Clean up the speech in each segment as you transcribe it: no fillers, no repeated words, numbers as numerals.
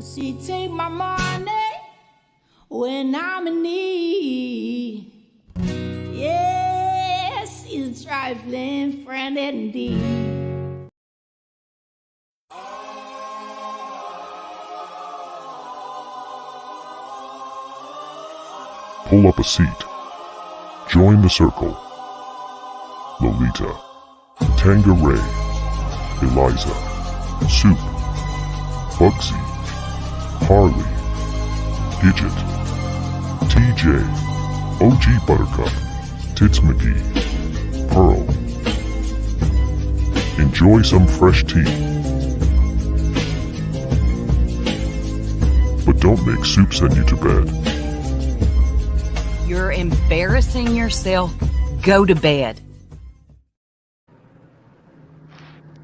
She take my money when I'm in need. Yes, she's a trifling friend indeed. Pull up a seat. Join the circle. Lolita, Tangeray, Eliza, Soup, Bugsy, Harley, Gidget, TJ, OG Buttercup, Tits McGee, Pearl. Enjoy some fresh tea. But don't make Soup send you to bed. You're embarrassing yourself. Go to bed.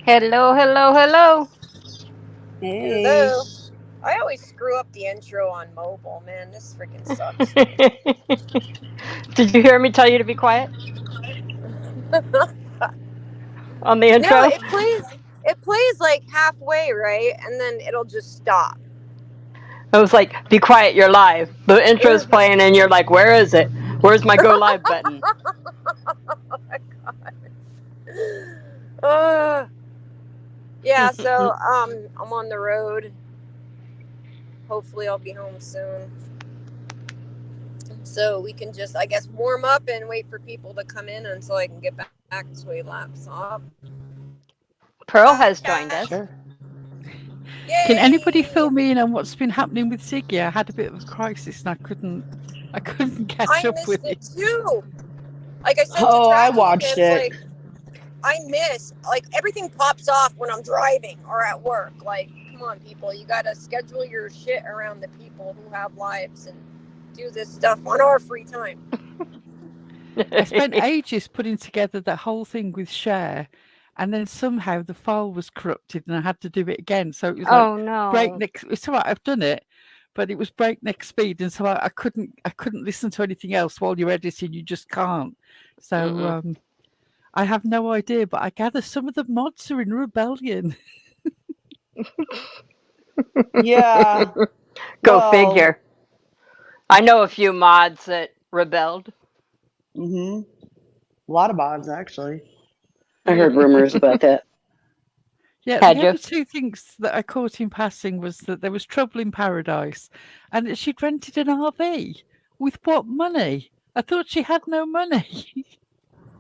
Hello, hello, hello. Hey. Hello. I always screw up the intro on mobile, man. This freaking sucks. Did you hear me tell you to be quiet? On the intro? No, it plays like halfway, right? And then it'll just stop. I was like, be quiet, you're live. The intro's playing and you're like, where is it? Where's my go live button? Oh my god. Yeah, so I'm on the road. Hopefully I'll be home soon. So we can just, I guess, warm up and wait for people to come in until I can get back to my laptop. Pearl has joined us. Sure. Yay! Can anybody fill me in on what's been happening with Ziggy? I had a bit of a crisis and I couldn't catch up with it. I missed it too. Like I said, I watched it. Like, I miss, like, everything pops off when I'm driving or at work. Like, come on, people, you gotta schedule your shit around the people who have lives and do this stuff on our free time. I spent ages putting together that whole thing with Cher, and then somehow the file was corrupted and I had to do it again. So it was like, oh no. breakneck. It's all right, I've done it, but it was breakneck speed, and so I couldn't listen to anything else while you're editing. You just can't. So I have no idea, but I gather some of the mods are in rebellion. Yeah. Go figure. I know a few mods that rebelled. A lot of mods, actually. I heard rumors about that. Yeah, Had the you? other two things that I caught in passing was that there was trouble in paradise and that she'd rented an RV. With what money? I thought she had no money.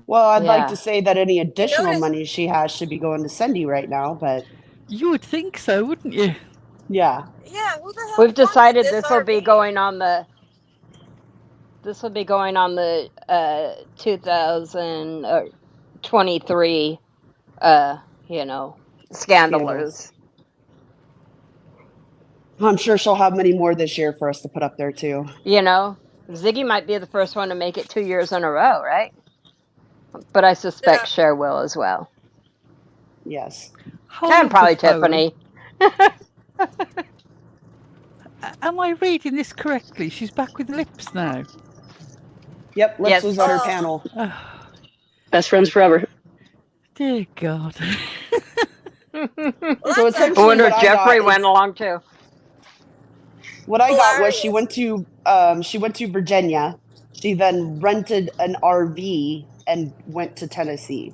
Well, I'd like Yeah. to say that any additional notice- money she has should be going to Cindy right now, but You would think so, wouldn't you? yeah. Yeah, who the hell We've decided funded this will be RV? going on the 2023 scandalers. I'm sure she'll have many more this year for us to put up there too. You know, Ziggy might be the first one to make it 2 years in a row, right? But I suspect Cher will as well. Yes. And probably Tiffany. Am I reading this correctly? She's back with Lips now. Yep, Lips Yes. was on her panel. Best friends forever. Dear God. So I essentially wonder what if I Jeffrey got went is- along too. What I got was she Hilarious. went to Virginia. She then rented an RV and went to Tennessee.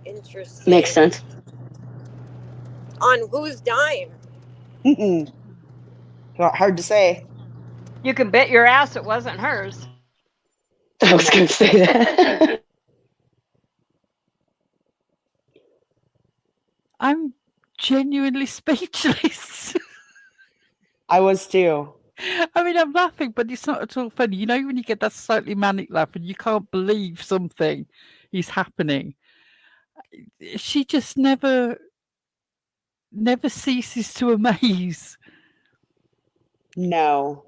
Interesting. Makes sense. On whose dime? Hard to say. You can bet your ass it wasn't hers. I was going to say that. I'm genuinely speechless. I was too. I mean, I'm laughing, but it's not at all funny. You know, when you get that slightly manic laugh and you can't believe something is happening. She just never ceases to amaze. No.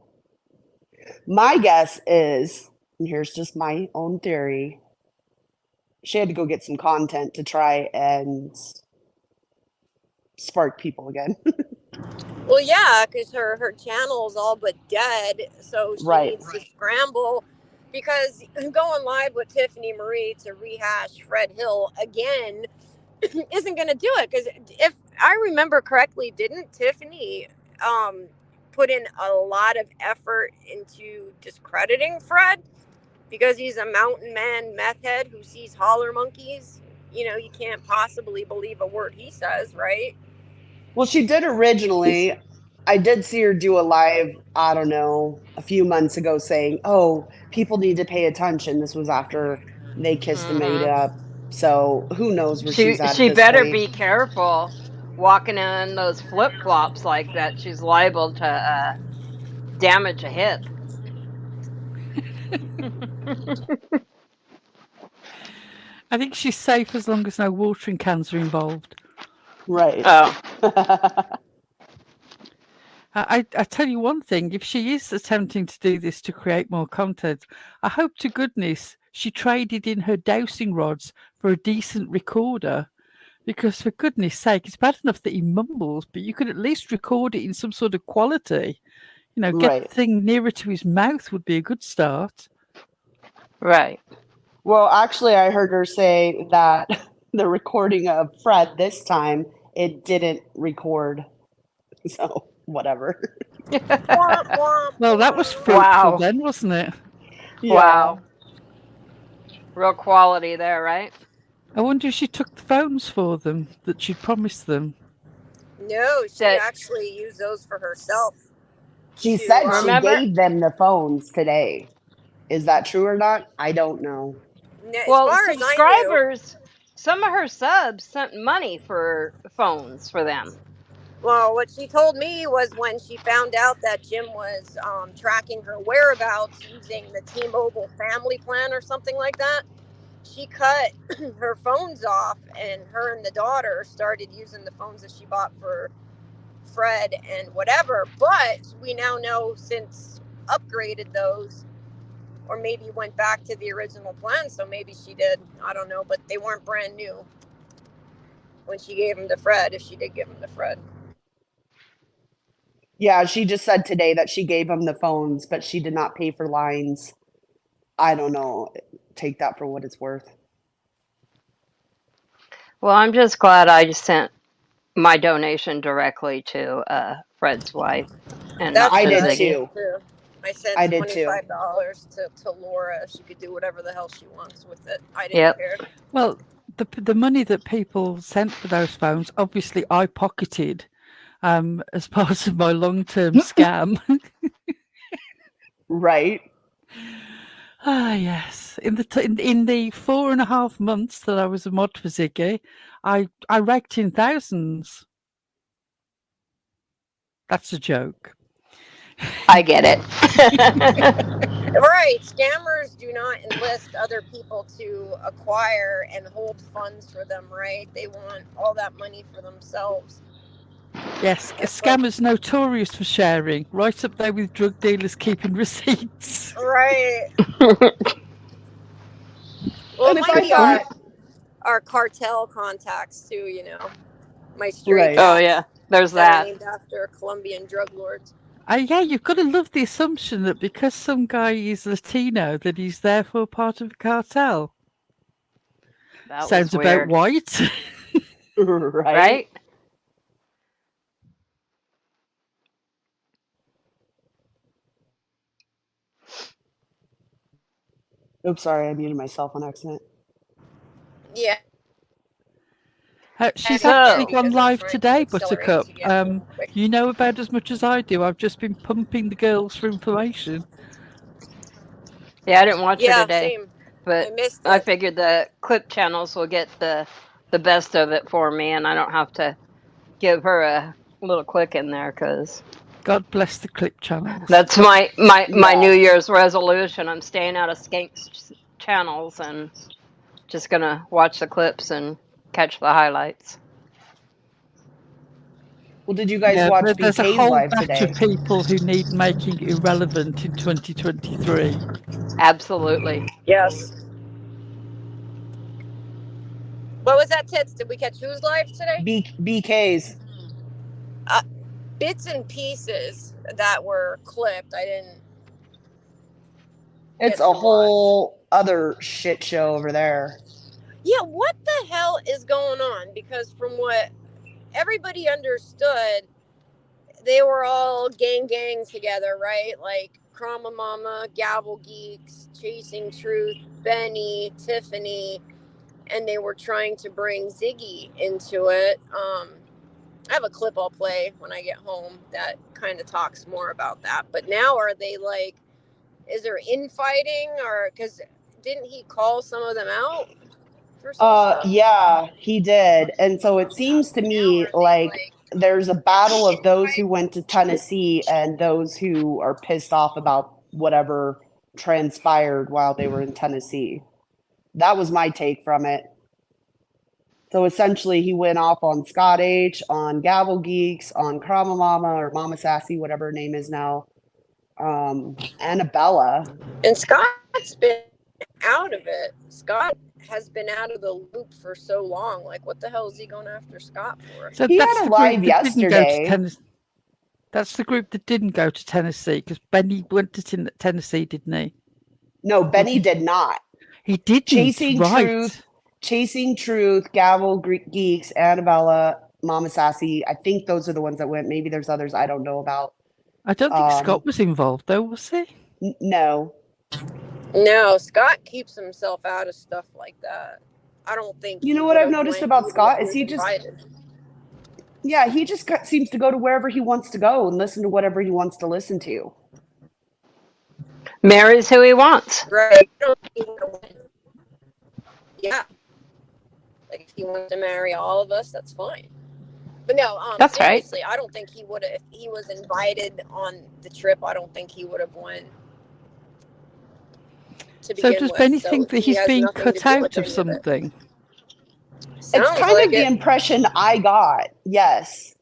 My guess is, and here's just my own theory, she had to go get some content to try and spark people again. Well, yeah, because her channel's all but dead, so she needs to scramble. Because going live with Tiffany Marie to rehash Fred Hill again isn't going to do it. Because if I remember correctly, didn't Tiffany put in a lot of effort into discrediting Fred because he's a mountain man meth head who sees holler monkeys? You know, you can't possibly believe a word he says, right? Well, she did originally. I did see her do a live, I don't know, a few months ago saying, oh, people need to pay attention. This was after they kissed and made up. So who knows where she's at She this better point. be careful walking in those flip flops like that. She's liable to damage a hip. I think she's safe as long as no watering cans are involved. Right. Oh, I tell you one thing, if she is attempting to do this to create more content, I hope to goodness she traded in her dowsing rods for a decent recorder. Because for goodness sake, it's bad enough that he mumbles, but you could at least record it in some sort of quality. You know, get Right. the thing nearer to his mouth would be a good start. right. Well, actually, I heard her say that the recording of Fred this time, it didn't record. So, whatever. Womp, womp, Well, that was womp. fruitful Wow. then, wasn't it? Wow. Real quality there, right? I wonder if she took the phones for them that she'd promised them. No, she That- actually used those for herself. She to, said she Remember- gave them the phones today. Is that true or not? I don't know. As Well, far as I knew, subscribers, some of her subs sent money for phones for them. well, what she told me was when she found out that Jim was tracking her whereabouts using the T-Mobile family plan or something like that, she cut her phones off, and her and the daughter started using the phones that she bought for Fred and whatever. But we now know, since upgraded those, or maybe went back to the original plan, so maybe she did. I don't know, but they weren't brand new when she gave them to Fred, if she did give them to Fred. Yeah, she just said today that she gave them the phones, but she did not pay for lines. I don't know. Take that for what it's worth. Well, I'm just glad I just sent my donation directly to Fred's wife and That's not I to did what Ziggy. too. too. I sent I did too. $25 to Laura. She could do whatever the hell she wants with it. I didn't Yep. care. Well, the money that people sent for those phones, obviously I pocketed as part of my long-term scam. Right. Ah, yes. In the 4.5 months that I was a mod for Ziggy, I raked in thousands. That's a joke. I get it. Right. Scammers do not enlist other people to acquire and hold funds for them, right? They want all that money for themselves. Yes, scammers notorious for sharing, right up there with drug dealers keeping receipts. Right. Well, And it if might I be thought, our cartel contacts too, you know. My stray Right. cats Oh, yeah. There's that are that. named after Colombian drug lords. Yeah, you've got to love the assumption that because some guy is Latino, that he's therefore part of a cartel. That Sounds was about weird. white. right? Right? Oops, sorry, I muted myself on accident. Yeah. She's So- actually Because gone I'm live trying to today, accelerate Buttercup. to get quick. You know about as much as I do. I've just been pumping the girls for information. Yeah, I didn't watch her Yeah, today, same. I but missed I it. figured the clip channels will get the best of it for me, and I don't have to give her a little click in there because God bless the clip channels. that's my Yeah. New Year's resolution. I'm staying out of skanks channels and just gonna watch the clips and catch the highlights. Well, did you guys Yeah, watch there's a BK's whole live batch today? of people who need making irrelevant in 2023. Absolutely. Yes. What was that, Tits? Did we catch who's live today? BK's. Bits and pieces that were clipped. I didn't. It's Get a to whole other shit show over there. Yeah, what the hell is going on? Because from what everybody understood, they were all gang together, right? Like Krama Mama, Gavel Geeks, Chasing Truth, Benny, Tiffany, and they were trying to bring Ziggy into it. I have a clip I'll play when I get home that kind of talks more about that. But now are they like, is there infighting, or because didn't he call some of them out for some stuff? Yeah, he did. And so it seems to me like there's a battle of those who went to Tennessee and those who are pissed off about whatever transpired while they were in Tennessee. That was my take from it. So essentially, he went off on Scott H, on Gavel Geeks, on Krama Mama or Mama Sassy, whatever her name is now, Annabella. And Scott's been out of it. Scott has been out of the loop for so long. Like, what the hell is he going after Scott for? So He that's had a the live group that didn't go to yesterday. Tennessee. That's the group that didn't go to Tennessee because Benny went to Tennessee, didn't he? No, Benny did not. He didn't. Chasing right. Truth, Gavel Geeks, Annabella, Mama Sassy. I think those are the ones that went. Maybe there's others I don't know about. I don't think Scott was involved, though, was he? No. No, Scott keeps himself out of stuff like that. I don't think. You know what I've noticed about Scott is he just. Yeah, he just seems to go to wherever he wants to go and listen to whatever he wants to listen to. Marries who he wants. Right. Yeah. Like, if he wants to marry all of us, that's fine. But no, that's seriously, right. I don't think he would have. If he was invited on the trip, I don't think he would have won. So does Benny think that he's being cut out of something? It's kind of the impression I got. Yes.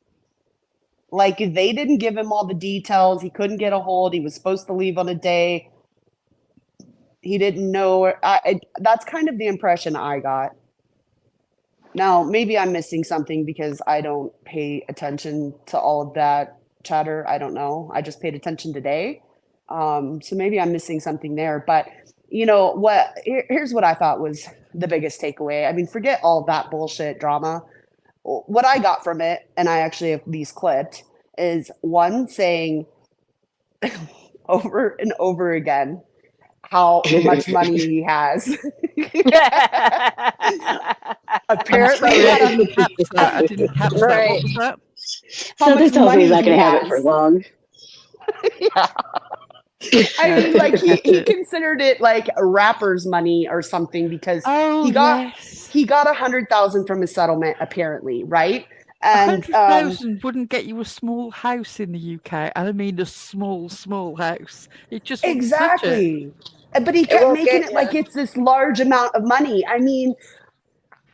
Like, they didn't give him all the details. He couldn't get a hold. He was supposed to leave on a day. He didn't know. That's kind of the impression I got. Now, maybe I'm missing something because I don't pay attention to all of that chatter. I don't know. I just paid attention today. So maybe I'm missing something there. But you know what? Here's what I thought was the biggest takeaway. I mean, forget all that bullshit drama. What I got from it, and I actually have these clipped, is one saying over and over again how much money he has. Apparently, I didn't catch that. What was that? So this tells me he's not going to have it for long. Yeah. I mean, like he considered it like a rapper's money or something because he got $100,000 from his settlement, apparently, right? And 100,000 wouldn't get you a small house in the UK. I mean, a small house. It just exactly. But he kept making it like it's this large amount of money. I mean,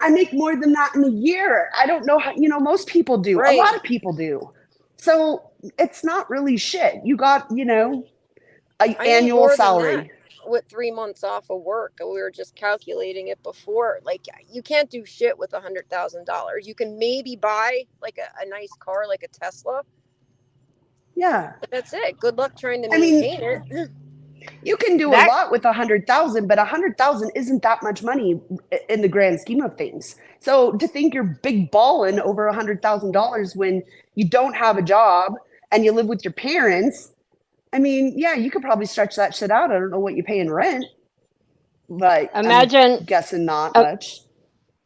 I make more than that in a year. I don't know how, most people do. Right. A lot of people do. So it's not really shit. You got, an annual salary. With 3 months off of work, we were just calculating it before. Like, you can't do shit with $100,000. You can maybe buy like a nice car, like a Tesla. Yeah, but that's it. Good luck trying to maintain it. You can do a lot with 100,000, but 100,000 isn't that much money in the grand scheme of things. So to think you're big balling over $100,000 when you don't have a job and you live with your parents. I mean, yeah, you could probably stretch that shit out. I don't know what you pay in rent, but I'm guessing not much.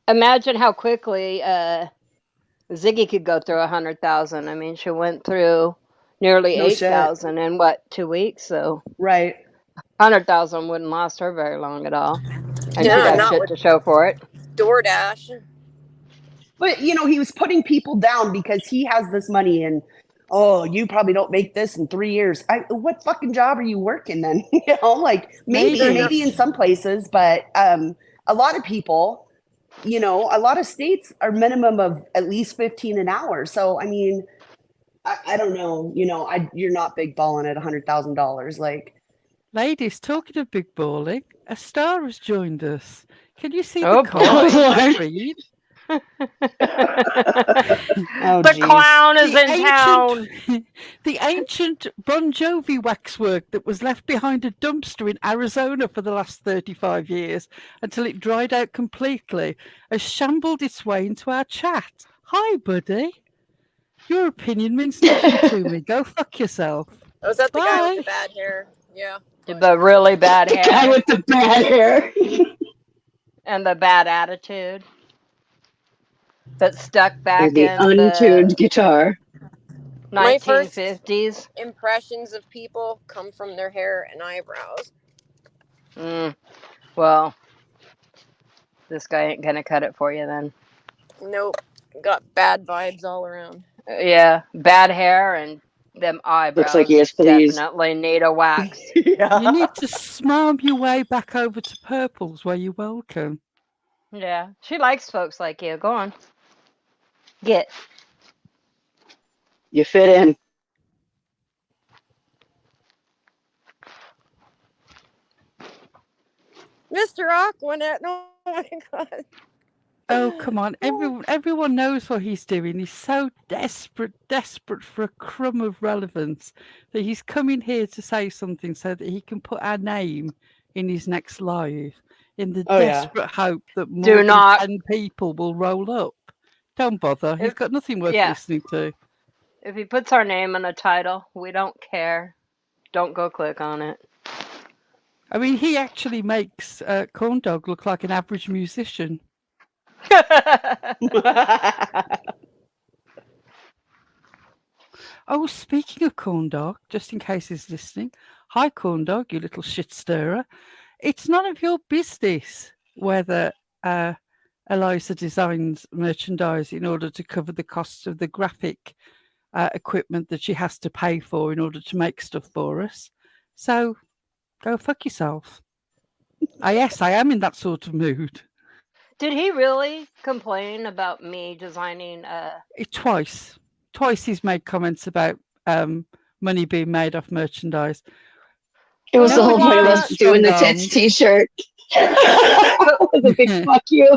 Imagine how quickly Ziggy could go through 100,000. I mean, she went through nearly 8,000 in 2 weeks. So right, 100,000 wouldn't last her very long at all, and she got shit to show for it. DoorDash. But he was putting people down because he has this money and. Oh, you probably don't make this in 3 years. What fucking job are you working then? Like maybe in some places, but a lot of people, a lot of states are minimum of at least 15 an hour. So, I mean, I don't know, you're not big balling at $100,000. Like, ladies, talking of big balling, a star has joined us. Can you see the card? The clown is in town. The ancient Bon Jovi waxwork that was left behind a dumpster in Arizona for the last 35 years until it dried out completely has shambled its way into our chat. Hi, buddy. Your opinion means nothing to me. Go fuck yourself. Was that the guy Bye. with the bad hair? Yeah. The really bad The guy hair with the bad hair. and the bad attitude that's stuck Or back the in untuned the guitar. My first 1950s. impressions of people come from their hair and eyebrows. Well, this guy ain't gonna cut it for you then. Nope. Got bad vibes all around. Yeah, bad hair and them eyebrows. Looks like he is pleased. Definitely need a wax. Yeah. You need to smile your way back over to Purple's where you're welcome. Yeah, she likes folks like you. Go on. Get. You fit in. Mr. Aquanet. Oh my god. Oh, come on. Everyone knows what he's doing. He's so desperate for a crumb of relevance that he's coming here to say something so that he can put our name in his next live in the desperate hope that more than 10 people will roll up. Don't bother. He's got nothing worth listening to. If he puts our name in a title, we don't care. Don't go click on it. I mean, he actually makes Corn Dog look like an average musician. Oh, speaking of Corn Dog, just in case he's listening, hi Corn Dog, you little shit stirrer. It's none of your business whether Eliza designs merchandise in order to cover the costs of the graphic equipment that she has to pay for in order to make stuff for us. So go fuck yourself. Yes, I am in that sort of mood. Did he really complain about me designing Twice he's made comments about money being made off merchandise. It was the whole point of us doing the tits t-shirt. With a big fuck you.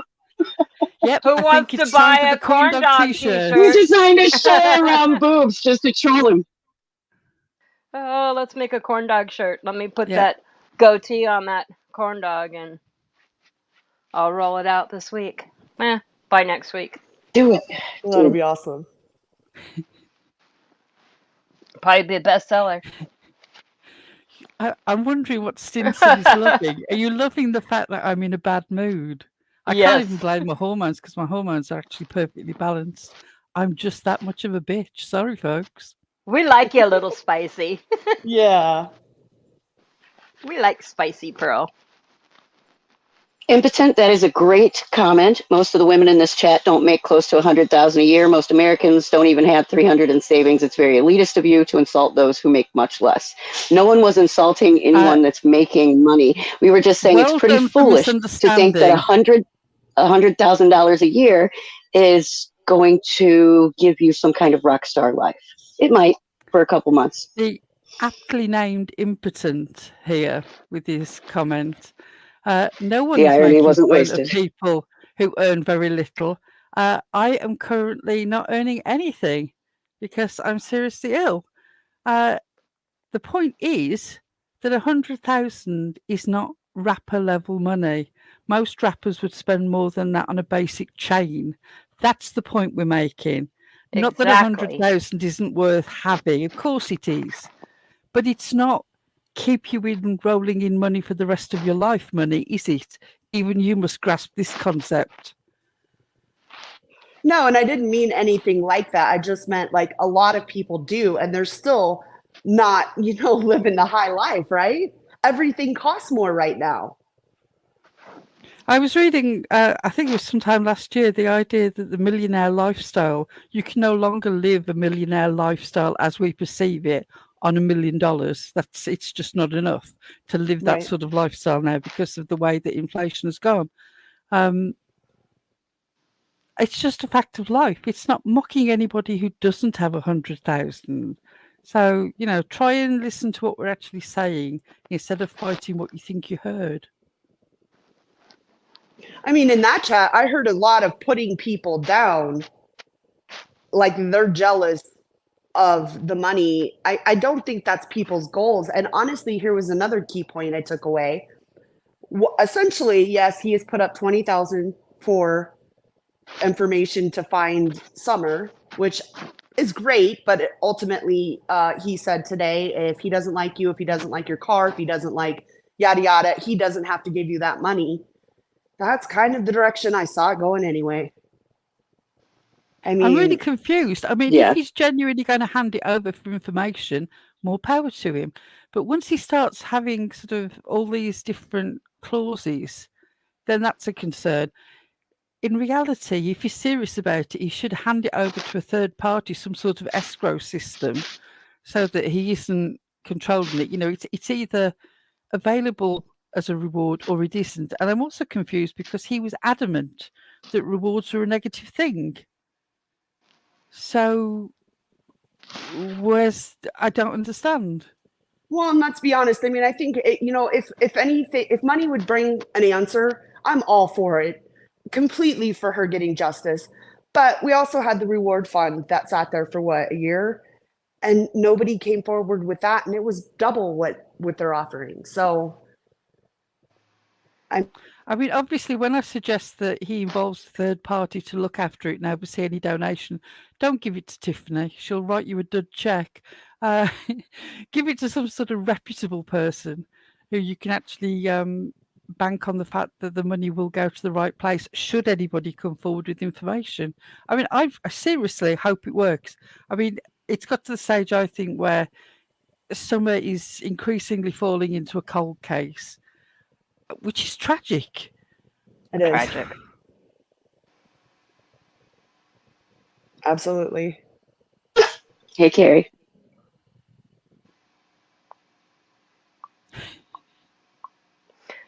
Yep. Who wants to buy a corn dog t-shirt? We designed a shirt around boobs just to troll him. Oh, let's make a corn dog shirt. Let me put that goatee on that corn dog and I'll roll it out this week. By next week. Do it. That'll be awesome. Probably be a bestseller. I'm wondering what Stinson is loving. Are you loving the fact that I'm in a bad mood? I can't even blame my hormones because my hormones are actually perfectly balanced. I'm just that much of a bitch. Sorry, folks. We like you a little spicy. Yeah. We like spicy, Pearl. Impotent, that is a great comment. Most of the women in this chat don't make close to $100,000 a year. Most Americans don't even have 300 in savings. It's very elitist of you to insult those who make much less. No one was insulting anyone that's making money. We were just saying it's pretty foolish to think that $100,000 a year is going to give you some kind of rock star life. It might for a couple months. The aptly named Impotent here with his comment. No one is making fun of people who earn very little. I am currently not earning anything because I'm seriously ill. The point is that 100,000 is not rapper level money. Most rappers would spend more than that on a basic chain. That's the point we're making. Exactly. Not that 100,000 isn't worth having. Of course it is. But it's not keep you in rolling in money for the rest of your life money, is it? Even you must grasp this concept. No, and I didn't mean anything like that. I just meant like a lot of people do, and they're still not, living the high life, right? Everything costs more right now. I was reading, I think it was sometime last year, the idea that the millionaire lifestyle, you can no longer live a millionaire lifestyle as we perceive it on $1 million. It's just not enough to live that sort of lifestyle now because of the way that inflation has gone. It's just a fact of life. It's not mocking anybody who doesn't have 100,000. So, try and listen to what we're actually saying instead of fighting what you think you heard. I mean, in that chat, I heard a lot of putting people down, like they're jealous of the money, I don't think that's people's goals. And honestly, here was another key point I took away. Essentially, yes, he has put up 20,000 for information to find Summer, which is great, but ultimately, he said today, if he doesn't like you, if he doesn't like your car, if he doesn't like yada yada, he doesn't have to give you that money. That's kind of the direction I saw it going anyway. I'm really mean, confused. I mean, Yeah. if he's genuinely going to hand it over for information, more power to him. But once he starts having sort of all these different clauses, then that's a concern. In reality, if he's serious about it, he should hand it over to a third party, some sort of escrow system, so that he isn't controlling it. You know, it's either available as a reward or it isn't. And I'm also confused because he was adamant that rewards are a negative thing. So I don't understand. well, and let's be honest. I mean, I think if anything, if money would bring an answer, I'm all for it, completely for her getting justice. But we also had the reward fund that sat there for what, a year, and nobody came forward with that, and it was double what they're offering. So, I mean, obviously, when I suggest that he involves a third party to look after it and oversee any donation, don't give it to Tiffany. She'll write you a dud check. Give it to some sort of reputable person who you can actually bank on the fact that the money will go to the right place should anybody come forward with information. I mean, I seriously hope it works. I mean, it's got to the stage, I think, where Summer is increasingly falling into a cold case, which is tragic. it is Tragic. absolutely. Hey, Carrie.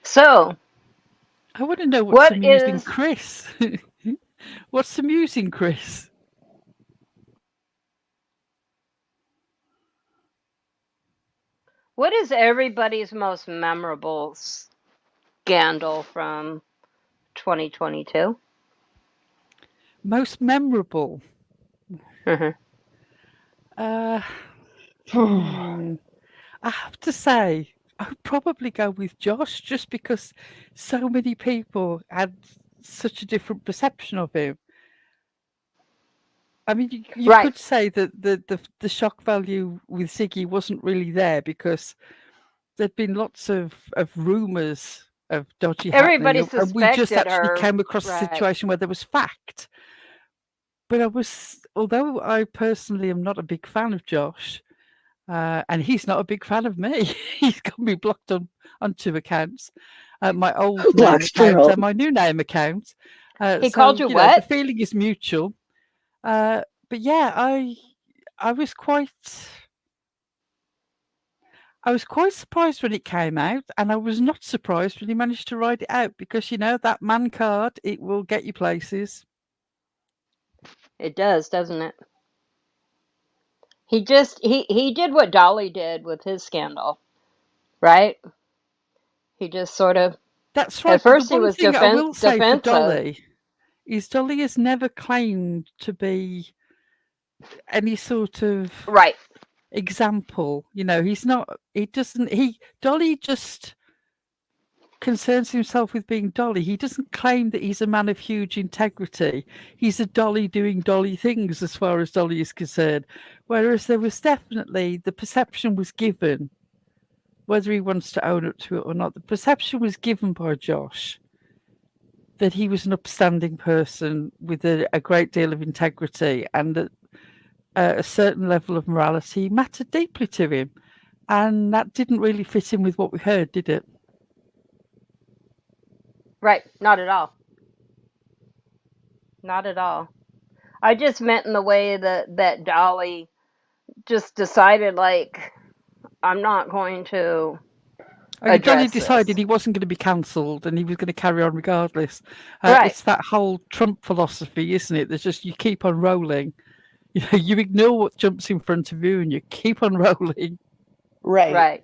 So, I want to know What what's amusing is- Chris. What's amusing, Chris? what is everybody's most memorable scandal from 2022? Most memorable. Mhm. I have to say, I would probably go with Josh just because so many people had such a different perception of him. I mean, you Right. could say that the shock value with Ziggy wasn't really there because there'd been lots of rumours of dodgy Everybody happening, and we just suspected actually her, came across a right. situation where there was fact. But although I personally am not a big fan of Josh, and he's not a big fan of me. He's got me blocked on 2 accounts, my old name Blocked for account all. and my new name account. He called you know, what? the feeling is mutual. But yeah, I was quite surprised when it came out, and I was not surprised when he managed to ride it out because that man card, it will get you places. It does, doesn't it? He did what Dolly did with his scandal, right? He just sort of, That's at right. But first the he one was thing I will say for defensive. Dolly is Dolly has never claimed to be any sort of Right. example. He's not. Dolly just concerns himself with being Dolly. He doesn't claim that he's a man of huge integrity. He's a Dolly doing Dolly things as far as Dolly is concerned. Whereas there was definitely the perception was given, whether he wants to own up to it or not, the perception was given by Josh that he was an upstanding person with a great deal of integrity and that a certain level of morality mattered deeply to him. And that didn't really fit in with what we heard, did it? Right. Not at all. Not at all. I just meant in the way that Dolly just decided, like, I'm not going to Dolly address decided this. he wasn't going to be cancelled and he was going to carry on regardless. Right. It's that whole Trump philosophy, isn't it? There's just you keep on rolling. You ignore what jumps in front of you and you keep on rolling. Right. Right.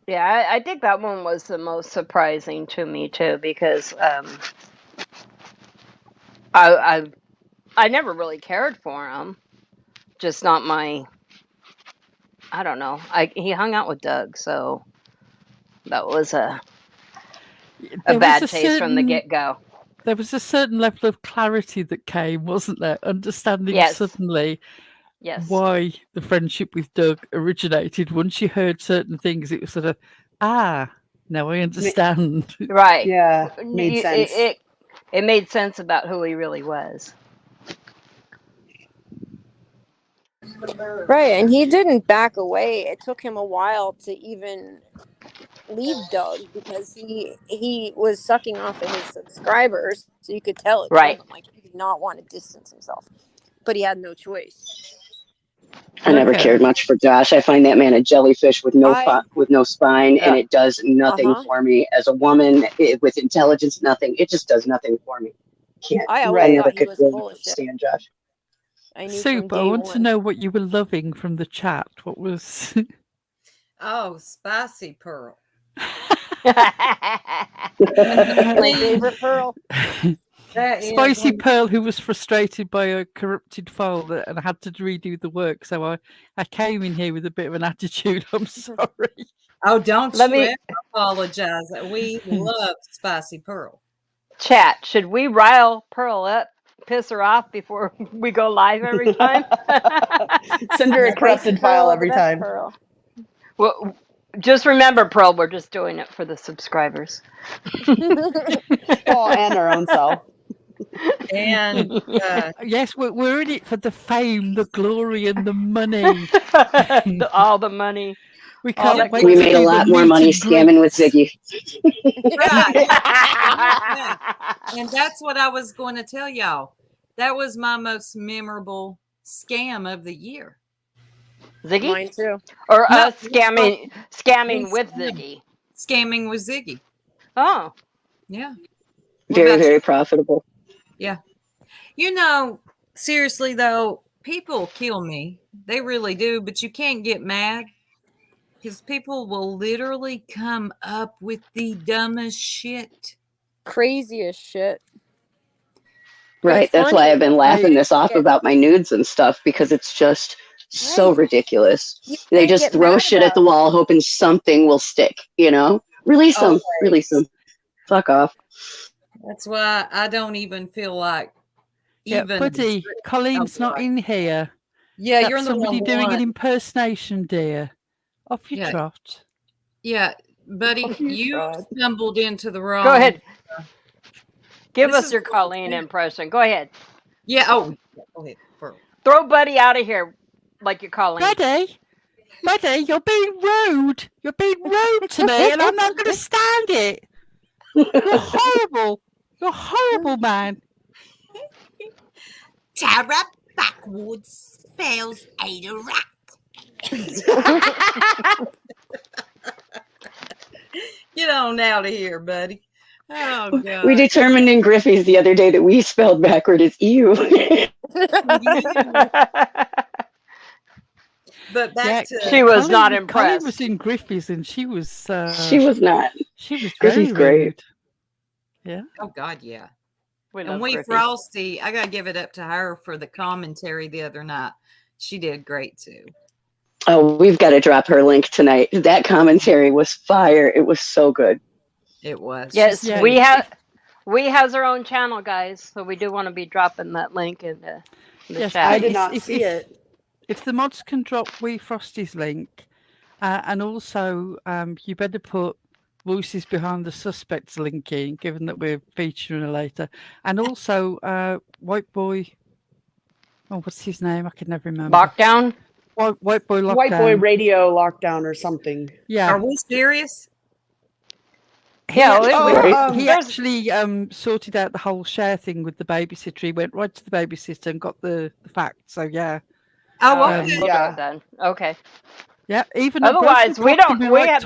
Yeah, I think that one was the most surprising to me too, because I never really cared for him. Just not my. I don't know. He hung out with Doug, so that was a There was bad a taste from the certain get-go. there was a certain level of clarity that came, wasn't there? Understanding Yes. suddenly Yes. why the friendship with Doug originated. Once you heard certain things, it was sort of, now I understand. Right. Yeah, made sense. It made sense about who he really was. Right, and he didn't back away. It took him a while to even leave Doug because he was sucking off of his subscribers, so you could tell it Right. drove him. Like, he did not want to distance himself, but he had no choice. I never cared much for Josh. I find that man a jellyfish with no spine, and it does nothing for me. As a woman with intelligence, nothing. It just does nothing for me. I always never thought he could was really full of shit. understand Josh. I knew Soup, from I day want to one. know what you were loving from the chat. What was... Oh, Spicy Pearl. My favorite Pearl. Spicy Pearl, who was frustrated by a corrupted file and had to redo the work. So I came in here with a bit of an attitude. I'm sorry. Oh, don't you apologize. We love Spicy Pearl. Chat, should we rile Pearl up, piss her off before we go live every time? Send her a corrupted file every time. Pearl. Well, just remember, Pearl, we're just doing it for the subscribers. And our own self. And yes, we're in it for the fame, the glory, and the money. All the money. We can't wait. We made a lot more money scamming with Ziggy. Right. And that's what I was going to tell y'all. That was my most memorable scam of the year. Ziggy? Mine too. Or us scamming with Ziggy. Scamming with Ziggy. Oh. Yeah. Very, very profitable. Yeah. You know, seriously though, people kill me. They really do, but you can't get mad because people will literally come up with the dumbest shit. Craziest shit. Right. That's why I've been laughing this off about my nudes and stuff, because it's just so ridiculous. They just throw shit at the wall hoping something will stick, you know? Release them. Release them. Fuck off. That's why I don't even feel like buddy, Colleen's not in here. Yeah, That's you're in the somebody wrong doing one. an impersonation, dear. Off your trot. Yeah, buddy, you stumbled into the wrong. Go ahead. Give us your Colleen impression. Go ahead. Yeah. Oh, go ahead. Throw Buddy out of here like you're Colleen. Buddy, you're being rude. You're being rude to me, and I'm not going to stand it. You're horrible. You're a horrible, man. Tara backwards spells Ada Rat. Get on out of here, buddy. Oh, God. We determined in Griffey's the other day that we spelled backward as ew. But back to she was Colleen, not impressed. Colleen was in Griffey's and she was she was not. She was Griffey's very great. rude. Yeah. Oh God, yeah. We and we Frosty, I gotta give it up to her for the commentary the other night. She did great too. Oh, we've got to drop her link tonight. That commentary was fire. It was so good. It was. Yes, we has our own channel, guys. So we do want to be dropping that link in the chat. I did not see it. If the mods can drop We Frosty's link, and also you better put Voices Behind the Suspects link in, given that we're featuring her later, and also White Boy. Oh, what's his name? I can never remember. Lockdown. White Boy Lockdown. White Boy Radio Lockdown or something. Yeah. Are we serious? He actually sorted out the whole Cher thing with the babysitter. He went right to the babysitter and got the facts. So yeah. Oh, okay. Then. Okay. Yeah. Even otherwise, we don't. There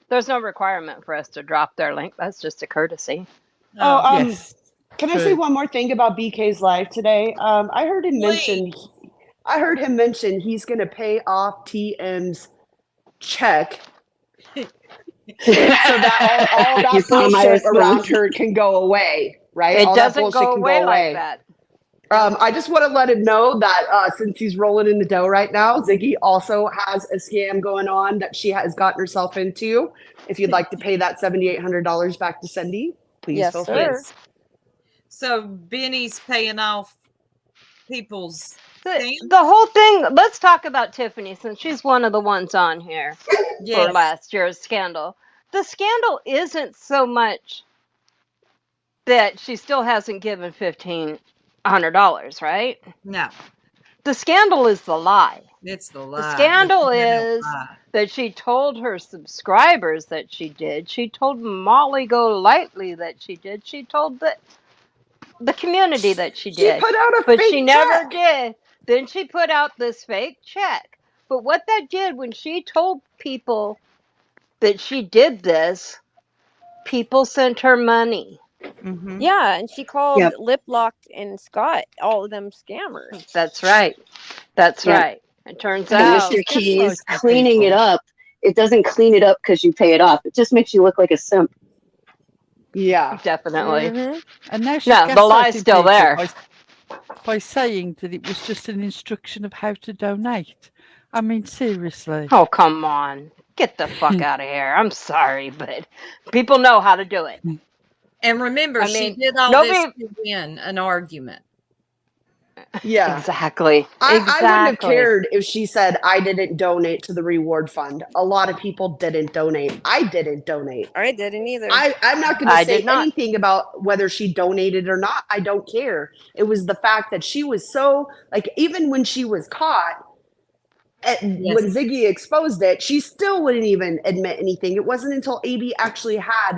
there's no requirement for us to drop their link. That's just a courtesy. Yes. Can I say one more thing about BK's live today? I heard him mention he's going to pay off TM's check. So that all that bullshit around her can go away, right? It All that doesn't bullshit go can away go like away. that. I just want to let him know that since he's rolling in the dough right now, Ziggy also has a scam going on that she has gotten herself into. If you'd like to pay that $7,800 back to Cindy, please Yes, feel sir. free. So Benny's paying off people's scams? The whole thing, let's talk about Tiffany since she's one of the ones on here for Yes. last year's scandal. The scandal isn't so much that she still hasn't given $1,500, right? No, The scandal is the lie. it's the The lie. scandal flat out is lie. that she told her subscribers that she did. She told Molly Golightly that she did. She told the community that she She did. put out a But fake she never check. did. Then she put out this fake check. But what that did when she told people that she did this, people sent her money. Mhm. Yeah, and she called Yep. Lip Locked and Scott all of them scammers. That's right. That's Yep. right. It turns And out Mr. Keys, gaslighting cleaning it people. up, it doesn't clean it up because you pay it off. It just makes you look like a simp. Yeah. definitely. Mm-hmm. And now she's No, the lie's gaslighting still people there. by saying that it was just an instruction of how to donate. I mean, seriously. Oh, come on. Get the fuck out of here. I'm sorry, but people know how to do it. And remember, I she mean, did all nobody- this to win an argument. Yeah. Exactly. I wouldn't have Exactly. cared if she said, I didn't donate to the reward fund. A lot of people didn't donate. I didn't donate. I didn't either. I'm not going to I say did not. anything about whether she donated or not. I don't care. It was the fact that she was so, like, even when she was caught, when Ziggy exposed it, she still wouldn't even admit anything. It wasn't until AB actually had,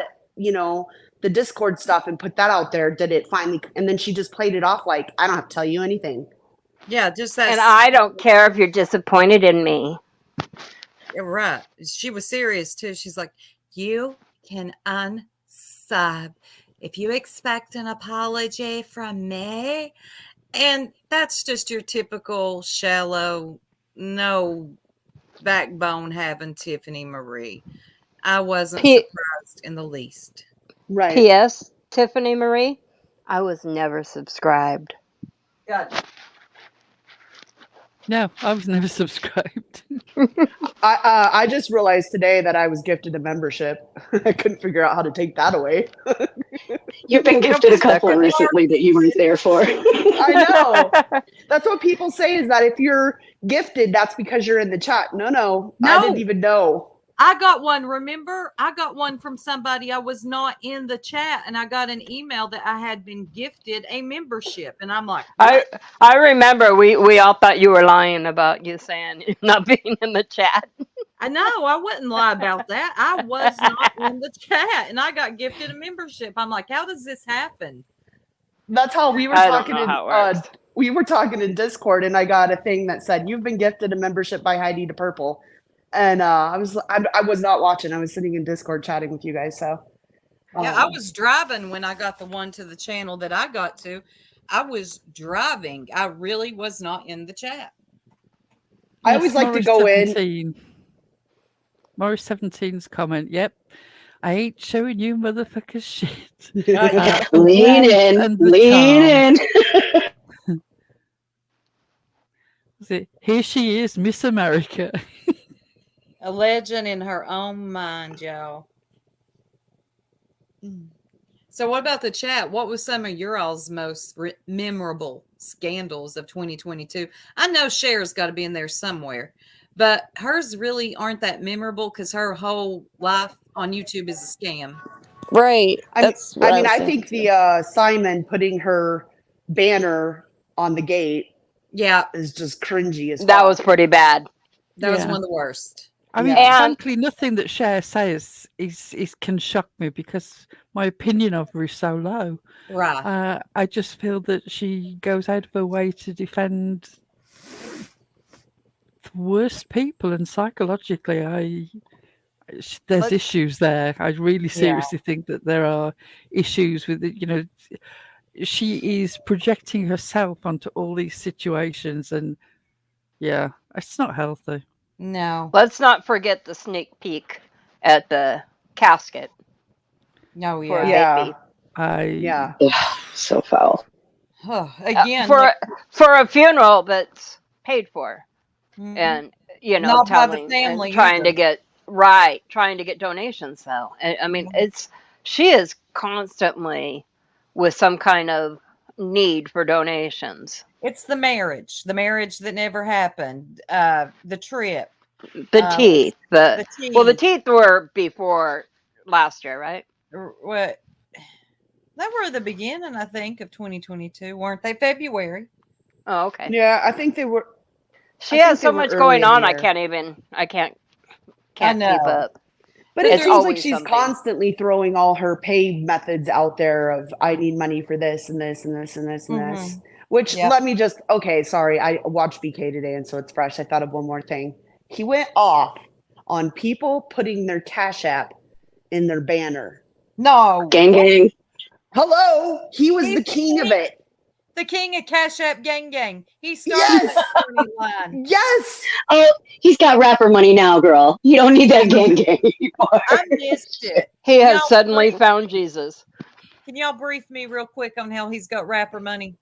the Discord stuff and put that out there did it finally. And then she just played it off like, I don't have to tell you anything. Yeah, just that. And I don't care if you're disappointed in me. Right. She was serious too. She's like, you can unsub if you expect an apology from me. And that's just your typical shallow, no backbone having Tiffany Marie. I wasn't surprised in the least. Right. P.S. Tiffany Marie, I was never subscribed. Gotcha. No, I was never subscribed. I just realized today that I was gifted a membership. I couldn't figure out how to take that away. You've been gifted a couple recently that you weren't there for. I know. That's what people say is that if you're gifted, that's because you're in the chat. No, I didn't even know. I got one. Remember, I got one from somebody. I was not in the chat, and I got an email that I had been gifted a membership, and I'm like, what? I remember we all thought you were lying about you saying you're not being in the chat. I know I wouldn't lie about that. I was not in the chat, and I got gifted a membership. I'm like, how does this happen? That's how we were talking. We were talking in Discord, and I got a thing that said, "You've been gifted a membership by Heidi to Purple." And I was not watching. I was sitting in Discord chatting with you guys. So yeah, I was driving when I got the one to the channel that I got to. I was driving. I really was not in the chat. I always like to go in. Morris 17's comment. Yep, I ain't showing you motherfuckers shit. Lean in. Here she is, Miss America. A legend in her own mind, y'all. So what about the chat? What was some of your all's most memorable scandals of 2022? I know Cher's got to be in there somewhere, but hers really aren't that memorable because her whole life on YouTube is a scam. Right. I think the Simon putting her banner on the gate is just cringy as fuck. That was pretty bad. That was one of the worst. I mean, frankly, nothing that Cher says is can shock me because my opinion of her is so low. Right. I just feel that she goes out of her way to defend the worst people, and psychologically, there's issues there. I really seriously think that there are issues with it. She is projecting herself onto all these situations, and it's not healthy. No. Let's not forget the sneak peek at the casket. No, for a baby. Yeah. Ugh, so foul. Again, for a funeral that's paid for, mhm. and Not by the telling and family trying to either. get donations. So I mean, she is constantly with some kind of need for donations. It's the marriage that never happened. The trip, The teeth, the the teeth. teeth were before last year, right? What? They were the beginning, I think, of 2022, weren't they? February. Oh, okay. Yeah, I think they were. She has so much going on. I can't keep up. But it It's seems like always she's something. constantly throwing all her paid methods out there of I need money for this and this and this and this and this. Which let me just sorry, I watched BK today and so it's fresh. I thought of one more thing. He went off on people putting their Cash App in their banner. No. Gang. Hello. He was the king of it. The king of Cash App gang. He started the line. Yes. Oh, he's got rapper money now, girl. You don't need that gang anymore. I missed it. He has suddenly found Jesus. Can y'all brief me real quick on how he's got rapper money?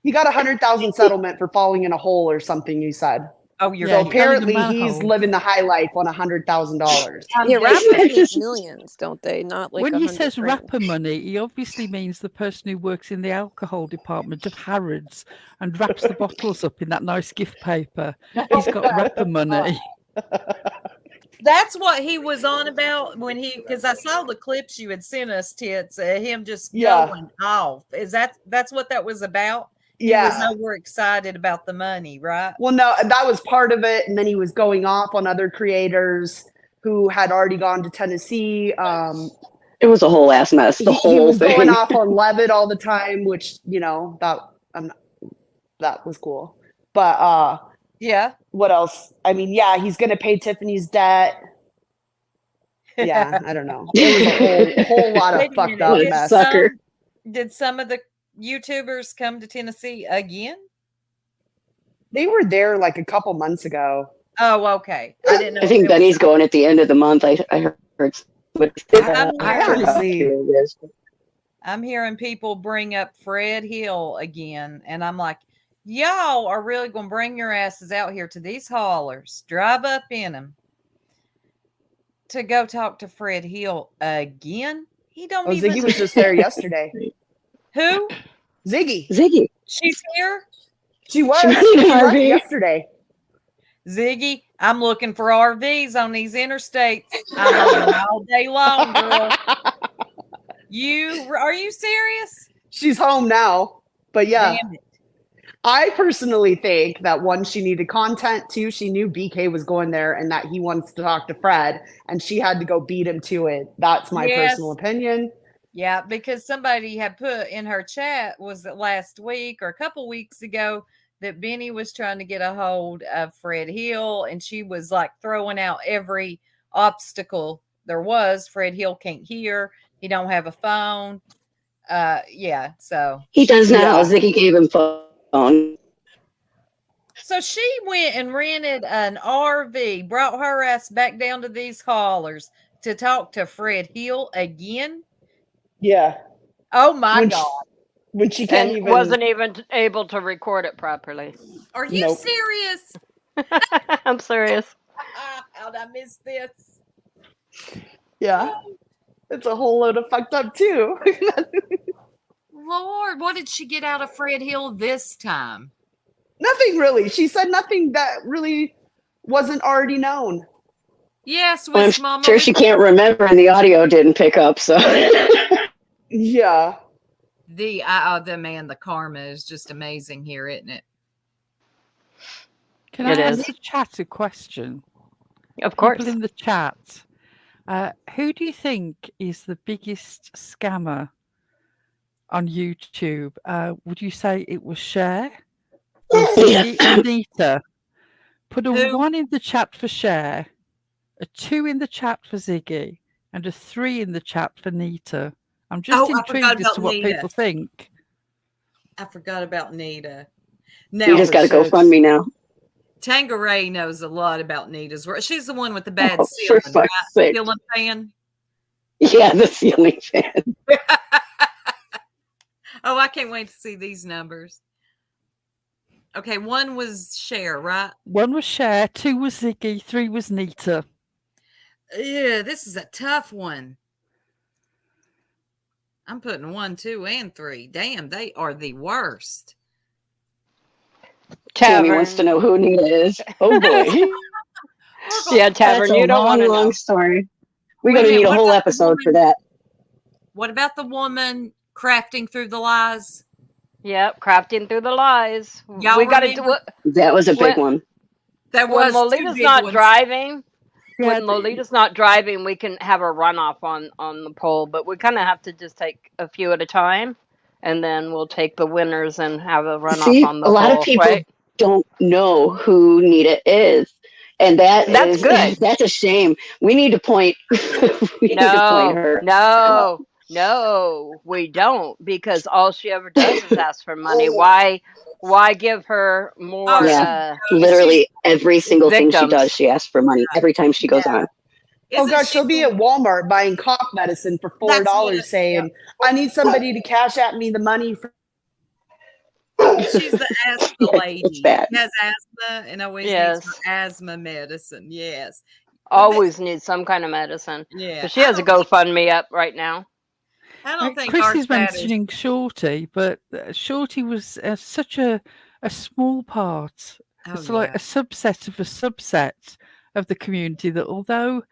He got $100,000 settlement for falling in a hole or something. You said. Oh, you're so apparently he's living the high life on $100,000. Yeah, rappers make millions, don't they? Not like when he 100 says grand. rapper money, he obviously means the person who works in the alcohol department of Harrods and wraps the bottles up in that nice gift paper. He's got rapper money. That's what he was on about because I saw the clips you had sent us, Tits, him just going off. That's what that was about? He was nowhere excited about the money, right? Well, no, that was part of it. And then he was going off on other creators who had already gone to Tennessee. It was a whole ass mess. He was going off on Levitt all the time, which, that was cool. But yeah. What else? I mean, he's going to pay Tiffany's debt. Yeah, I don't know. It was a whole lot of fucked up mess. Sucker. Did some of the YouTubers come to Tennessee again? They were there like a couple months ago. Oh, okay. I didn't know. I think Benny's going at the end of the month. I heard. I'm hearing people bring up Fred Hill again, and I'm like, y'all are really going to bring your asses out here to these haulers, drive up in them to go talk to Fred Hill again? He don't even. Ziggy was just there yesterday. Who? Ziggy. She's here? She was. She left yesterday. Ziggy, I'm looking for RVs on these interstates. I'm on them all day long, girl. Are you serious? She's home now. But yeah. Damn it. I personally think that one, she needed content. Two, she knew BK was going there and that he wants to talk to Fred and she had to go beat him to it. That's my personal opinion. Yeah, because somebody had put in her chat, was it last week or a couple weeks ago, that Benny was trying to get a hold of Fred Hill and she was like throwing out every obstacle there was. Fred Hill can't hear. He don't have a phone. So. He does now. Ziggy gave him phone. So she went and rented an RV, brought her ass back down to these haulers to talk to Fred Hill again. Yeah. Oh my God. When she can't wasn't even able to record it properly. Are you serious? I'm serious. How'd I miss this? Yeah. It's a whole load of fucked up too. Lord, what did she get out of Fred Hill this time? Nothing really. She said nothing that really wasn't already known. Yes, I'm Mama. Sure she can't remember and the audio didn't pick up, so. Yeah. The karma is just amazing here, isn't it? Can I ask the chat a question? Of course. People in the chat, who do you think is the biggest scammer on YouTube? Would you say it was Cher or Nita? Put a 1 in the chat for Cher, a 2 in the chat for Ziggy, and a 3 in the chat for Nita. I'm just intrigued as to what people think. I forgot about Nita. Now, you just got to go fund me now. Ckary knows a lot about Nita's work. She's the one with the bad ceiling, right? Ceiling fan. Yeah, the ceiling fan. can't wait to see these numbers. Okay, 1 was Cher, right? 1 was Cher, 2 was Ziggy, 3 was Nita. Yeah, this is a tough one. I'm putting 1, 2, and 3. Damn, they are the worst. Tammy wants to know who Nita is. Oh boy. Yeah, Tavern, That's a you don't want to long know. story. We're going to need a whole episode for that. What about the woman crafting through the lies? Yep, crafting through the lies. Y'all We got to do remember? That was a big one. That when was Lolita's two not big ones. driving. Yeah, When Lolita's not driving, we can have a runoff on the poll, but we kind of have to just take a few at a time, and then we'll take the winners and have a runoff See, on the a poll. lot of people right? don't know who Nita is. And That's is good. That's a shame. We need to point. We need to point her. No, we don't, because all she ever does is ask for money. Why give her more? Yeah, literally every single thing she victims. does, she asks for money every time she goes on. Oh gosh, she'll be at Walmart buying cough medicine for $4, saying, "I need somebody to cash at me the money." She's the asthma lady. It's bad. She has asthma and always needs her asthma medicine. Yes. Always needs some kind of medicine. Yeah. But she has a GoFundMe up right now. I don't think Chris our is status- mentioning Shorty, but Shorty was such a small part. It's like a subset of a subset of the community that, although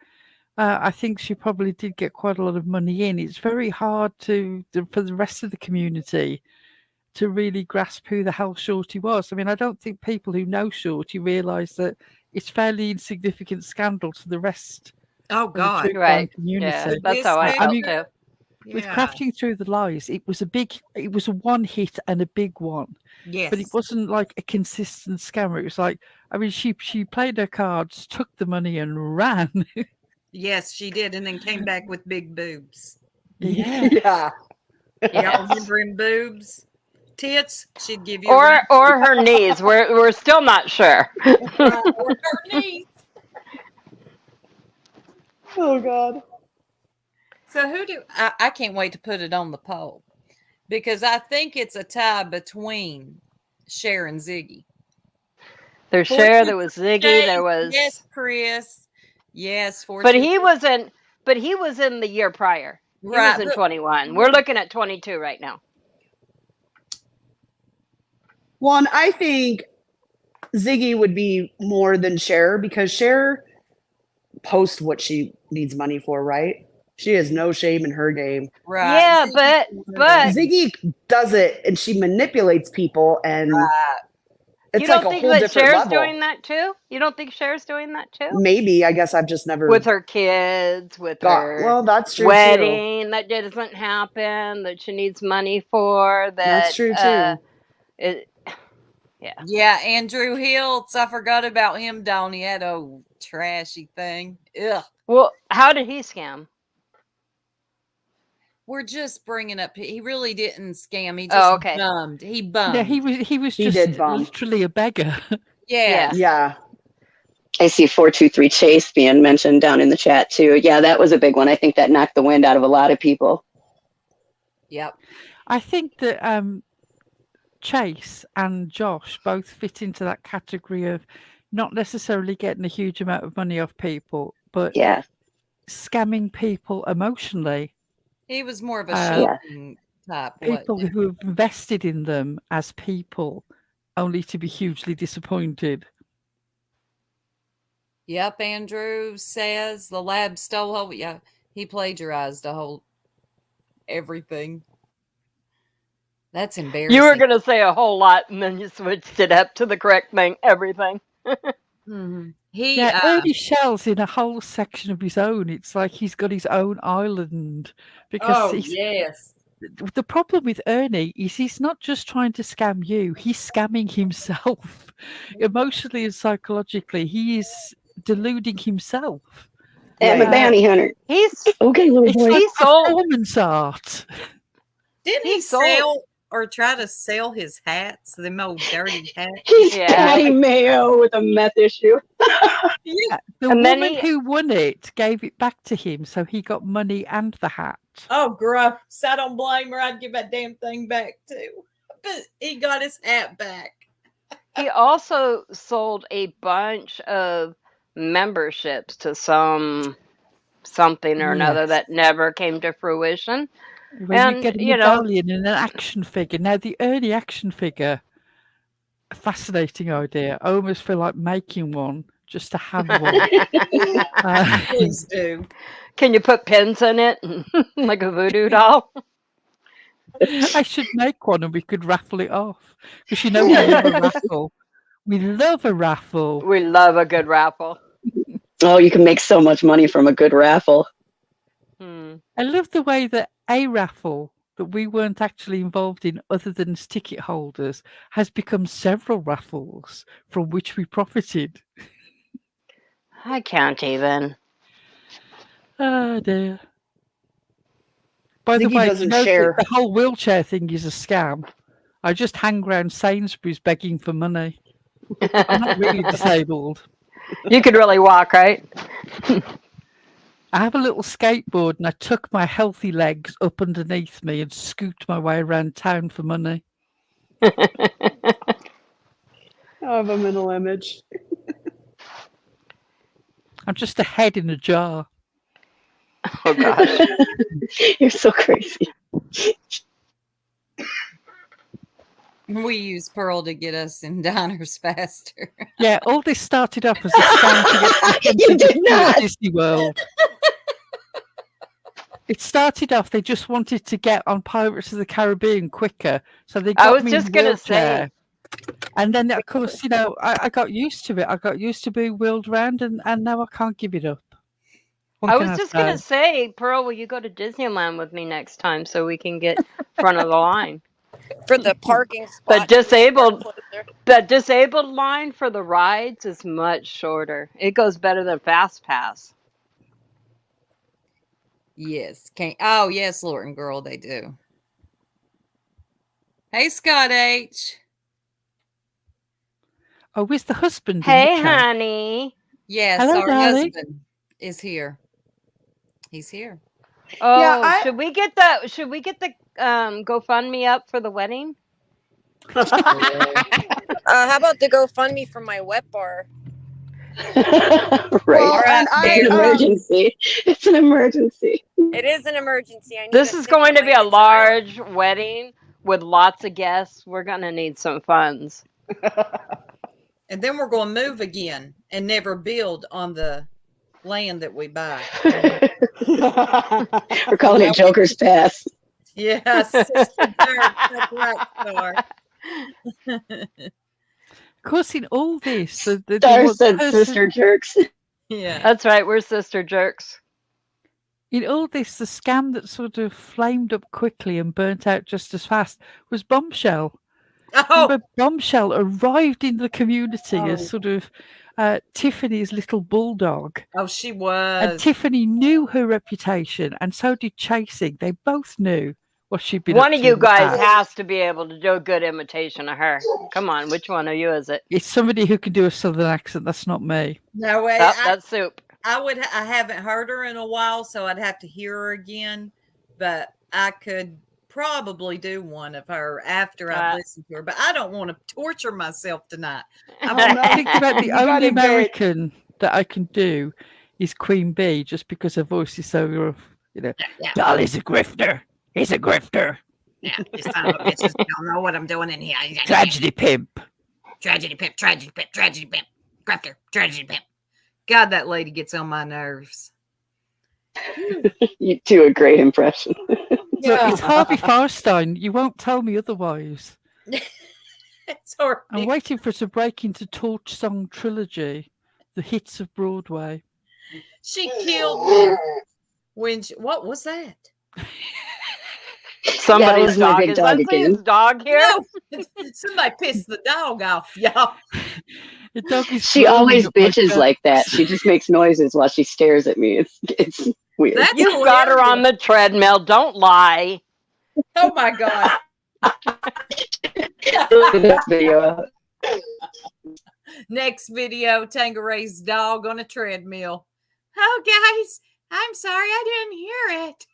I think she probably did get quite a lot of money in, it's very hard for the rest of the community to really grasp who the hell Shorty was. I mean, I don't think people who know Shorty realise that it's fairly insignificant scandal to the rest of the true crime community. Yeah, that's how I felt too. With Crafting Through the Lies, it was a one hit and a big one. Yes. But it wasn't like a consistent scammer. It was like, I mean, she played her cards, took the money and ran. Yes, she did, and then came back with big boobs. Yeah. Y'all remember him boobs? Tits, she'd give you or her knees. We're still not sure. or her knees. Oh God. So I can't wait to put it on the poll, because I think it's a tie between Cher and Ziggy. There's Cher, there was Ziggy, there was Chris. Yes, But he was in the year prior. He was in 21. We're looking at 22 right now. Well, and I think Ziggy would be more than Cher, because Cher posts what she needs money for, right? She has no shame in her game. Right. Yeah, but Ziggy does it, and she manipulates people, and it's you don't like a think whole that different Cher's level. doing that too? You don't think Cher's doing that too? Maybe. I guess I've just never With her kids, with her well, that's true wedding that doesn't happen, that she needs money for. That's true too. Yeah, Andrew Hiltz. I forgot about him down that old trashy thing. Ugh. Well, how did he scam? We're just bringing up. He really didn't scam. He just bummed. He bummed. Yeah, he was just literally a beggar. Yeah. Yeah. I see 423 Chase being mentioned down in the chat too. Yeah, that was a big one. I think that knocked the wind out of a lot of people. Yep. I think that Chase and Josh both fit into that category of not necessarily getting a huge amount of money off people, but scamming people emotionally. He was more of a shopping type. People who have invested in them as people, only to be hugely disappointed. Yep, Andrew says the lab stole. Yeah, he plagiarized the whole everything. That's embarrassing. You were going to say a whole lot, and then you switched it up to the correct thing. Everything. Mm-hmm. Ernie Shell's in a whole section of his own. It's like he's got his own island. Because the problem with Ernie is he's not just trying to scam you, he's scamming himself. Emotionally and psychologically, he is deluding himself. I'm a bounty hunter. He's okay, little boy. It's like performance art. Didn't he sell or try to sell his hats, them old dirty hats? He's Patty Mayo with a meth issue. The woman who won it gave it back to him, so he got money and the hat. Oh, gross. I don't blame her. I'd give that damn thing back too. But he got his hat back. He also sold a bunch of memberships to something or another Yes. that never came to fruition. Where you And, get a medallion and an action figure. Now, the early action figure, a fascinating idea. I almost feel like making one just to have one. Please do. Can you put pins in it like a voodoo doll? I should make one and we could raffle it off. Because we love a raffle. We love a raffle. We love a good raffle. Oh, you can make so much money from a good raffle. I love the way that a raffle that we weren't actually involved in other than as ticket holders has become several raffles from which we profited. I can't even. Oh dear. By the Ziggy way, doesn't share. the whole wheelchair thing is a scam. I just hang around Sainsbury's begging for money. I'm not really disabled. You could really walk, right? I have a little skateboard and I tuck my healthy legs up underneath me and scoot my way around town for money. I have a mental image. I'm just a head in a jar. Oh, gosh. You're so crazy. We use Pearl to get us in diners faster. Yeah, all this started off as a scam to get You did not. Disney World. It started off, they just wanted to get on Pirates of the Caribbean quicker. So they got I was me just in going to wheelchair. say. And then, of course, I got used to it. I got used to being wheeled around and now I can't give it up. What I can was just going to say, Pearl, will you go to Disneyland with me next time so we can get front of the line? For the parking spot. The disabled line for the rides is much shorter. It goes better than Fast Pass. Yes. Oh, yes, Lorton girl, they do. Hey, Scott H. Oh, where's the husband? Hey, in the chat? honey. Yes, Hello, our darling. husband is here. He's here. Oh, Yeah, should we get the GoFundMe up for the wedding? How about the GoFundMe for my wet bar? Right. Well, and It's an emergency. It's an emergency. It is an emergency. I need This a is going to be a single-minded large wedding with lots of guests. We're going to need some funds. And then we're going to move again and never build on the land that we buy. We're calling it Joker's Pass. Yes. Sister Dirk, that's right, Star. Of course, in all this, Star said sister jerks. Yeah. That's right. We're sister jerks. In all this, the scam that sort of flamed up quickly and burnt out just as fast was Bombshell. Oh, Remember, Bombshell arrived in the community as sort of Tiffany's little bulldog. oh, she was. And Tiffany knew her reputation, and so did Chasing. They both knew what she'd been One up of to you in the guys past. has to be able to do a good imitation of her. Come on, which one of you is it? It's somebody who can do a southern accent. That's not me. No way. That's Soup. I haven't heard her in a while, so I'd have to hear her again. But I could probably do one of her after I've listened to her. But I don't want to torture myself tonight. I think about the You got only it good. American that I can do is Queen Bee, just because her voice is so rough. Dolly's a grifter. He's a grifter. Yeah, you son of a bitches don't know what I'm doing in here. Tragedy pimp. Tragedy pimp, tragedy pimp, tragedy pimp. Grafter, tragedy pimp. God, that lady gets on my nerves. You do a great impression. Look, it's Harvey Firestein. You won't tell me otherwise. It's horrible. I'm waiting for it to break into Torch Song Trilogy, the hits of Broadway. She killed me. What was that? Somebody's my dog. big Is dog Leslie's again. dog here? No, somebody pissed the dog off, y'all. The dog is She growing always up like bitches a- like that. She just makes noises while she stares at me. It's weird. That's You've got her on the treadmill. Don't lie. Oh my God. Look at this video. Next video, Tangeray's dog on a treadmill. Oh, guys, I'm sorry I didn't hear it.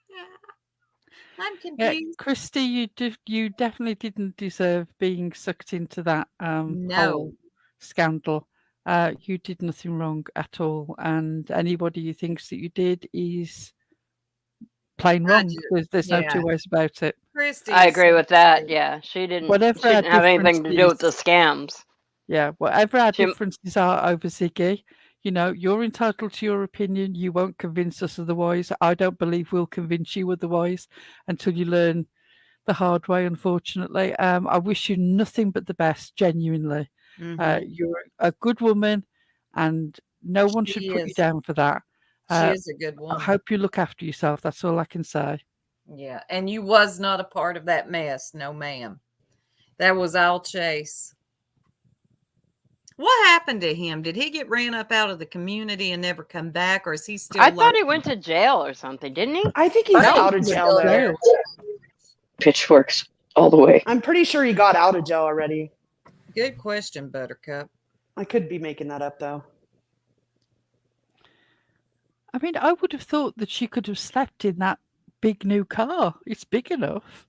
I'm Yeah, confused. Christy, you definitely didn't deserve being sucked into that No. whole scandal. You did nothing wrong at all, and anybody who thinks that you did is plain I wrong. just, There's no two yeah. ways about it. I Christy is agree with that. sensitive. Yeah, she didn't. Whatever She our didn't have anything to do with the differences, scams. yeah, whatever our She. differences are over Ziggy, you're entitled to your opinion. You won't convince us otherwise. I don't believe we'll convince you otherwise until you learn the hard way, unfortunately. I wish you nothing but the best, genuinely. You're a good woman, and no one should She put you is. down for that. She is a good I woman. hope you look after yourself. That's all I can say. Yeah. And you was not a part of that mess. No, ma'am. That was all Chase. What happened to him? Did he get ran up out of the community and never come back, or is he still? I thought he went to jail or something, didn't he? I think he's I think out of he's jail still though. there. Pitchforks all the way. I'm pretty sure he got out of jail already. Good question, Buttercup. I could be making that up though. I mean, I would have thought that she could have slept in that big new car. It's big enough.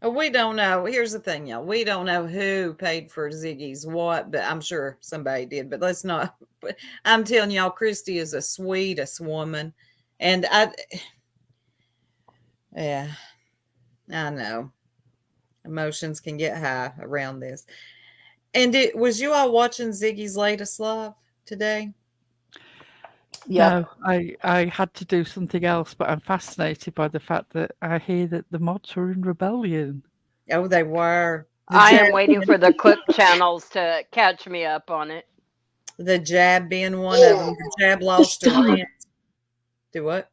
We don't know. Here's the thing, y'all. We don't know who paid for Ziggy's what, but I'm sure somebody did. But let's not. I'm telling y'all, Christy is the sweetest woman, and yeah, I know. Emotions can get high around this. And was you all watching Ziggy's latest live today? Yeah. No, I had to do something else, but I'm fascinated by the fact that I hear that the mods were in rebellion. Oh, they were. I am waiting for the clip channels to catch me up on it. The Jab being one of them. The Jab lost her rent. Do what?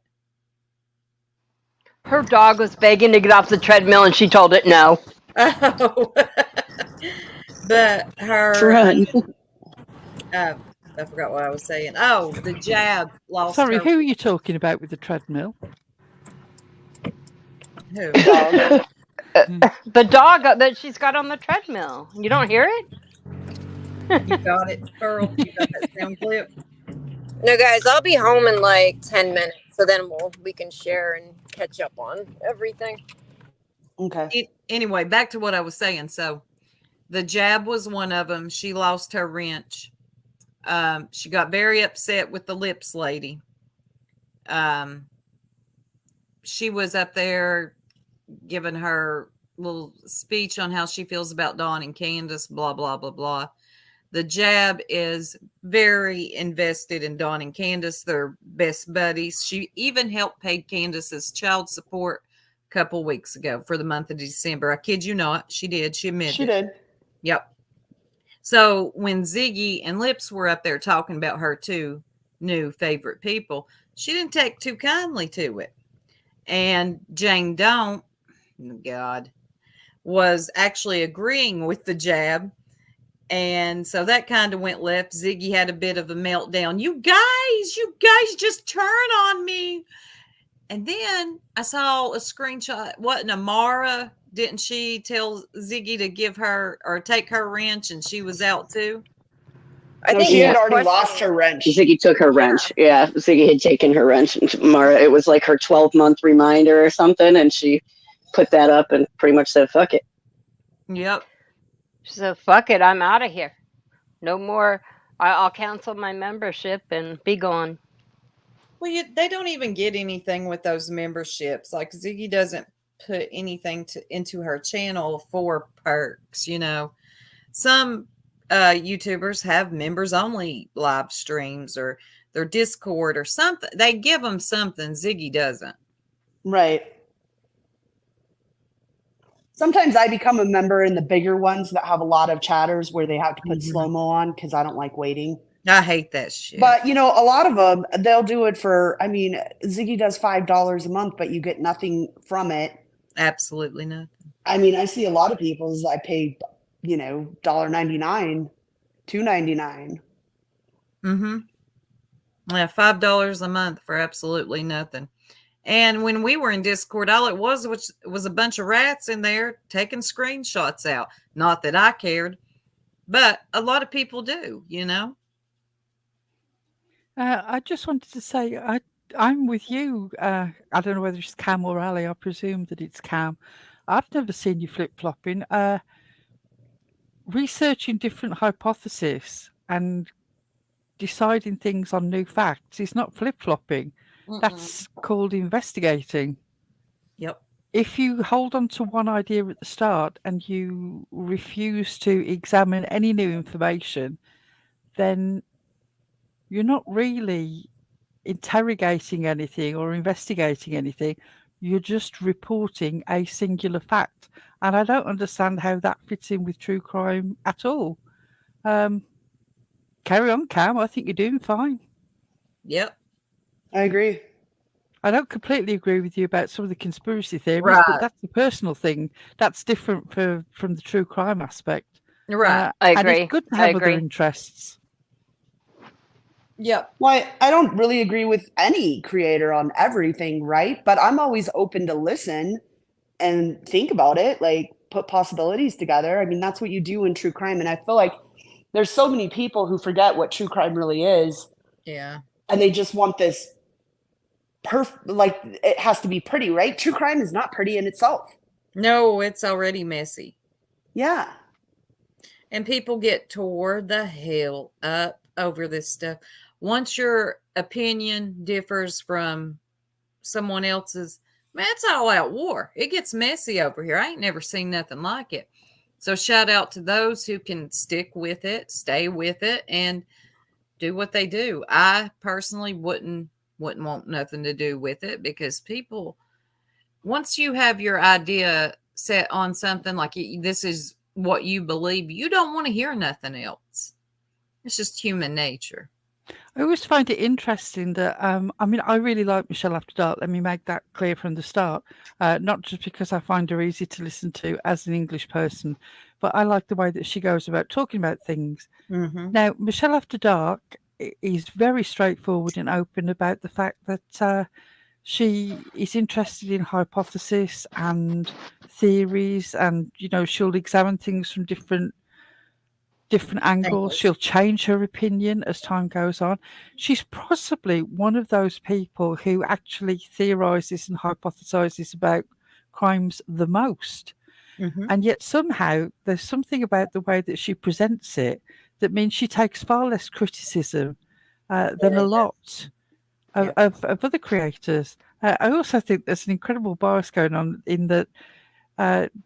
Her dog was begging to get off the treadmill, and she told it no. Oh, but her. Run. I forgot what I was saying. Oh, the Jab lost. Sorry, her. who are you talking about with the treadmill? Who? The dog that she's got on the treadmill. You don't hear it? You got it, Pearl. You got that sound clip. No, guys, I'll be home in like 10 minutes, so then we can share and catch up on everything. Okay. Anyway, back to what I was saying. So, the Jab was one of them. She lost her wrench. She got very upset with the lips lady. She was up there giving her little speech on how she feels about Dawn and Candace, blah, blah, blah, blah. The Jab is very invested in Dawn and Candace. They're best buddies. She even helped pay Candace's child support a couple weeks ago for the month of December. I kid you not. She did. She admitted. She did. Yep. So when Ziggy and Lips were up there talking about her two new favorite people, she didn't take too kindly to it. And Jane Don't, God, was actually agreeing with the Jab. And so that kind of went left. Ziggy had a bit of a meltdown. You guys just turn on me. And then I saw a screenshot. Wasn't Amara? Didn't she tell Ziggy to give her or take her wrench, and she was out too? I No, think she had he's already questioning- lost her wrench. Ziggy took her wrench. Yeah, Ziggy had taken her wrench. And Mara, it was like her 12-month reminder or something, and she put that up and pretty much said, fuck it. Yep. She said, fuck it, I'm out of here. No more. I'll cancel my membership and be gone. Well, they don't even get anything with those memberships. Like Ziggy doesn't put anything into her channel for perks. Some YouTubers have members only live streams or their Discord or something. They give them something. Ziggy doesn't. Right. Sometimes I become a member in the bigger ones that have a lot of chatters where they have to put slow-mo on because I don't like waiting. I hate that shit. But, a lot of them, they'll do it for, Ziggy does $5 a month, but you get nothing from it. Absolutely nothing. I see a lot of people's, I pay, $1.99, $2.99. Mm-hmm. Yeah, $5 a month for absolutely nothing. And when we were in Discord, all it was a bunch of rats in there taking screenshots out. Not that I cared, but a lot of people do, I just wanted to say I'm with you. I don't know whether it's Cam or Ali. I presume that it's Cam. I've never seen you flip flopping. Researching different hypotheses and deciding things on new facts is not flip flopping. That's called investigating. Yep. If you hold on to one idea at the start and you refuse to examine any new information, then you're not really interrogating anything or investigating anything. You're just reporting a singular fact. And I don't understand how that fits in with true crime at all. Carry on, Cam. I think you're doing fine. Yep. I agree. I don't completely agree with you about some of the conspiracy theories, Right. but that's a personal thing. That's different from the true crime aspect. Right. I And agree. it's good to I have other agree. interests. Yep. Well, I don't really agree with any creator on everything, right? But I'm always open to listen and think about it, like put possibilities together. I mean, that's what you do in true crime. And I feel like there's so many people who forget what true crime really is. Yeah. And they just want this like it has to be pretty, right? True crime is not pretty in itself. No, it's already messy. Yeah. And people get tore the hell up over this stuff. Once your opinion differs from someone else's, man, it's all out war. It gets messy over here. I ain't never seen nothing like it. So shout out to those who can stick with it, stay with it, and do what they do. I personally wouldn't want nothing to do with it because people, once you have your idea set on something like this is what you believe, you don't want to hear nothing else. It's just human nature. I always find it interesting that, I mean, I really like Michelle After Dark. Let me make that clear from the start. Not just because I find her easy to listen to as an English person, but I like the way that she goes about talking about things. Mm-hmm. Now, Michelle After Dark is very straightforward and open about the fact that she is interested in hypothesis and theories, and she'll examine things from different angles. She'll change her opinion as time goes on. She's possibly one of those people who actually theorizes and hypothesizes about crimes the most. Mm-hmm. And yet somehow there's something about the way that she presents it that means she takes far less criticism than a lot of other creators. I also think there's an incredible bias going on in that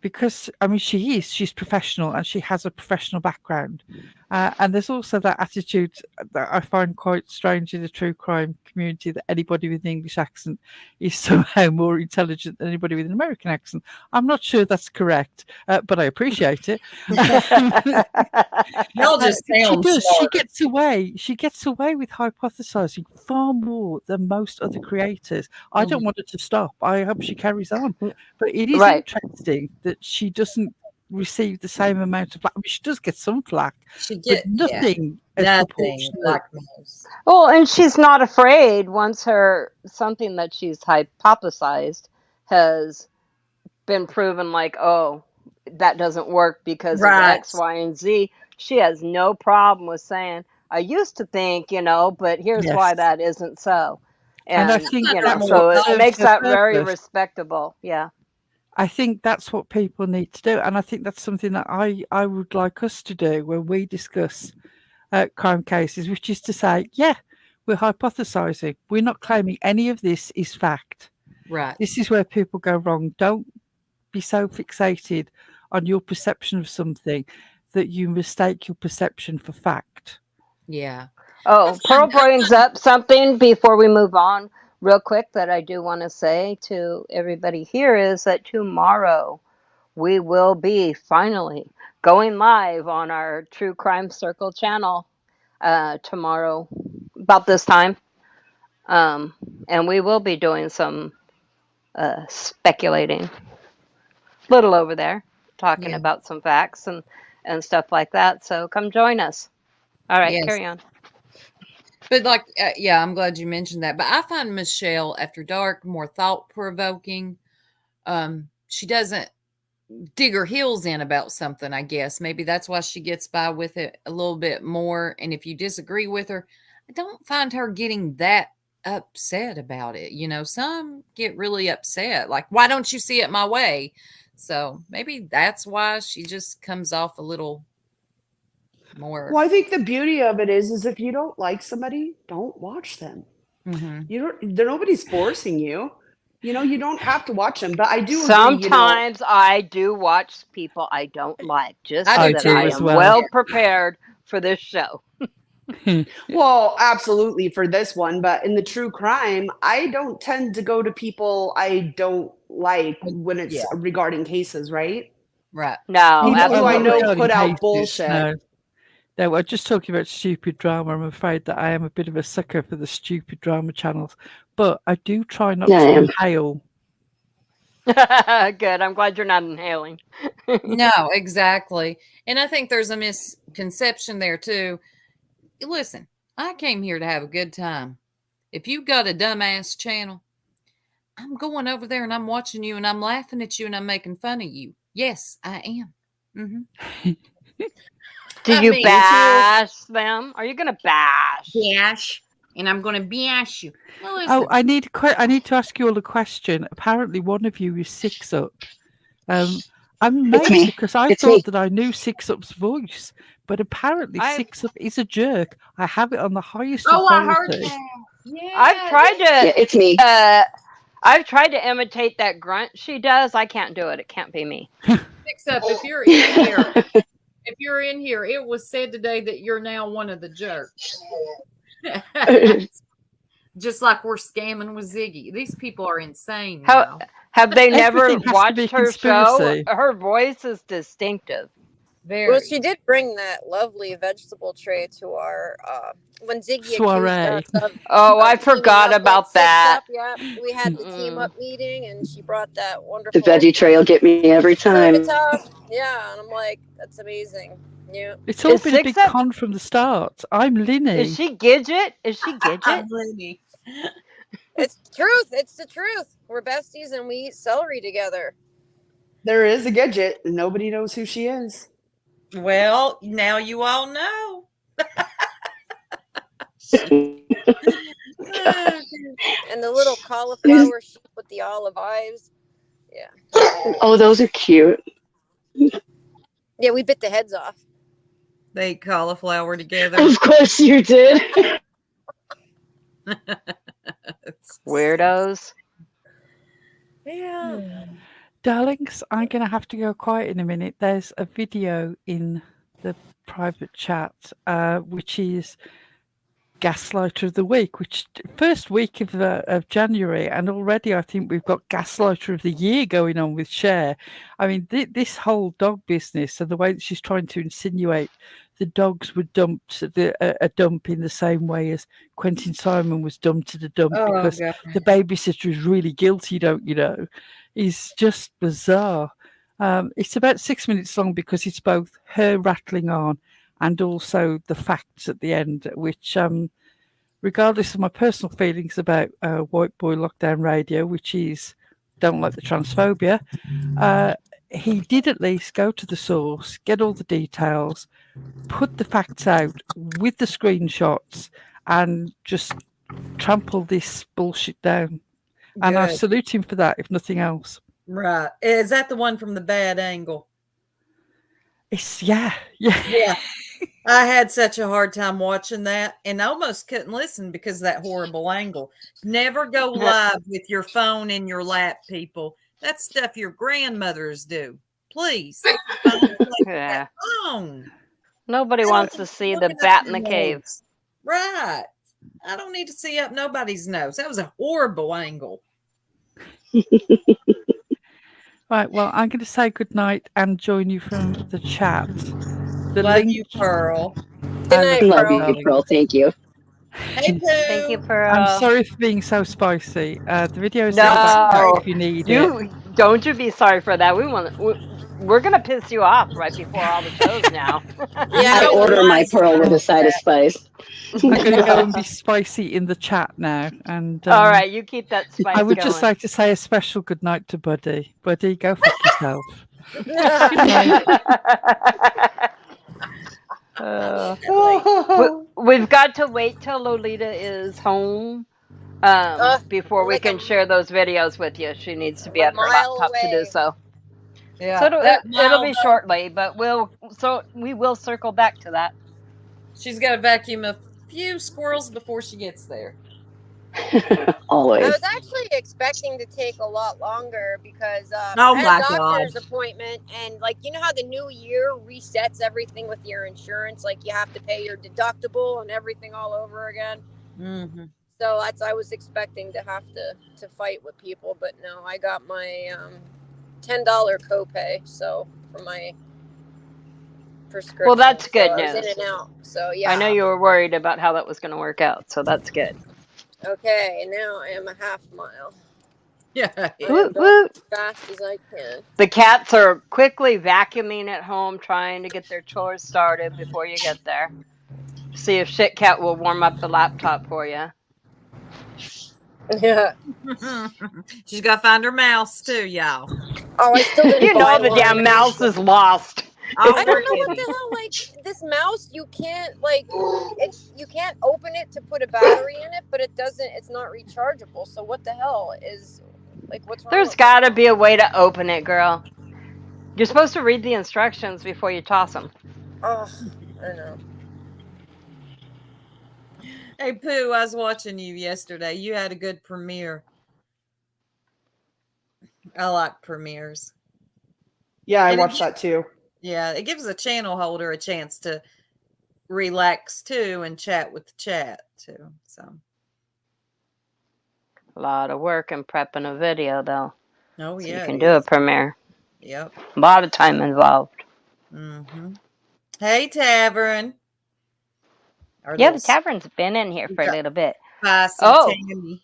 because, I mean, she's professional and she has a professional background. And there's also that attitude that I find quite strange in the true crime community, that anybody with an English accent is somehow more intelligent than anybody with an American accent. I'm not sure that's correct, but I appreciate it. Y'all just sound She smart. She gets away with hypothesizing far more than most other creators. I don't want her to stop. I hope she carries on. But it is Right. interesting that she doesn't receive the same amount of flack. I mean, she does get some flack, She but nothing as nothing proportionate. like most. Well, and she's not afraid once something that she's hypothesized has been proven, like, oh, that doesn't work because of Right. X, Y, and Z. She has no problem with saying, I used to think, but here's why Yes. that isn't so. And I And, think that's so what it serves makes her that very purpose. respectable. Yeah. I think that's what people need to do. And I think that's something that I would like us to do when we discuss crime cases, which is to say, yeah, we're hypothesizing. We're not claiming any of this is fact. Right. This is where people go wrong. Don't be so fixated on your perception of something that you mistake your perception for fact. Yeah. Oh, Pearl brings up something before we move on real quick that I do want to say to everybody here is that tomorrow we will be finally going live on our True Crime Circle channel tomorrow about this time. And we will be doing some speculating, little over there, talking Yeah. about some facts and stuff like that. So come join us. All right, Yes. carry on. But like, yeah, I'm glad you mentioned that. But I find Michelle After Dark more thought provoking. She doesn't dig her heels in about something, I guess. Maybe that's why she gets by with it a little bit more. And if you disagree with her, I don't find her getting that upset about it. You know, some get really upset. Like, why don't you see it my way? So maybe that's why she just comes off a little more. Well, I think the beauty of it is if you don't like somebody, don't watch them. Mm-hmm. Nobody's forcing you. You know, you don't have to watch them. But I do agree, Sometimes I do watch people I don't like, just I so do that too. I as am well. well prepared for this show. Well, absolutely for this one, but in the true crime, I don't tend to go to people I don't like when it's regarding cases, right? Right. No, People who I absolutely. know regarding put out cases, bullshit. No, we're just talking about stupid drama. I'm afraid that I am a bit of a sucker for the stupid drama channels, but I do try not Yeah, I to am. inhale. Good. I'm glad you're not inhaling. No, exactly. And I think there's a misconception there too. Listen, I came here to have a good time. If you got a dumbass channel, I'm going over there and I'm watching you and I'm laughing at you and I'm making fun of you. Yes, I am. Mm-hmm. Do I you mean, bash them? Are you going to bash? Bash. And I'm going to bash you. well, listen, Oh, I need to ask you all a question. Apparently, one of you is Six Up. I'm amazed me. because I It's thought me. that I knew Six Up's voice, but apparently I've- Six Up is a jerk. I have it on the highest Oh, I authority. heard that. Yeah. I've tried Yeah, to it's me. I've tried to imitate that grunt she does. I can't do it. It can't be me. Except if you're in here, it was said today that you're now one of the jerks. Just like we're scamming with Ziggy. These people are insane now. Have they never Everything has to be watched a her show? conspiracy. Her voice is distinctive. Very. Well, she did bring that lovely vegetable tray to our when Ziggy Soiree. accused us of Oh, I teaming forgot up about with that. Six Up. Yeah, we had the team up meeting, and she brought that The wonderful veggie tray will get me every time. servitor. Yeah, and I'm like, that's amazing. Yeah. It's all Is been a Six big Up- con from the start. I'm Linny. Is she Gidget? Is she Gidget? Lenny. It's the truth. It's the truth. We're besties, and we eat celery together. There is a Gidget, and nobody knows who she is. Well, now you all know. And the little cauliflower sheep with the olive eyes. Yeah. Oh, those are cute. Yeah, we bit the heads off. They eat cauliflower together. Of course you did. Weirdos. Yeah. Darlings, I'm going to have to go quiet in a minute. There's a video in the private chat, which is Gaslighter of the Week, which first week of January, and already I think we've got Gaslighter of the Year going on with Cher. I mean, this whole dog business and the way that she's trying to insinuate the dogs were dumped at a dump in the same way as Quentin Simon was dumped at a dump because the babysitter is really guilty, don't you know? Is just bizarre. It's about 6 minutes long because it's both her rattling on and also the facts at the end, which, regardless of my personal feelings about White Boy Lockdown Radio, which is don't like the transphobia, he did at least go to the source, get all the details, put the facts out with the screenshots, and just trample this bullshit down. And I Good. salute him for that, if nothing else. Right. Is that the one from the bad angle? It's yeah. I had such a hard time watching that and almost couldn't listen because of that horrible angle. Never go live with your phone in your lap, people. That's stuff your grandmothers do. Please. Yeah. Phone. Nobody wants to see the bat in the cave. Right. I don't need to see up nobody's nose. That was a horrible angle. Right, well, I'm going to say goodnight and join you from the chat. The Love link. you, Pearl. Good night, Love Pearl. you, Pearl. Thank you. Hey, Pooh. Thank you, Pearl. I'm sorry for being so spicy. The video is No, if you need it. Don't you be sorry for that. We're gonna piss you off right before all the shows now. Yeah, I order my Pearl with a side of spice. I'm going to go and be spicy in the chat now. And all right, you keep that spice I would going. just like to say a special good night to Buddy. Buddy, go fuck yourself. We've got to wait till Lolita is home before I'm we like can share those videos with you. She needs to I'm be a at her mile laptop to do away. so. So Yeah, that it'll mile be though, shortly, but we will circle back to that. she's got to vacuum a few squirrels before she gets there. I Always. was actually expecting to take a lot longer because Oh I had a my God. doctor's appointment, and like you know how the new year resets everything with your insurance, like you have to pay your deductible and everything all over again. Mm-hmm. So I was expecting to have to fight with people, but no, I got my $10 copay for my prescription. Well, that's so good I was in news. and out. So yeah. I know you were worried about how that was going to work out, so that's good. Okay, and now I am a half mile. Yeah. I am Woot going woot. as fast as I can. The cats are quickly vacuuming at home, trying to get their chores started before you get there. See if Shit Cat will warm up the laptop for you. Yeah. She's got to find her mouse too, y'all. Oh, I still didn't You buy know the one. damn mouse is lost. Oh, I don't know we're what the kidding. hell. Like this mouse, you can't you can't open it to put a battery in it, but it doesn't. It's not rechargeable. So what the hell is what's wrong? There's with got to be a way to open it, girl. You're supposed to read the instructions before you toss them. Oh, I know. Hey, Pooh, I was watching you yesterday. You had a good premiere. I like premieres. Yeah, I And watched that too. Yeah, it gives a channel holder a chance to relax too and chat with the chat too. So, A lot of work in prepping a video, though. oh So yeah, you can it do a is. premiere. Yep. A lot of time involved. Mm-hmm. Hey, Tavern. Our Yeah, the little tavern's been in here for a little bit. spicy Oh, Tammy.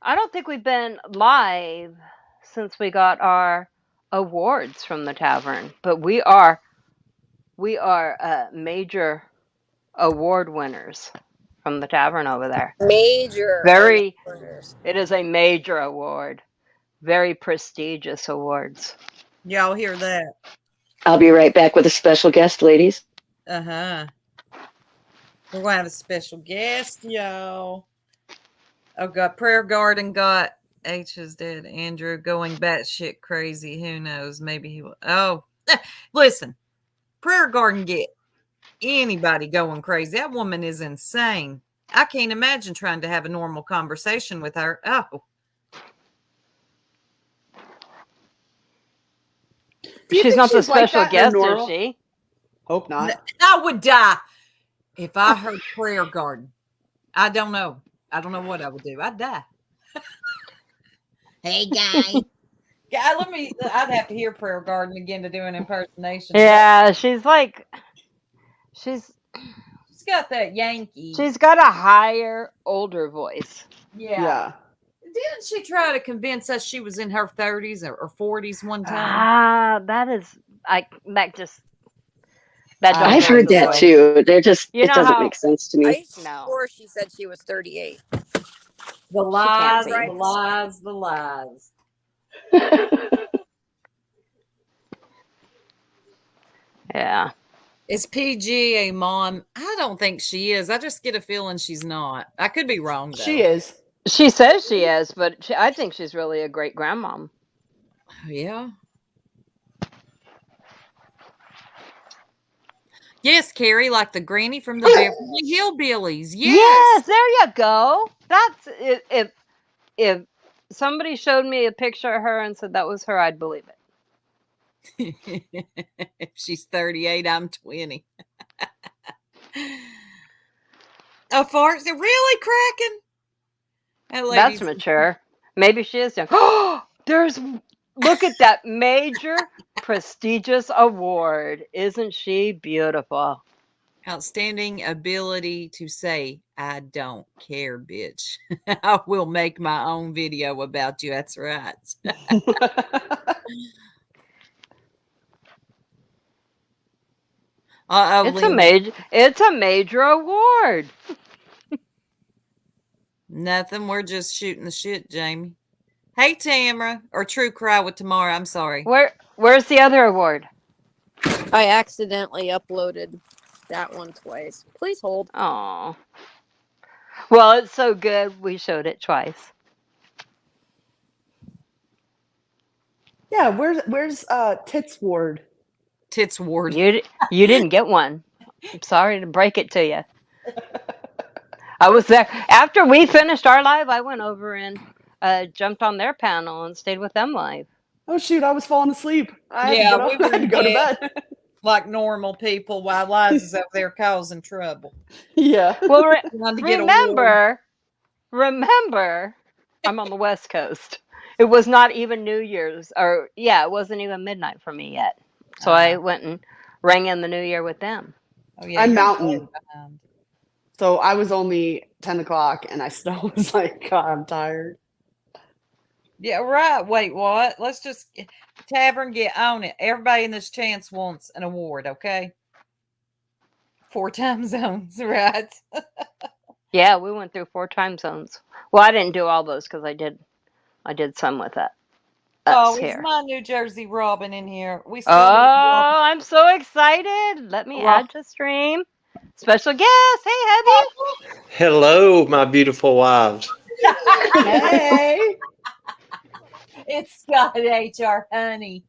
I don't think we've been live since we got our awards from the tavern, but we are major award winners from the tavern over there. Major. Very, winners. it is a major award. Very prestigious awards. Y'all hear that? I'll be right back with a special guest, ladies. Uh-huh. We're going to have a special guest, y'all. Oh, God. Prayer Garden got H is dead. Andrew going batshit crazy. Who knows? Maybe he will. Oh, listen. Prayer Garden get anybody going crazy. That woman is insane. I can't imagine trying to have a normal conversation with her. Oh. She's not the like special that in a guest, is normal- she? Hope not. I would die if I heard Prayer Garden. I don't know. I don't know what I would do. I'd die. Hey, guy. Yeah, I'd have to hear Prayer Garden again to do an impersonation. Yeah, she's got that Yankee. She's got a higher, older voice. Yeah. Didn't she try to convince us she was in her 30s or 40s one time? I've heard that too. It doesn't make sense to me. I'm sure she said she was 38. The lies, She can't the be. lies, the lies. Yeah. Is PG a mom? I don't think she is. I just get a feeling she's not. I could be wrong, though. She is. She says she is, but I think she's really a great grandmom. Yeah. Yes, Carrie, like the granny from the Beverly Hillbillies. Yes, there you go. That's if somebody showed me a picture of her and said that was her, I'd believe it. If she's 38, I'm 20. A fart? They're really cracking? That's mature. Maybe she is young. Oh, look at that major prestigious award. Isn't she beautiful? Outstanding ability to say, I don't care, bitch. I will make my own video about you. That's right. It's a major award. Nothing. We're just shooting the shit, Jamie. Hey, Tamara, or True Cry with Tamara. I'm sorry. Where's the other award? I accidentally uploaded that one twice. Please hold. Oh. Well, it's so good, we showed it twice. Yeah, where's Tits Ward? Tits Ward. You didn't get one. I'm sorry to break it to you. I was there after we finished our live. I went over and jumped on their panel and stayed with them live. Oh shoot, I was falling asleep. I had to Yeah, get we up. were I had to in go to bed bed. like normal people while Liza's up there causing trouble. Yeah. Well, Trying to get a ward. remember, I'm on the West Coast. It was not even New Year's, or yeah, it wasn't even midnight for me yet. So I went and rang in the New Year with them. Oh yeah, I'm you're Mountain. way behind. So I was only 10 o'clock and I still was like, God, I'm tired. Yeah, right. Wait, what? Let's just Tavern get on it. Everybody in this chance wants an award, okay? 4 time zones, right? Yeah, we went through 4 time zones. Well, I didn't do all those because I did some with that. Oh, Us is here. my New Jersey Robin in here? We still Oh, I'm so excited. Let me add to stream. Special guest. Hey, Heavy. Hello, my beautiful wives. Hey. It's Scott H.R. Honey.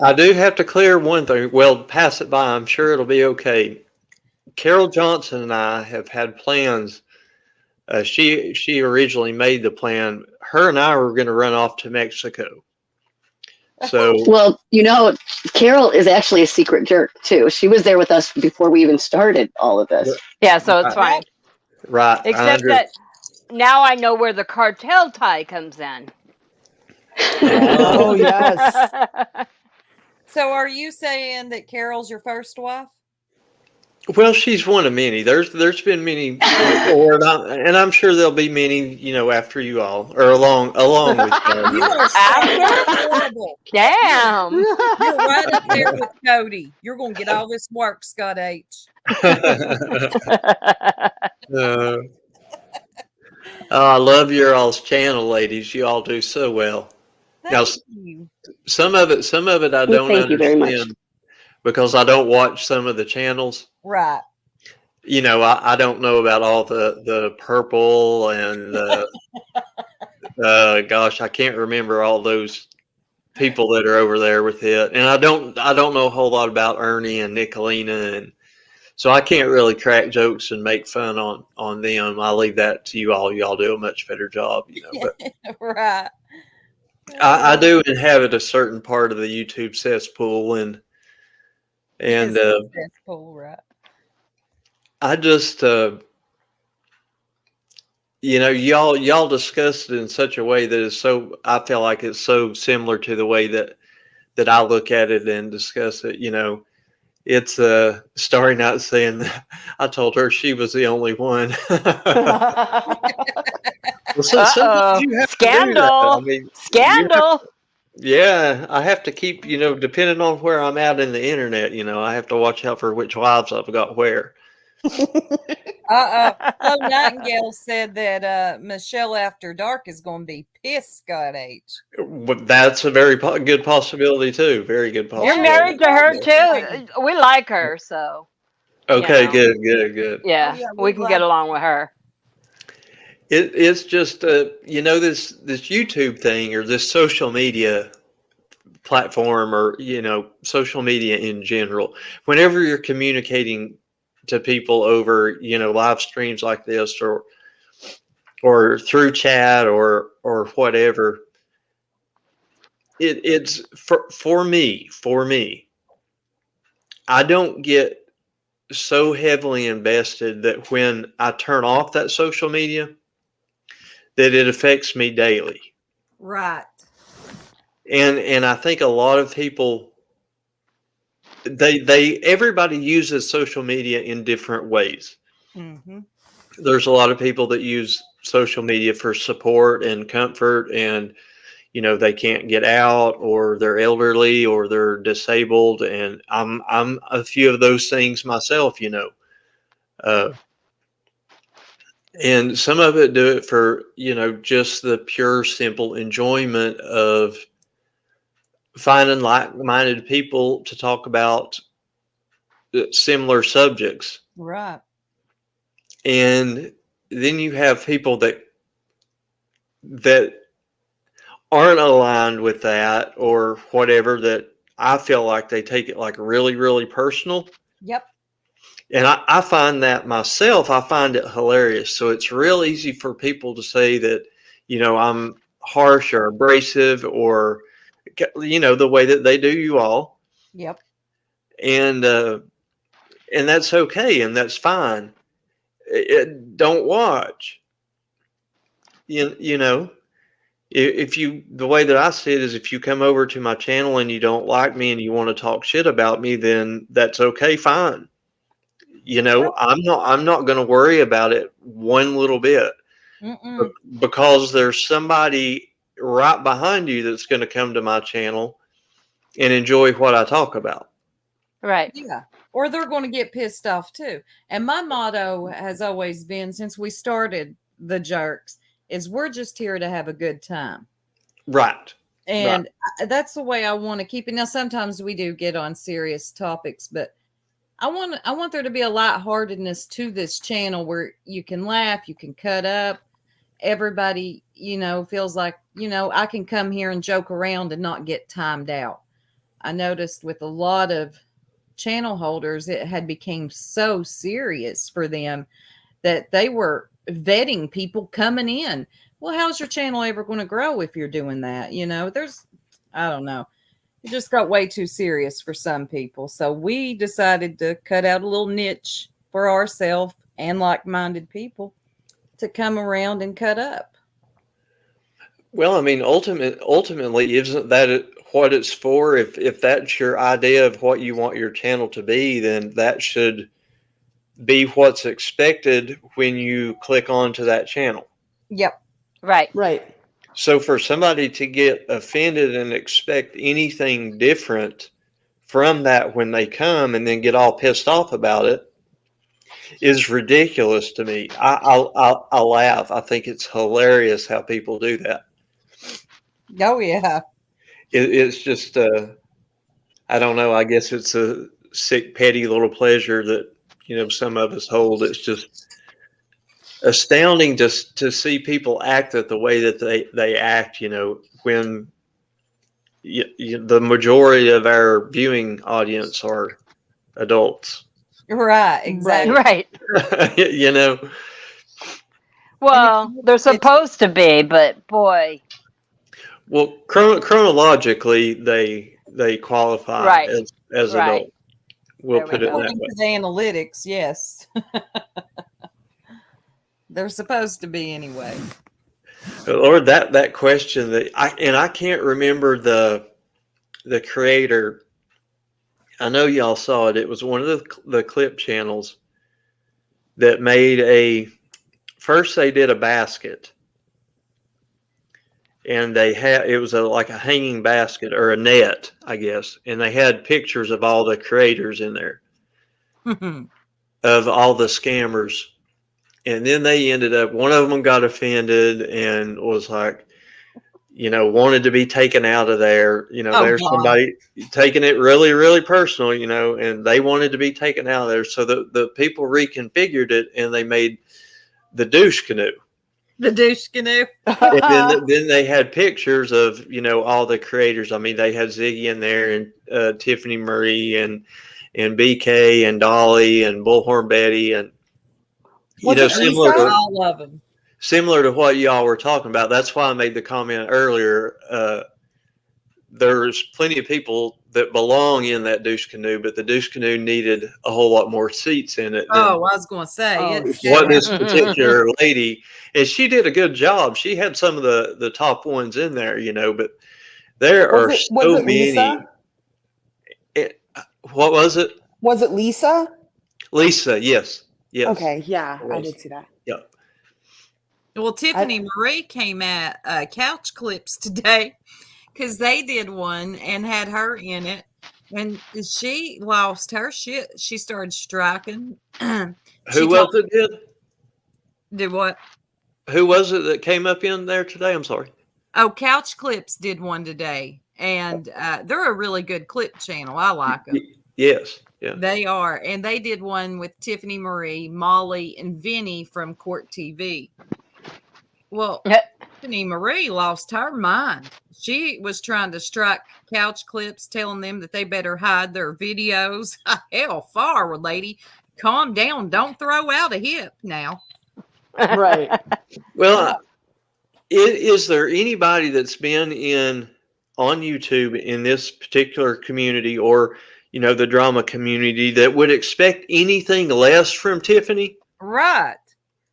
I do have to clear one thing. Well, pass it by. I'm sure it'll be okay. Carol Johnson and I have had plans. She originally made the plan. Her and I were going to run off to Mexico. So Well, Carol is actually a secret jerk too. She was there with us before we even started all of this. Yeah, so it's fine. right, Except that now I know where the cartel tie comes in. Oh, yes. So are you saying that Carol's your first wife? Well, she's one of many. There's been many before, and I'm sure there'll be many, after you all, or along with you. You are so horrible. Damn. You're right up there with Cody. You're going to get all this work, Scott H. I love your all's channel, ladies. You all do so well. Now, some of it I don't thank you very much. understand because I don't watch some of the channels. Right. I don't know about all the purple and gosh, I can't remember all those people that are over there with it, and I don't know a whole lot about Ernie and Nicolina, and so I can't really crack jokes and make fun on them. I leave that to you all. You all do a much better job, But right. I do inhabit a certain part of the YouTube cesspool, and cesspool, right. I just y'all discussed it in such a way that is so, I feel like it's so similar to the way that I look at it and discuss it. It's starting out saying I told her she was the only one. Sometimes you have Scandal. to do that. Scandal. Yeah, I have to keep, depending on where I'm at in the internet, I have to watch out for which wives I've got where. Oh, Nightingale said that Michelle After Dark is going to be pissed, Scott H. But that's a very good possibility too. Very good possibility. You're married to her too. We like her, so. Okay, good. Yeah, we can get along with her. It's just this YouTube thing or this social media platform or social media in general. Whenever you're communicating to people over live streams like this or through chat or whatever, it's for me. I don't get so heavily invested that when I turn off that social media, that it affects me daily. Right. And I think a lot of people, everybody uses social media in different ways. Mm-hmm. There's a lot of people that use social media for support and comfort, and they can't get out, or they're elderly, or they're disabled, and I'm a few of those things myself. And some of it do it for, just the pure, simple enjoyment of finding like-minded people to talk about similar subjects. Right. And then you have people that aren't aligned with that or whatever, that I feel like they take it like really, really personal. Yep. And I find that myself, I find it hilarious. So it's real easy for people to say that, I'm harsh or abrasive or, the way that they do you all. Yep. And that's okay. And that's fine. Don't watch, the way that I see it is, if you come over to my channel and you don't like me and you want to talk shit about me, then that's okay. Fine. I'm not going to worry about it one little bit. Because there's somebody right behind you that's going to come to my channel and enjoy what I talk about. Right. Yeah. Or they're going to get pissed off too. And my motto has always been, since we started the Jerks, is we're just here to have a good time. Right. And that's the way I want to keep it. Now, sometimes we do get on serious topics, but I want there to be a lightheartedness to this channel where you can laugh, you can cut up. Everybody, feels like, I can come here and joke around and not get timed out. I noticed with a lot of channel holders, it had become so serious for them that they were vetting people coming in. Well, how's your channel ever going to grow if you're doing that? I don't know. It just got way too serious for some people. So we decided to cut out a little niche for ourselves and like-minded people to come around and cut up. Well, I mean, ultimately, isn't that what it's for? If that's your idea of what you want your channel to be, then that should be what's expected when you click onto that channel. Yep. Right. So for somebody to get offended and expect anything different from that when they come and then get all pissed off about it is ridiculous to me. I laugh. I think it's hilarious how people do that. Oh, yeah. It's just, I don't know. I guess it's a sick, petty little pleasure that, some of us hold. It's just astounding to see people act the way that they act, when the majority of our viewing audience are adults. Right, exactly. Right. Well, they're supposed to be, but boy. Well, chronologically, they qualify as adults. We'll put it that way. According to the analytics, yes. They're supposed to be anyway. Lord, that question I can't remember the creator. I know y'all saw it. It was one of the clip channels that made first they did a basket, and it was like a hanging basket or a net, I guess, and they had pictures of all the creators in there of all the scammers. And then they ended up, one of them got offended and was like, wanted to be taken out of there. There's somebody taking it really, really personal, and they wanted to be taken out of there. So the people reconfigured it and they made the douche canoe. The douche canoe. And then they had pictures of, all the creators. I mean, they had Ziggy in there and Tiffany Marie and BK and Dolly and Bullhorn Betty and, similar to what y'all were talking about. That's why I made the comment earlier. There's plenty of people that belong in that douche canoe, but the douche canoe needed a whole lot more seats in it. I was going to say. What this particular lady, and she did a good job. She had some of the top ones in there, but there are so many. Lisa? What was it? Was it Lisa? Lisa, yes. Yes. Okay, yeah, I did see that. Yeah. Well, Tiffany Marie came at Couch Clips today because they did one and had her in it. And she lost her shit. She started striking. Who else did? Did what? Who was it that came up in there today? I'm sorry. Oh, Couch Clips did one today. And they're a really good clip channel. I like them. Yes. Yeah. They are. And they did one with Tiffany Marie, Molly, and Vinny from Court TV. Well, Tiffany Marie lost her mind. She was trying to strike couch clips, telling them that they better hide their videos. Hell, far, lady. Calm down. Don't throw out a hip now. Right. Well, is there anybody that's been on YouTube in this particular community, or the drama community, that would expect anything less from Tiffany? Right.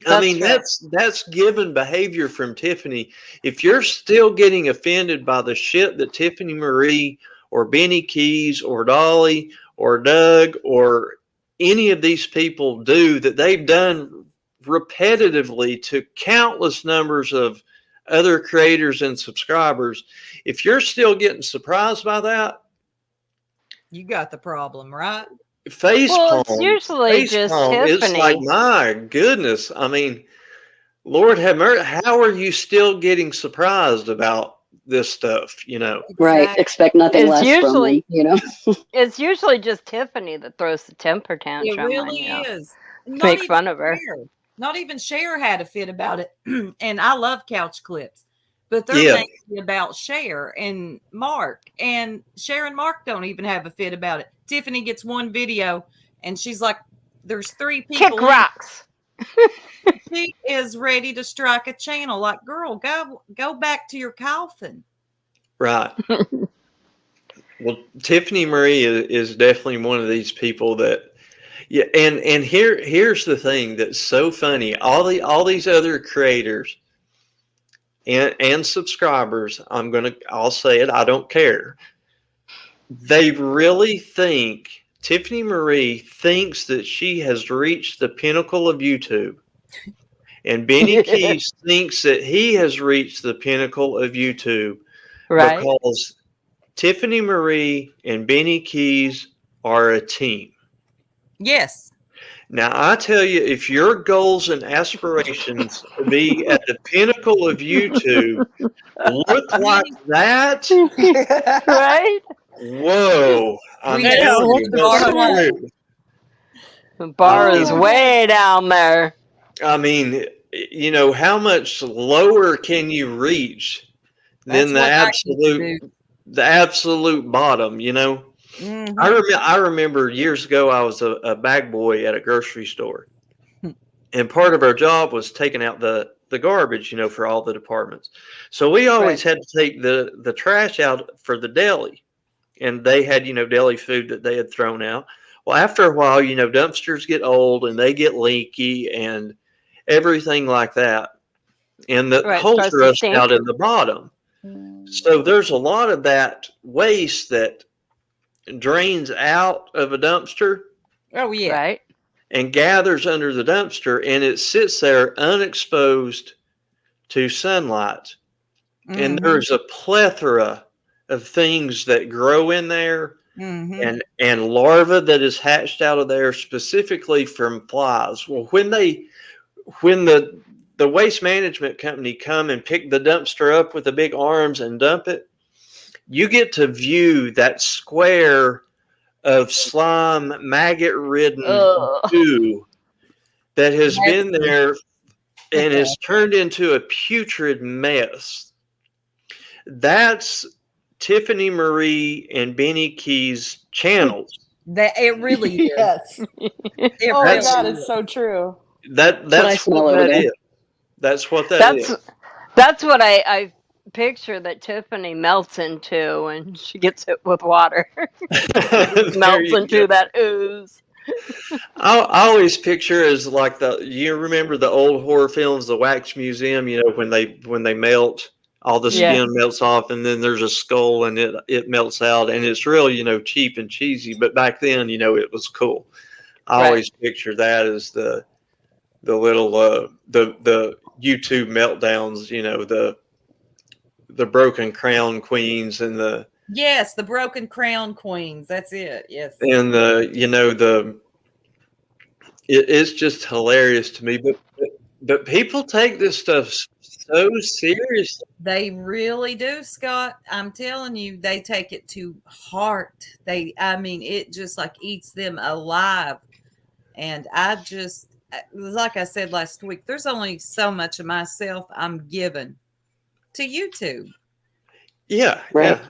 I mean, that's given behavior from Tiffany. If you're still getting offended by the shit that Tiffany Marie or Benny Keys or Dolly or Doug or any of these people do, that they've done repetitively to countless numbers of other creators and subscribers, if you're still getting surprised by that, you got the problem, right? Facepalm. It's usually just Tiffany. It's like, my goodness. I mean, Lord have mercy. How are you still getting surprised about this stuff? Right. Exactly. Expect nothing less from them, It's usually just Tiffany that throws the temper tantrum. It really is. Make fun of her. Cher. Not even Cher had a fit about it. And I love couch clips, but they're mainly about Cher and Mark. And Cher and Mark don't even have a fit about it. Tiffany gets one video and she's like, there's 3 people. Kick rocks. She is ready to strike a channel. Like, girl, go back to your coffin. Right. Well, Tiffany Marie is definitely one of these people that, and here's the thing that's so funny. All these other creators and subscribers, I'll say it, I don't care. They really think, Tiffany Marie thinks that she has reached the pinnacle of YouTube. And Benny Keys thinks that he has reached the pinnacle of YouTube. Right. Because Tiffany Marie and Benny Keys are a team. Yes. Now, I tell you, if your goals and aspirations to be at the pinnacle of YouTube look like that, Right? Whoa. The bar is way down there. I mean, how much lower can you reach than the absolute bottom, Mm-hmm. I remember years ago, I was a bag boy at a grocery store, and part of our job was taking out the garbage, for all the departments. So we always had to take the trash out for the deli, and they had, deli food that they had thrown out. Well, after a while, dumpsters get old and they get leaky and everything like that. And the holes rust out in the bottom. So there's a lot of that waste that drains out of a dumpster. Oh, yeah. Right. And gathers under the dumpster, and it sits there unexposed to sunlight. Mm-hmm. And there's a plethora of things that grow in there. Mm-hmm. and larvae that is hatched out of there specifically from flies. Well, when the waste management company come and pick the dumpster up with the big arms and dump it, you get to view that square of slime, maggot-ridden goo that has been there and has turned into a putrid mess. That's Tiffany Marie and Benny Keys channels. That it really is. Yes. Oh my God, it's so true. That's what that is. That's what that is. That's what I picture that Tiffany melts into when she gets hit with water. Melts into that ooze. I always picture as like you remember the old horror films, the Wax Museum, when they melt, all the skin melts off, and then there's a skull and it melts out, and it's real, cheap and cheesy. But back then, it was cool. I always picture that as the little the YouTube meltdowns, the broken crown queens and the broken crown queens. That's it. Yes. And it's just hilarious to me, but people take this stuff so serious. They really do, Scott. I'm telling you, they take it to heart. I mean, it just like eats them alive. And like I said last week, there's only so much of myself I'm given to YouTube. Yeah, Right. yeah.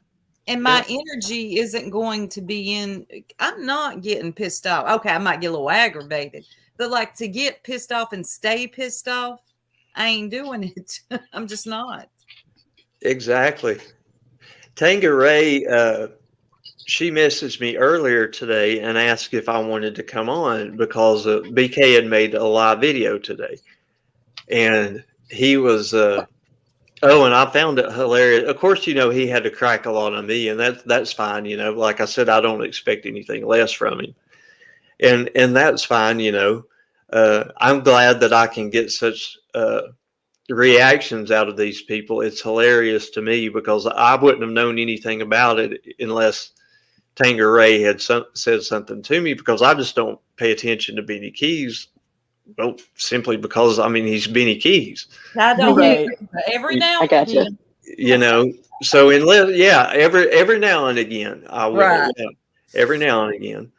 And my energy isn't going to be I'm not getting pissed off. Okay, I might get a little aggravated, but like to get pissed off and stay pissed off, I ain't doing it. I'm just not. Exactly. Ray, she messaged me earlier today and asked if I wanted to come on because BK had made a live video today. And he was, and I found it hilarious. Of course, he had to crack a lot on me, and that's fine. Like I said, I don't expect anything less from him. And that's fine. I'm glad that I can get such, reactions out of these people. It's hilarious to me because I wouldn't have known anything about it unless Ray had said something to me, because I just don't pay attention to Benny Keys. Well, simply because he's Benny Keys. I don't Right. every now I got you. So every now and again I will. Right. Yeah, every now and again.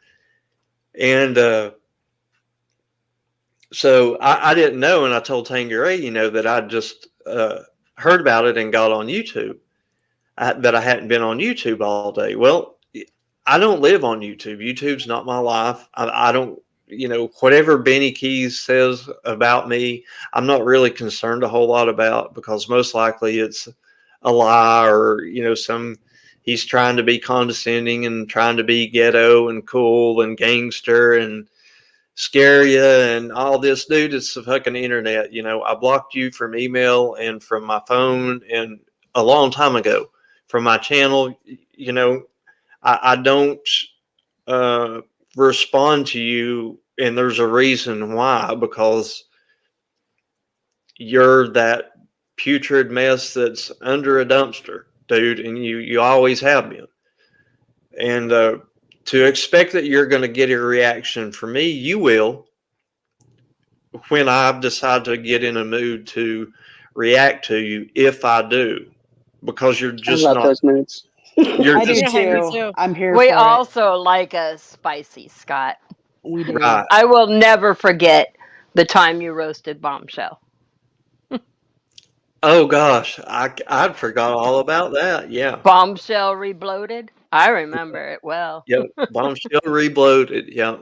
And so I didn't know, and I told Ray, that I just heard about it and got on YouTube. That I hadn't been on YouTube all day. Well, I don't live on YouTube. YouTube's not my life. I don't, whatever Benny Keys says about me, I'm not really concerned a whole lot about, because most likely it's a lie, or, he's trying to be condescending and trying to be ghetto and cool and gangster and scare you and all this. Dude, it's the fucking internet. I blocked you from email and from my phone and a long time ago from my channel. I don't respond to you, and there's a reason why, because you're that putrid mess that's under a dumpster, dude, and you always have been. And to expect that you're going to get a reaction from me, you will, when I decide to get in a mood to react to you, if I do, because you're just I love not those moods. I do Yeah, me too. too. I'm here We for also like a spicy, Scott. it. We do. right. I will never forget the time you roasted Bombshell. Oh gosh, I forgot all about that. Yeah. Bombshell Rebloated. I remember it well. Yep. Bombshell Rebloated. Yeah.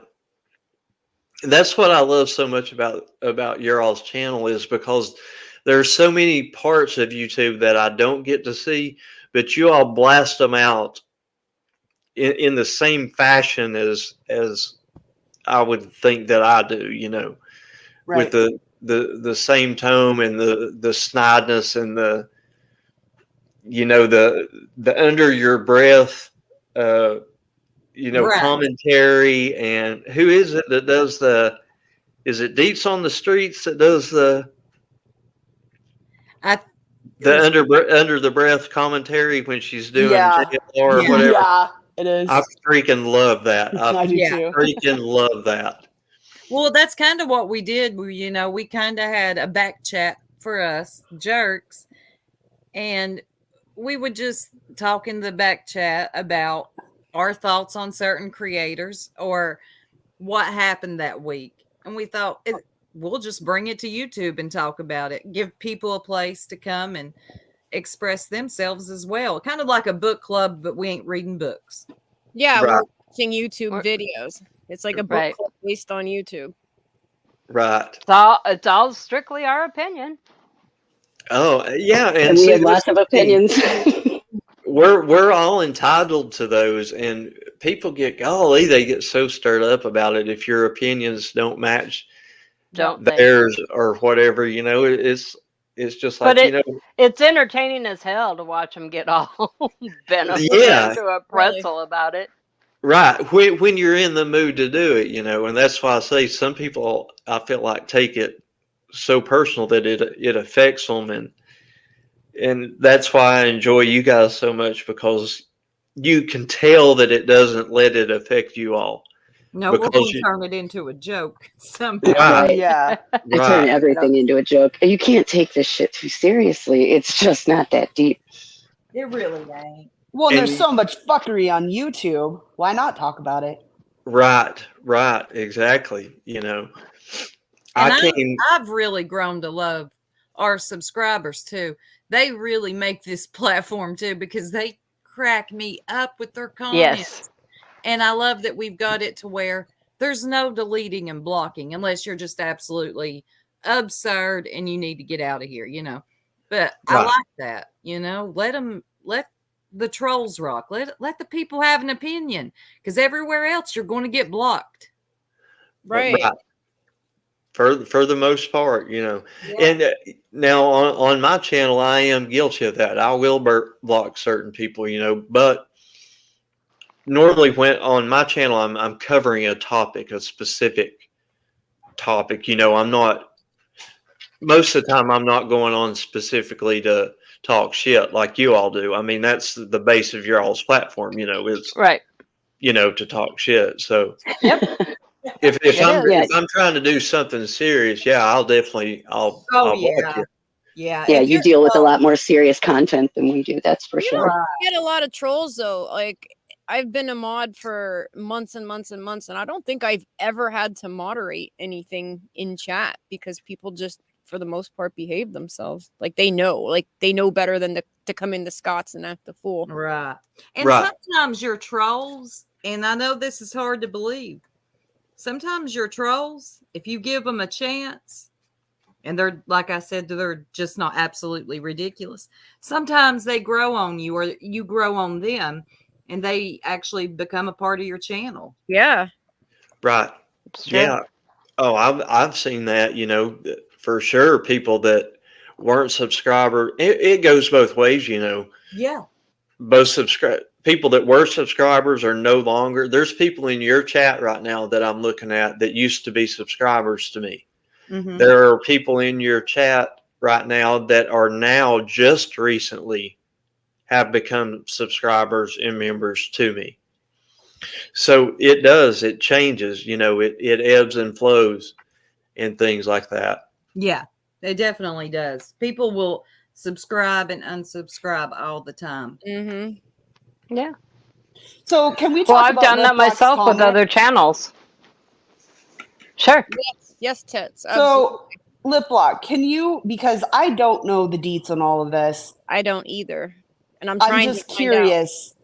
That's what I love so much about your all's channel, is because there's so many parts of YouTube that I don't get to see, but you all blast them out in the same fashion as I would think that I do, Right. with the same tone and the snidness and the under your breath, Right. commentary. And who is it that does is it Deets on the Streets that does the under the breath commentary when she's doing Yeah. JLR or Yeah. whatever? Yeah, it is. I freaking love that. I do Yeah. too. Freaking love that. Well, that's kind of what we did. We kind of had a back chat for us jerks, and we would just talk in the back chat about our thoughts on certain creators or what happened that week. And we thought we'll just bring it to YouTube and talk about it. Give people a place to come and express themselves as well. Kind of like a book club, but we ain't reading books. Yeah, Right. we're watching YouTube videos. It's like a book Right. club based on YouTube. Right. It's all strictly our opinion. Oh yeah, And we had lots of opinions. We're all entitled to those, and people get they get so stirred up about it if your opinions don't match Don't they? theirs or whatever. It's just like, But it's entertaining as hell to watch them get all bent up Yeah. into a pretzel about it. right, when you're in the mood to do it, and that's why I say some people, I feel like, take it so personal that it affects them, and that's why I enjoy you guys so much, because you can tell that it doesn't let it affect you all. No, we're because going to turn it into a joke somehow. right, Yeah. I turn right. everything into a joke. You can't take this shit too seriously. It's just not that deep. It really ain't. Well, and there's And so much fuckery on YouTube. Why not talk about it? right, exactly. You know, And I came. I've really grown to love our subscribers too. They really make this platform too because they crack me up with their comments. Yes. And I love that we've got it to where there's no deleting and blocking unless you're just absolutely absurd and you need to get out of here, you know. But I Right. like that, you know. Let the trolls rock. Let the people have an opinion because everywhere else you're going to get blocked. Right. For the most part, you know. Yeah. And now on my channel, I am guilty of that. I will block certain people, you know. But normally, when on my channel, I'm covering a topic, a specific topic. You know, I'm not. Most of the time, I'm not going on specifically to talk shit like you all do. I mean, that's the base of your all's platform. You know, is Right. you know, to talk shit. So Yep. if It I'm is. if I'm trying to do something serious, yeah, I'll definitely I'll Oh block yeah. you. Yeah. Yeah, If you you're deal with a lot more serious content than we do. That's for sure. right. I get a lot of trolls though. Like I've been a mod for months and months and months, and I don't think I've ever had to moderate anything in chat because people just, for the most part, behave themselves. Like they know better than to come into Scots and act the fool. Right. And Right. sometimes your trolls, and I know this is hard to believe, sometimes your trolls, if you give them a chance, and they're, like I said, they're just not absolutely ridiculous. Sometimes they grow on you or you grow on them and they actually become a part of your channel. Yeah. Right. It's true. Yeah. Oh, I've seen that, you know, for sure. People that weren't subscriber, it goes both ways, you know. Yeah. Both people that were subscribers are no longer. There's people in your chat right now that I'm looking at that used to be subscribers to me. Mm-hmm. There are people in your chat right now that are now just recently have become subscribers and members to me. So it changes, you know, it ebbs and flows and things like that. Yeah, it definitely does. People will subscribe and unsubscribe all the time. Mm-hmm. Yeah. So can we talk Well, I've about done that Lip Lock's myself with comment? other channels. Sure. Yes, tits. So Lip Lock, can you, because I don't know the deets on all of this. I don't either. And I'm I'm trying just to find out. curious,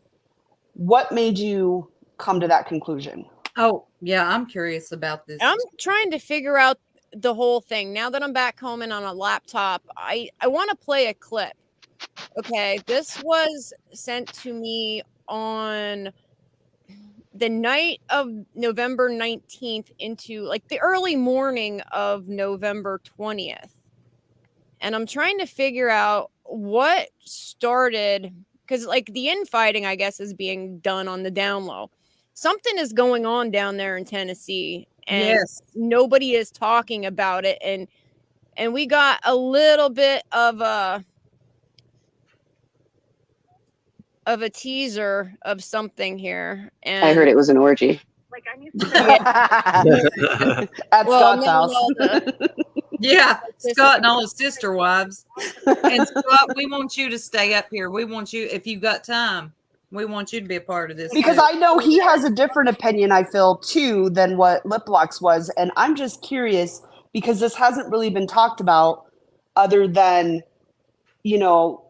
what made you come to that conclusion? Oh, yeah, I'm curious about this. I'm trying to figure out the whole thing. Now that I'm back home and on a laptop, I want to play a clip. Okay, this was sent to me on the night of November 19th into like the early morning of November 20th. And I'm trying to figure out what started, because like the infighting, I guess, is being done on the down low. Something is going on down there in Tennessee, and Yes. nobody is talking about it. And we got a little bit of a teaser of something here. And I heard it was an orgy. like I knew At well, Scott's no, house. well, Yeah, Scott and all his sister wives. And Scott, we want you to stay up here. We want you, if you've got time, we want you to be a part of this. Because too. I know he has a different opinion, I feel, too, than what Lip Lock's was. And I'm just curious, because this hasn't really been talked about other than, you know,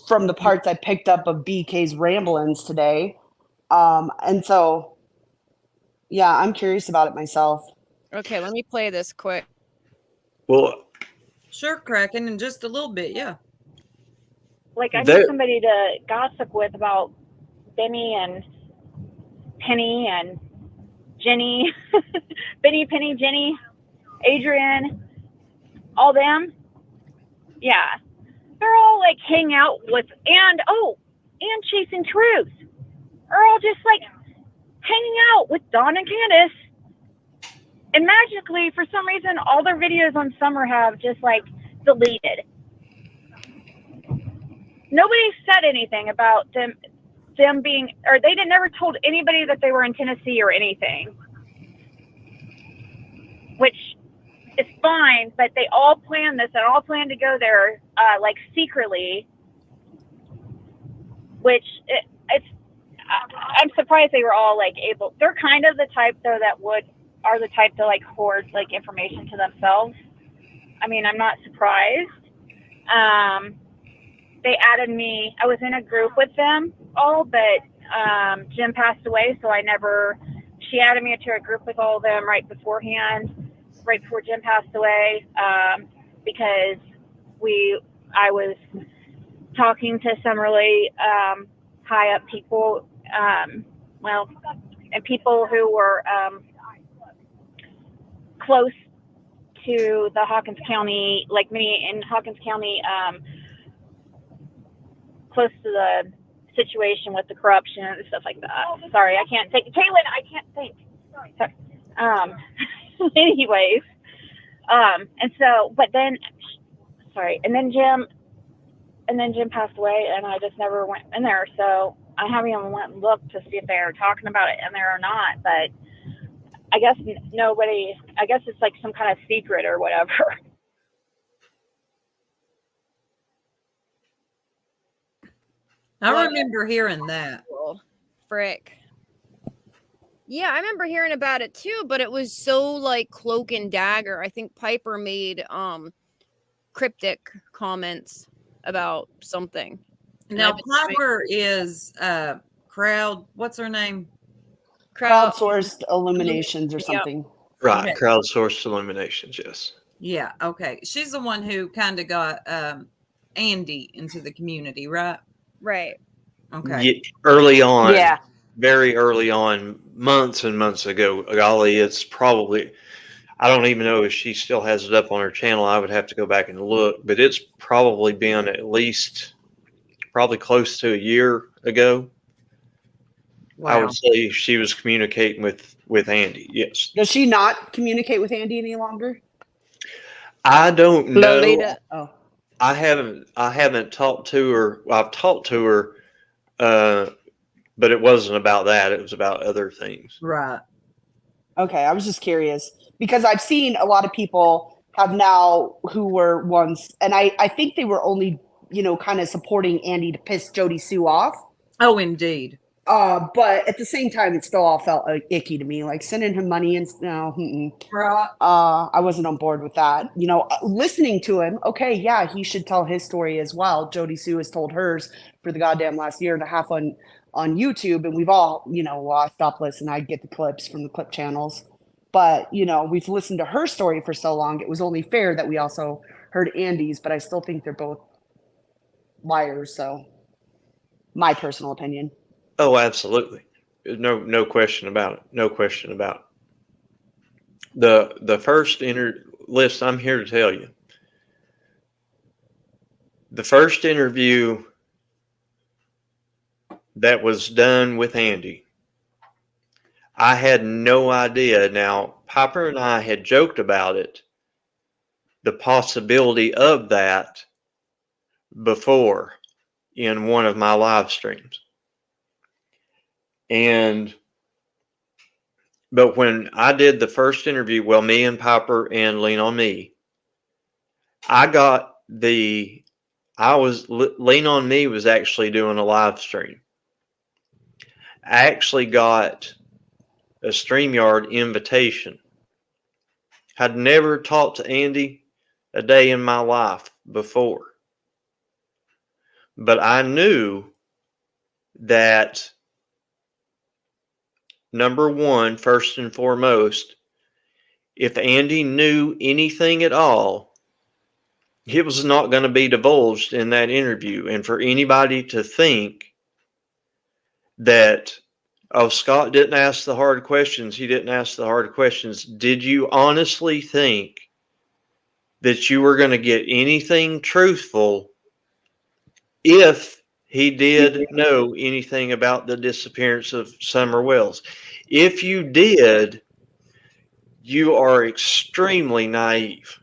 from the parts I picked up of BK's ramblings today. And so, yeah, I'm curious about it myself. okay, let me play this quick. Well, Sure, Kraken, in just a little bit, yeah. Like I There- need somebody to gossip with about Benny and Penny and Jenny, Benny, Penny, Jenny, Adrian, all them. Yeah, they're all like hang out with and Chasing Truth are all just like hanging out with Dawn and Candace. And magically, for some reason, all their videos on Summer have just like deleted. Nobody said anything about them being, or they never told anybody that they were in Tennessee or anything. which is fine, but they all planned this and all planned to go there, like secretly, which I'm surprised they were all like able. They're kind of the type though that are the type to like hoard like information to themselves. I mean, I'm not surprised. They added me. I was in a group with them all, but Jim passed away, so she added me to a group with all of them right before Jim passed away, because I was talking to some really high up people, and people who were close to the Hawkins County, like me in Hawkins County, close to the situation with the corruption and stuff like that. Sorry, I can't think. Kaylin, I can't think. Sorry. Anyways, and so, but then, sorry, and then Jim passed away, and I just never went in there. So I haven't even went and looked to see if they were talking about it in there or not. But I guess nobody. I guess it's like some kind of secret or whatever. I remember hearing that. Frick. Yeah, I remember hearing about it too, but it was so like cloak and dagger. I think Piper made cryptic comments about something. Now Piper is what's her name? Crowdsourced Illuminations or something. Right, Okay. crowdsourced illuminations, yes. Yeah, okay. She's the one who kind of got Andy into the community, right? Right. Okay. Early on. Yeah. Very early on, months and months ago. Golly, it's probably, I don't even know if she still has it up on her channel. I would have to go back and look, but it's probably been at least probably close to a year ago. Wow. I would say she was communicating with Andy. Yes. Does she not communicate with Andy any longer? I don't know. Lolita. Oh. I haven't talked to her. I've talked to her, but it wasn't about that. It was about other things. Right. Okay, I was just curious because I've seen a lot of people have now who were once, and I think they were only, kind of supporting Andy to piss Jody Sue off. Oh, indeed. But at the same time, it still all felt icky to me, like sending him money and Right. I wasn't on board with that. Listening to him, okay, yeah, he should tell his story as well. Jody Sue has told hers for the goddamn last year and a half on YouTube, and we've all, I stopped listening. I get the clips from the clip channels, but we've listened to her story for so long. It was only fair that we also heard Andy's, but I still think they're both liars. So, my personal opinion. Oh, absolutely. No question about it. No question about it. The first list, I'm here to tell you. The first interview that was done with Andy, I had no idea. Now, Piper and I had joked about it, the possibility of that before in one of my live streams. But when I did the first interview, well, me and Piper and Lean on Me, Lean on Me was actually doing a live stream. I actually got a StreamYard invitation. Had never talked to Andy a day in my life before. But I knew that, number one, first and foremost, if Andy knew anything at all, it was not going to be divulged in that interview. And for anybody to think that, oh, Scott didn't ask the hard questions, he didn't ask the hard questions. Did you honestly think that you were going to get anything truthful if he did know anything about the disappearance of Summer Wells? If you did, you are extremely naive.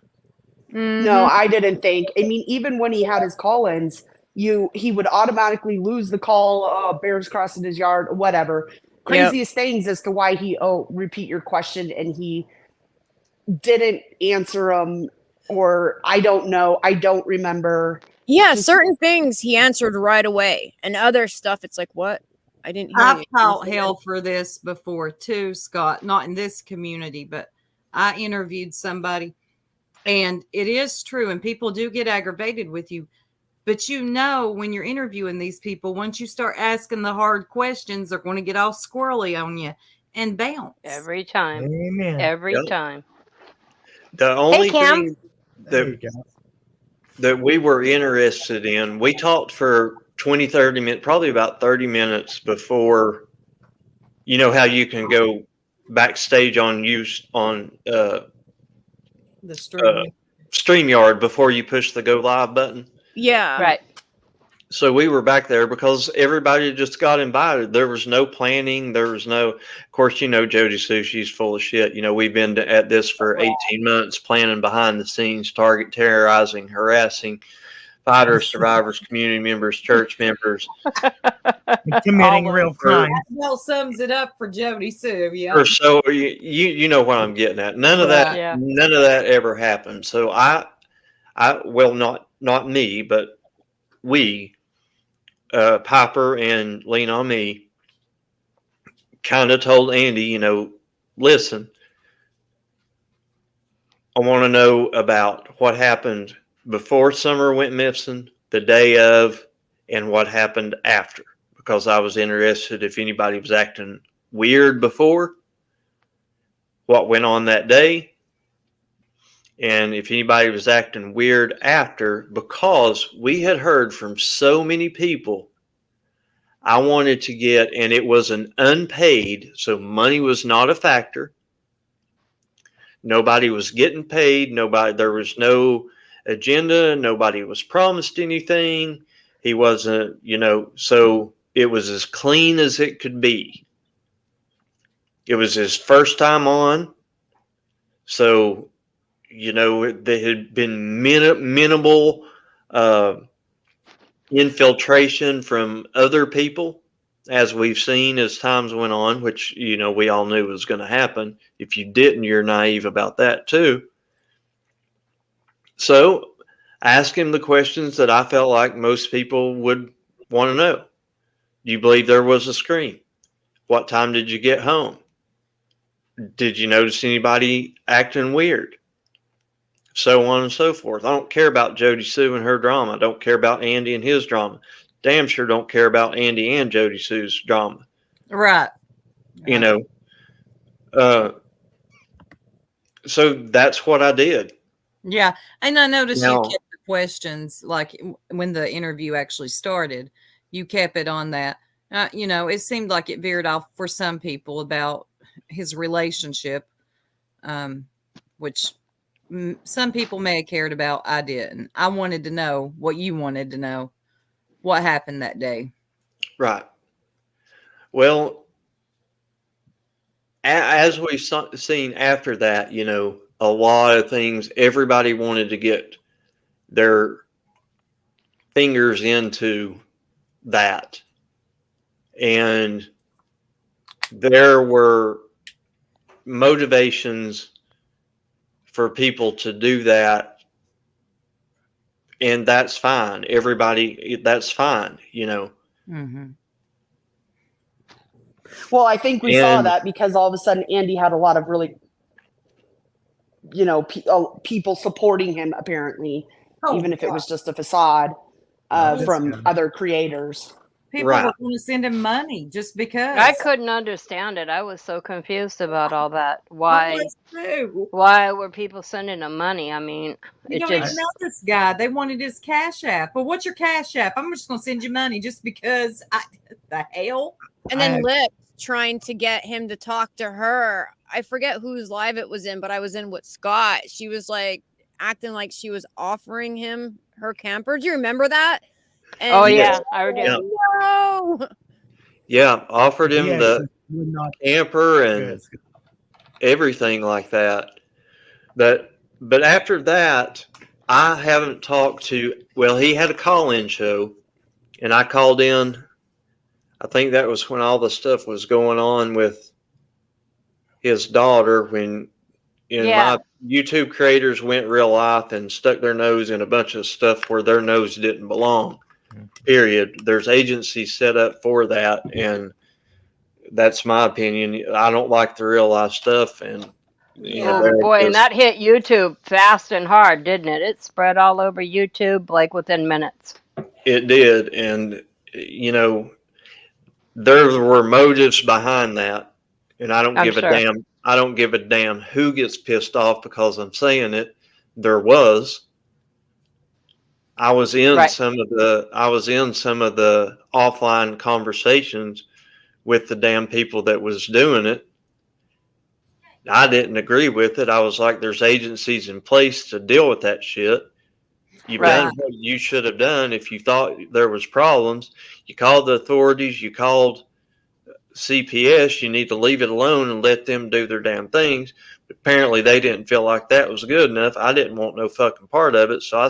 Mm-hmm. No, I didn't think. I mean, even when he had his call-ins, he would automatically lose the call, bears crossing his yard, whatever. Craziest things as to why repeat your question, and he didn't answer them, or I don't know, I don't remember. Yeah, Just- certain things he answered right away, and other stuff it's like, what? I didn't hear I've you. caught hell for this before too, Scott. Not in this community, but I interviewed somebody, and it is true, and people do get aggravated with you. But you know, when you're interviewing these people, once you start asking the hard questions, they're going to get all squirrely on you and bounce. Every time. Amen. Every Yep. time. The only Cam. thing There you go. that we were interested in, we talked for 20, 30 minutes, probably about 30 minutes before, you know how you can go backstage on The stream. StreamYard before you push the go live button. Yeah. Right. So we were back there because everybody just got invited. There was no planning. There was no, of course, you know, Jody Sue, she's full of shit. You know, we've been at this for 18 months, planning behind the scenes, target terrorizing, harassing fighters, survivors, community members, church members. Committing real crime. That well sums it up for Jody Sue. Yeah. Or so you know what I'm getting at. None of that, Yeah. none of that ever happened. So I well, not me, but we, Piper and Lean on Me, kind of told Andy, you know, listen, I want to know about what happened before Summer went missing, the day of, and what happened after, because I was interested if anybody was acting weird before, what went on that day, and if anybody was acting weird after, because we had heard from so many people. I wanted to get, and it was an unpaid, so money was not a factor. Nobody was getting paid. There was no agenda. Nobody was promised anything. He wasn't, you know, so it was as clean as it could be. It was his first time on. So, you know, there had been minimal infiltration from other people, as we've seen as times went on, which, you know, we all knew was going to happen. If you didn't, you're naive about that too. So I asked him the questions that I felt like most people would want to know. Do you believe there was a scream? What time did you get home? Did you notice anybody acting weird? So on and so forth. I don't care about Jody Sue and her drama. I don't care about Andy and his drama. Damn sure don't care about Andy and Jody Sue's drama. Right. You know. So that's what I did. Yeah. And I noticed Now, you kept the questions, like when the interview actually started, you kept it on that. You know, it seemed like it veered off for some people about his relationship, which some people may have cared about. I didn't. I wanted to know what you wanted to know. What happened that day? Right. Well, as we've seen after that, you know, a lot of things, everybody wanted to get their fingers into that. And there were motivations for people to do that. And that's fine. Everybody, that's fine, you know. Mm-hmm. Well, I think we saw that because all of a sudden Andy had a lot of really, you know, people supporting him, apparently, even if it was just a facade from other creators. People were going to send him money just because. I couldn't understand it. I was so confused about all that. Why were people sending him money? I mean, you don't even know this guy. They wanted his Cash App. Well, what's your Cash App? I'm just going to send you money just because. The hell? And then Lip trying to get him to talk to her. I forget whose live it was in, but I was in with Scott. She was like acting like she was offering him her camper. Do you remember that? And I remember. No. Yeah, offered him the camper and everything like that. But after that, I haven't talked to. Well, he had a call-in show, and I called in. I think that was when all the stuff was going on with his daughter, when My YouTube creators went real life and stuck their nose in a bunch of stuff where their nose didn't belong. Period. There's agencies set up for that, and that's my opinion. I don't like the real life stuff, and Oh boy, and that hit YouTube fast and hard, didn't it? It spread all over YouTube like within minutes. It did, and there were motives behind that, and I don't give a damn. I don't give a damn who gets pissed off because I'm saying it. There was. I was in some of the offline conversations with the damn people that was doing it. I didn't agree with it. I was like, there's agencies in place to deal with that shit. You've done what you should have done. If you thought there was problems, you called the authorities, you called CPS, you need to leave it alone and let them do their damn things. But apparently they didn't feel like that was good enough. I didn't want no fucking part of it. So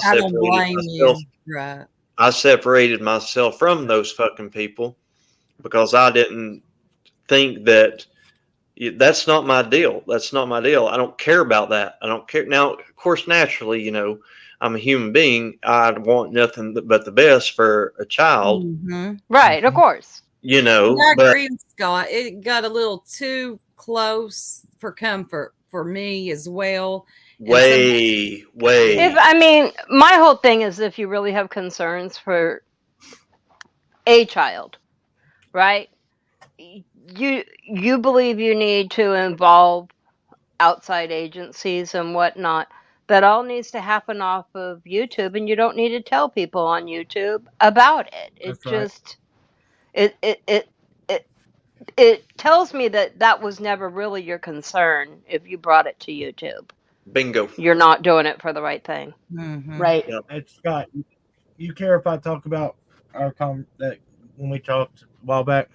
I separated myself from those fucking people because I didn't think that that's not my deal. That's not my deal. I don't care about that. I don't care. Now, of course, naturally, I'm a human being. I want nothing but the best for a child. Mm-hmm. Right, of course. I agree with Scott. It got a little too close for comfort for me as well. Way. My whole thing is if you really have concerns for a child, right? You believe you need to involve outside agencies and whatnot. That all needs to happen off of YouTube, and you don't need to tell people on YouTube about it. It's just it tells me that was never really your concern if you brought it to YouTube. Bingo. You're not doing it for the right thing. Mm-hmm. Right. Yep. Hey, Scott, you care if I talk about our that when we talked a while back?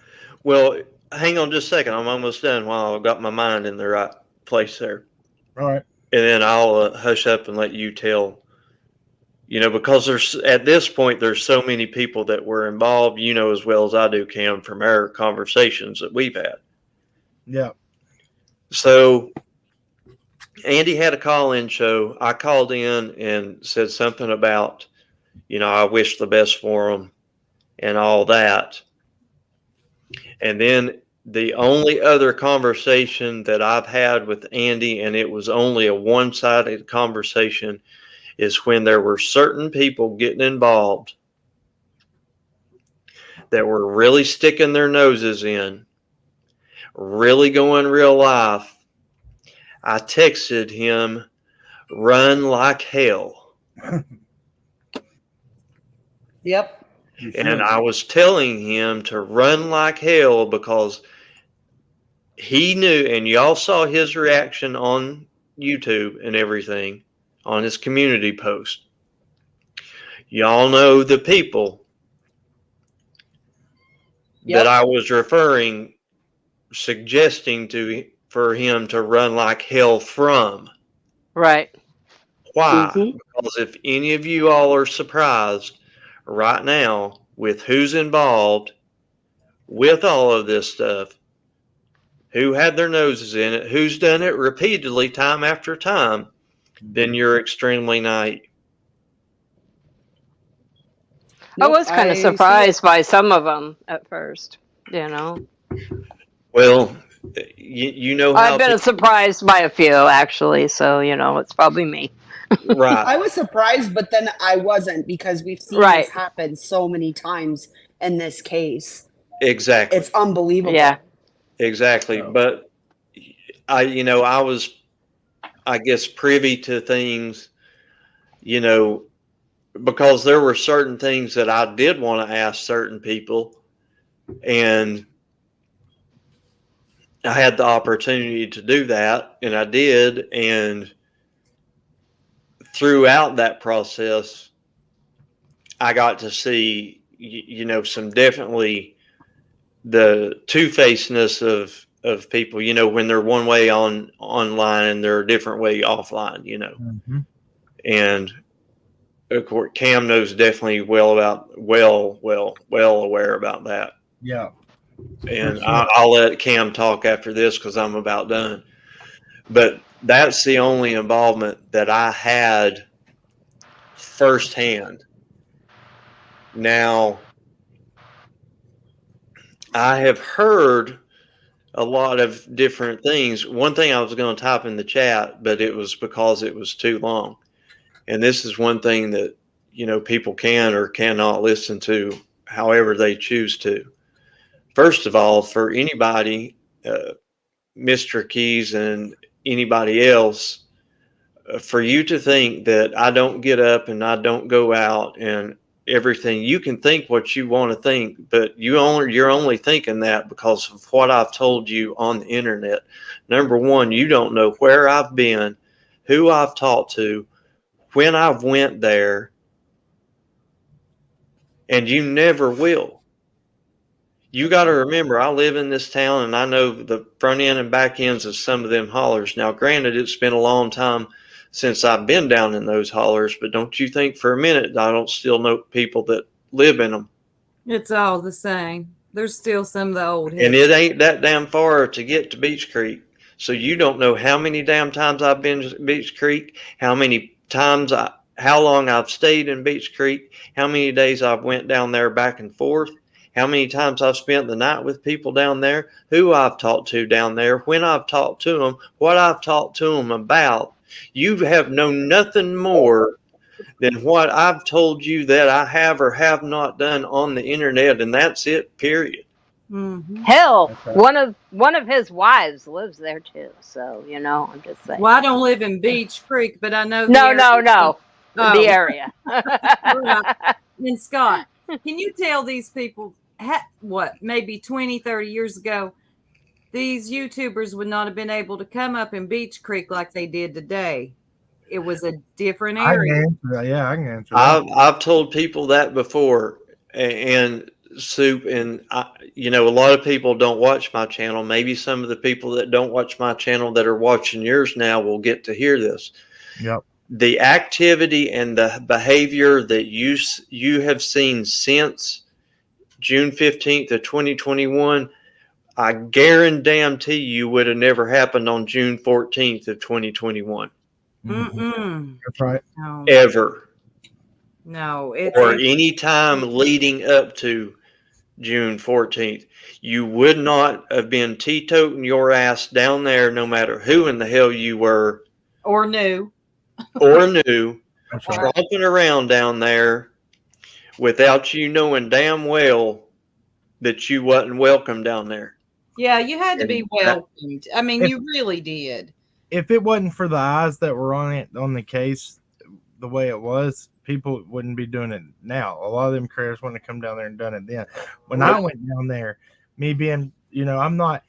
Well, hang on just a second. I'm almost done while I've got my mind in the right place there. All right. And then I'll hush up and let you tell, because at this point, there's so many people that were involved, as well as I do, Cam, from our conversations that we've had. Yeah. So Andy had a call-in show. I called in and said something about, I wish the best for them and all that. And then the only other conversation that I've had with Andy, and it was only a one-sided conversation, is when there were certain people getting involved that were really sticking their noses in, really going real life. I texted him, run like hell. Yep. And I was telling him to run like hell because he knew, and y'all saw his reaction on YouTube and everything on his community post. Y'all know the people that I was suggesting for him to run like hell from. Right. Why? Mm-hmm. Because if any of you all are surprised right now with who's involved with all of this stuff, who had their noses in it, who's done it repeatedly time after time, then you're extremely naive. I was kind of surprised by some of them at first, Well, you know how I've been surprised by a few, actually, so, it's probably me. Right. I was surprised, but then I wasn't because we've seen this happen so many times in this case. Exactly. It's unbelievable. Yeah. Exactly. But I was, I guess, privy to things, because there were certain things that I did want to ask certain people, and I had the opportunity to do that, and I did. And throughout that process, I got to see, some definitely the two-facedness of people, when they're one way online and they're a different way offline, Mm-hmm. And of course, Cam knows definitely well aware about that. Yeah. And I'll let Cam talk after this because I'm about done. But that's the only involvement that I had firsthand. Now, I have heard a lot of different things. One thing I was going to type in the chat, but it was because it was too long. And this is one thing that, people can or cannot listen to however they choose to. First of all, for anybody, Mr. Keys and anybody else, for you to think that I don't get up and I don't go out and everything, you can think what you want to think, but you're only thinking that because of what I've told you on the internet. Number one, you don't know where I've been, who I've talked to, when I've went there, and you never will. You got to remember, I live in this town and I know the front end and back ends of some of them hollers. Now, granted, it's been a long time since I've been down in those hollers, but don't you think for a minute I don't still know people that live in them. It's all the same. There's still some of the old And it ain't that damn far to get to Beach Creek. So you don't know how many damn times I've been to Beach Creek, how long I've stayed in Beach Creek, how many days I've went down there back and forth, how many times I've spent the night with people down there, who I've talked to down there, when I've talked to them, what I've talked to them about. You have known nothing more than what I've told you that I have or have not done on the internet, and that's it, period. Mm-hmm. Hell, one of his wives lives there too. So I'm just saying. Well, I don't live in Beach Creek, but I know. No. Oh. The area. And Scott, can you tell these people maybe 20, 30 years ago, these YouTubers would not have been able to come up in Beach Creek like they did today. It was a different area. I can answer that. I've told people that before, and Soup, and a lot of people don't watch my channel. Maybe some of the people that don't watch my channel that are watching yours now will get to hear this. Yep. The activity and the behavior that you have seen since June 15th of 2021, I guarantee you would have never happened on June 14th of 2021. Mm-mm. That's right. No. Ever. No. Or any time leading up to June 14th. You would not have been teetoting your ass down there, no matter who in the hell you were. Or knew. Tromping around down there without you knowing damn well that you wasn't welcome down there. Yeah, you had to be welcomed. I mean, you really did. If it wasn't for the eyes that were on the case the way it was, people wouldn't be doing it now. A lot of them creators wouldn't have come down there and done it then. When I went down there, me being, I'm not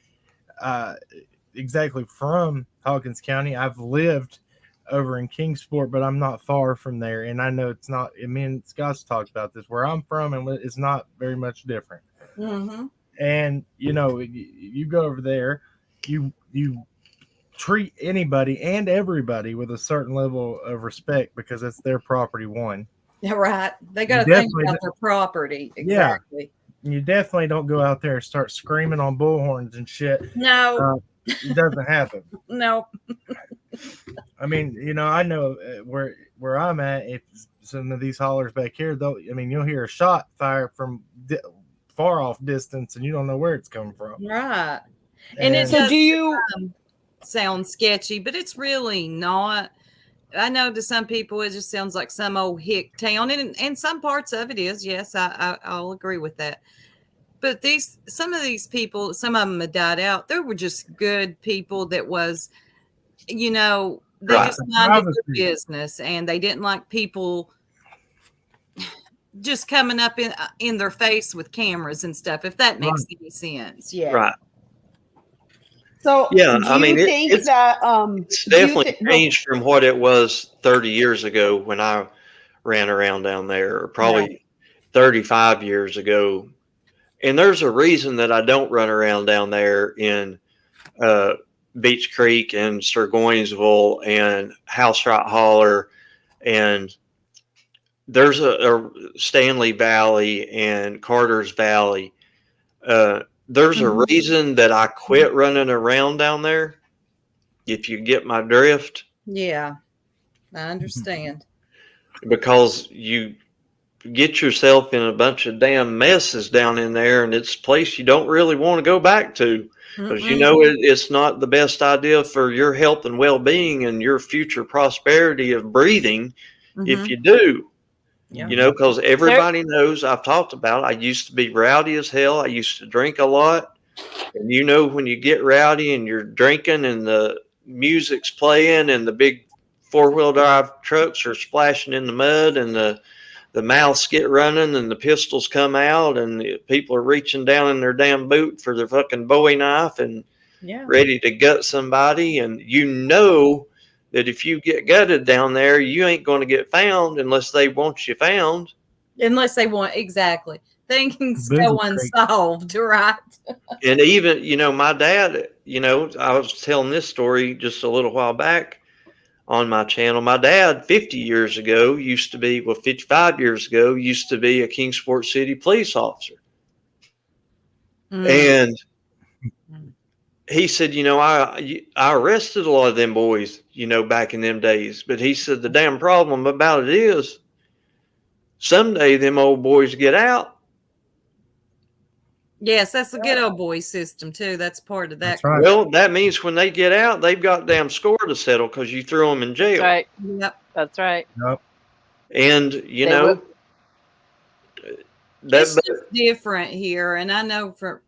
exactly from Hawkins County. I've lived over in Kingsport, but I'm not far from there. And I know it's not, me and Scott's talked about this, where I'm from, and it's not very much different. Mm-hmm. And, you go over there, you treat anybody and everybody with a certain level of respect because it's their property. One. Yeah, right. They got to think about their property. Exactly. Yeah. You definitely don't go out there and start screaming on bullhorns and shit. No. It doesn't happen. No. I mean, I know where I'm at, if some of these hollers back here, though, you'll hear a shot fired from far off distance and you don't know where it's coming from. Right. And it so does do you sound sketchy, but it's really not. I know to some people it just sounds like some old hick town, and some parts of it is. Yes, I'll agree with that. But some of these people, some of them had died out. They were just good people that was, they just minded their business, and they didn't like people just coming up in their face with cameras and stuff, if that makes any sense. Yeah. Right. So yeah, do you think that it's definitely changed from what it was 30 years ago when I ran around down there, or probably 35 years ago. And there's a reason that I don't run around down there in Beach Creek and Sirgoinsville and House Right Holler, and there's a Stanley Valley and Carter's Valley. There's a reason that I quit running around down there. if you get my drift. Yeah, I understand. Because you get yourself in a bunch of damn messes down in there, and it's a place you don't really want to go back to, because you know it's not the best idea for your health and well-being and your future prosperity of breathing if you do. Yeah. You know, because everybody knows, I've talked about it, I used to be rowdy as hell. I used to drink a lot. And you know, when you get rowdy and you're drinking and the music's playing and the big four-wheel drive trucks are splashing in the mud and the mouths get running and the pistols come out and the people are reaching down in their damn boot for their fucking Bowie knife and ready to gut somebody. And you know that if you get gutted down there, you ain't going to get found unless they want you found. Unless they want, exactly. Things go unsolved, right? And even, you know, my dad, you know, I was telling this story just a little while back on my channel. My dad, 50 years ago, used to be, well, 55 years ago, used to be a Kingsport City police officer. And he said, you know, I arrested a lot of them boys, you know, back in them days. But he said, the damn problem about it is someday them old boys get out. Yes, that's the good old boy system, too. That's part of that. That's right. Well, that means when they get out, they've got damn score to settle because you threw them in jail. Right. Yep. That's right. Yep. And, you know, it's just different here. And I know for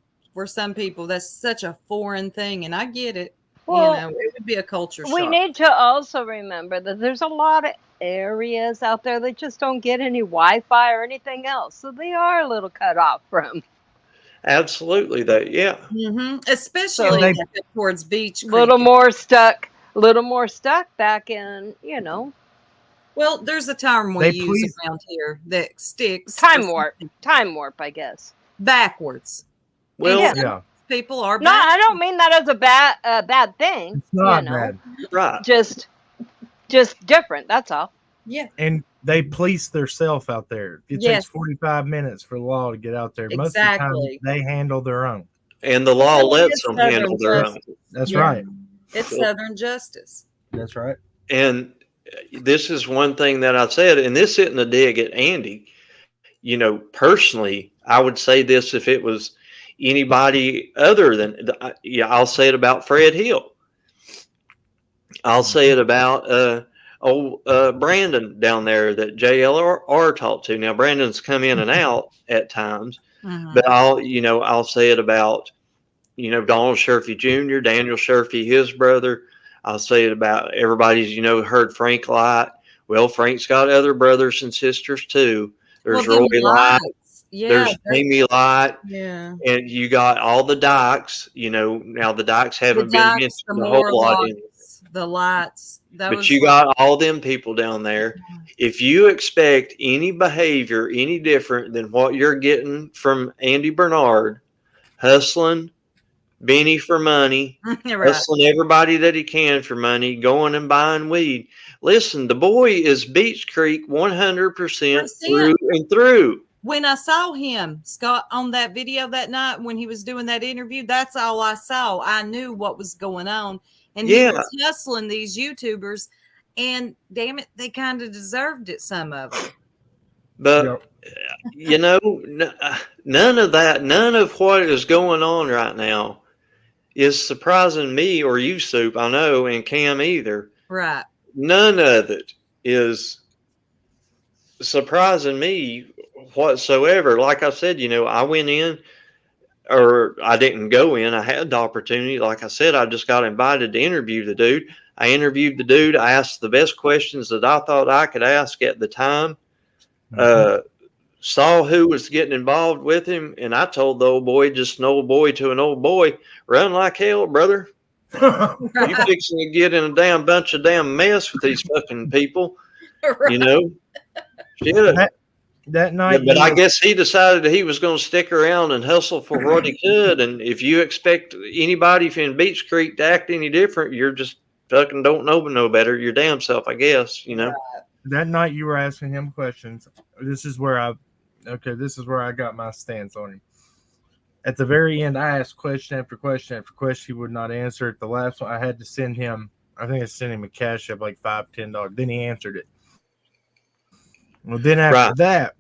some people, that's such a foreign thing. And I get it. Well, you know, it would be a culture shock. We need to also remember that there's a lot of areas out there that just don't get any Wi-Fi or anything else. So they are a little cut off from. Absolutely, that especially towards Beach Creek. A little more stuck back in, you know. Well, there's a term we use around here that sticks. Time warp, I guess. Backwards. Well, yeah. People are. No, I don't mean that as a bad thing. It's not you know? bad. Right. Just different. That's all. Yeah. And they police themselves out there. It takes 45 minutes for the law to get out there. Most of the time, they handle their own. And the law lets them handle their own. That's right. It's Southern justice. That's right. And this is one thing that I said, and this isn't a dig at Andy. You know, personally, I would say this if it was anybody other than, I'll say it about Fred Hill. I'll say it about Brandon down there that JLR talked to. Now Brandon's come in and out at times, but I'll say it about, you know, Donald Sherfy Jr., Daniel Sherfy, his brother. I'll say it about everybody's, you know, heard Frank Light. Well, Frank's got other brothers and sisters too. There's Roy Light. There's Amy Light. Yeah. And you got all the Dykes, you know. Now the Dykes haven't been mentioned a whole lot in the Lights. But you got all them people down there. If you expect any behavior any different than what you're getting from Andy Bernard, hustling Benny for money, hustling everybody that he can for money, going and buying weed. Listen, the boy is Beach Creek 100% through and through. When I saw him, Scott, on that video that night when he was doing that interview, that's all I saw. I knew what was going on. And he was hustling these YouTubers, and damn it, they kind of deserved it, some of them. But, you know, none of that, none of what is going on right now is surprising me or you, Soup, I know, and Cam either. Right. None of it is surprising me whatsoever. Like I said, you know, I went in, or I didn't go in. I had the opportunity. Like I said, I just got invited to interview the dude. I interviewed the dude. I asked the best questions that I thought I could ask at the time. Saw who was getting involved with him, and I told the old boy, just an old boy to an old boy, run like hell, brother. You fixing to get in a damn bunch of damn mess with these fucking people, you know? Shit. That night, but I guess he decided he was going to stick around and hustle for what he could. And if you expect anybody in Beach Creek to act any different, you're just fucking don't know no better. Your damn self, I guess, you know. That night you were asking him questions. This is where I got my stance on him. at the very end, I asked question after question after question. He would not answer it. The last one, I had to send him. I think I sent him a cash app like $5, $10. Then he answered it. Well, then after that,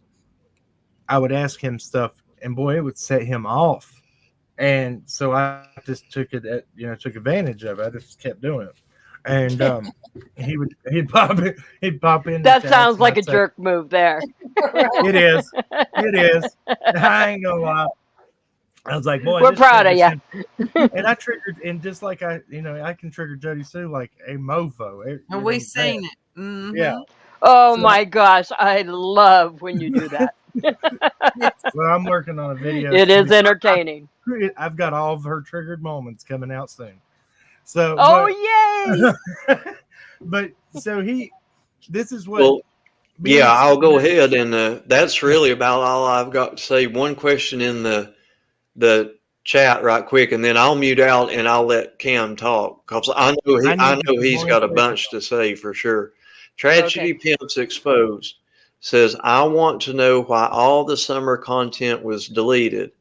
I would ask him stuff, and boy, it would set him off. And so I just took advantage of it. I just kept doing it. And he'd pop in. That sounds like a jerk move there. It is. I ain't gonna lie. I was like, boy, we're proud of you. And I triggered, and just like I can trigger Jody Sue like a mofo. And we've seen it. Mm-hmm. Yeah. Oh my gosh, I love when you do that. Well, I'm working on a video. It is entertaining. I've got all of her triggered moments coming out soon. So, yay! But so this is what. Well, yeah, I'll go ahead, and that's really about all I've got to say. One question in the chat right quick, and then I'll mute out and I'll let Cam talk, because I know he's got a bunch to say for sure. Tragedy Pimps Exposed says, I want to know why all the summer content was deleted.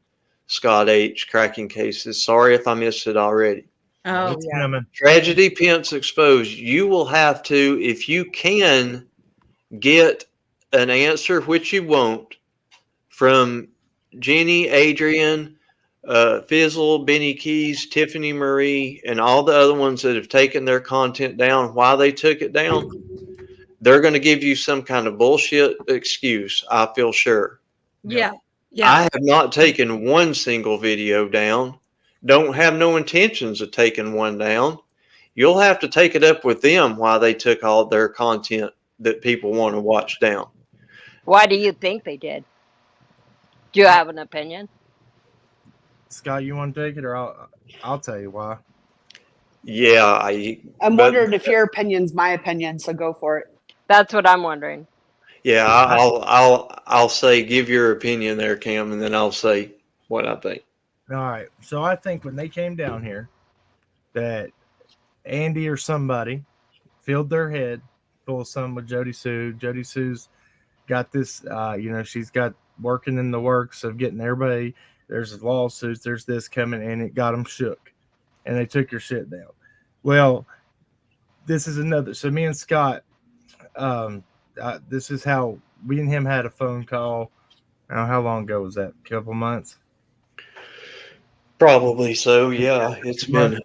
Scott H. Cracking cases. Sorry if I missed it already. Oh, yeah. Tragedy Pimps Exposed. You will have to, if you can, get an answer, which you won't, from Jenny, Adrian, Fizzle, Benny Keys, Tiffany Marie, and all the other ones that have taken their content down. Why they took it down, they're going to give you some kind of bullshit excuse, I feel sure. Yeah. I have not taken one single video down. Don't have no intentions of taking one down. You'll have to take it up with them why they took all their content that people want to watch down. Why do you think they did? Do you have an opinion? Scott, you want to take it, or I'll tell you why. Yeah, I'm wondering if your opinion's my opinion, so go for it. That's what I'm wondering. Yeah, I'll say give your opinion there, Cam, and then I'll say what I think. All right. So I think when they came down here, that Andy or somebody filled their head full of something with Jody Sue. Jody Sue's got this, she's got working in the works of getting everybody. There's lawsuits. There's this coming, and it got them shook, and they took your shit down. Well, this is another. So me and Scott, this is how we and him had a phone call. How long ago was that? A couple months. Probably so. Yeah, it's been.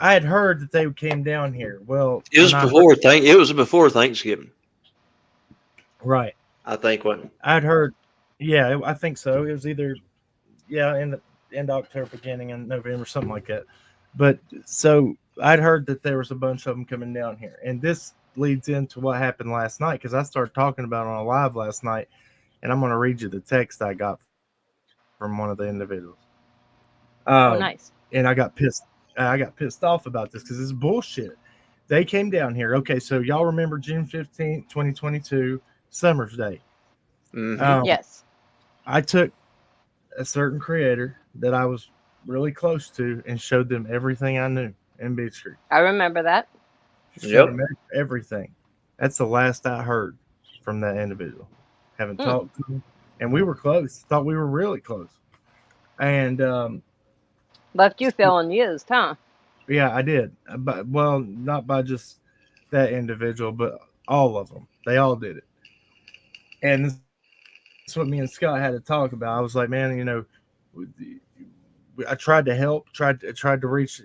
I had heard that they came down here. Well, it was before Thanksgiving. Right. I think what I'd heard. Yeah, I think so. It was either in end of October, beginning in November, something like that. But so I'd heard that there was a bunch of them coming down here, and this leads into what happened last night, because I started talking about it on a live last night, and I'm going to read you the text I got from one of the individuals. Nice. And I got pissed off about this because it's bullshit. They came down here. Okay, so y'all remember June 15th, 2022, Summer's Day. Mm-hmm. Yes. I took a certain creator that I was really close to and showed them everything I knew in Beach Street. I remember that. Showed them everything. That's the last I heard from that individual. Haven't talked to him. And we were close. Thought we were really close. And left you feeling used, huh? Yeah, I did. But not by just that individual, but all of them. They all did it. And that's what me and Scott had to talk about. I was like, man, I tried to help, tried to reach,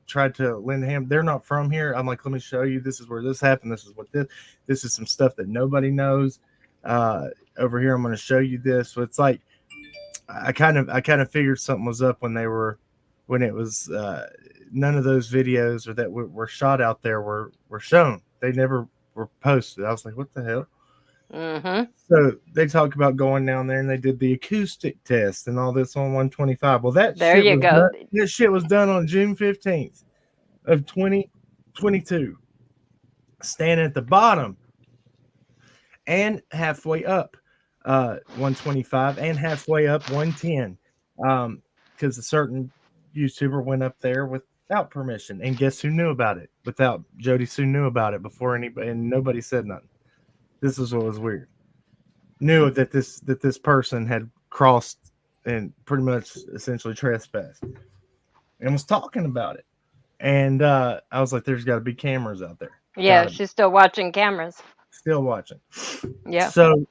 tried to lend him. They're not from here. I'm like, let me show you. This is where this happened. This is what this is some stuff that nobody knows. Over here, I'm going to show you this. So it's like, I kind of figured something was up when it was none of those videos or that were shot out there were shown. They never were posted. I was like, what the hell? Mm-hmm. So they talk about going down there and they did the acoustic test and all this on 125. Well, that shit was done on June 15th of 2022. Standing at the bottom and halfway up 125 and halfway up 110. Because a certain YouTuber went up there without permission. And guess who knew about it? Jody Sue knew about it before anybody, and nobody said nothing. This is what was weird. Knew that this person had crossed and pretty much essentially trespassed, and was talking about it. And I was like, "There's got to be cameras out there. Yeah, Got to be she's still watching cameras. still watching." Yeah. So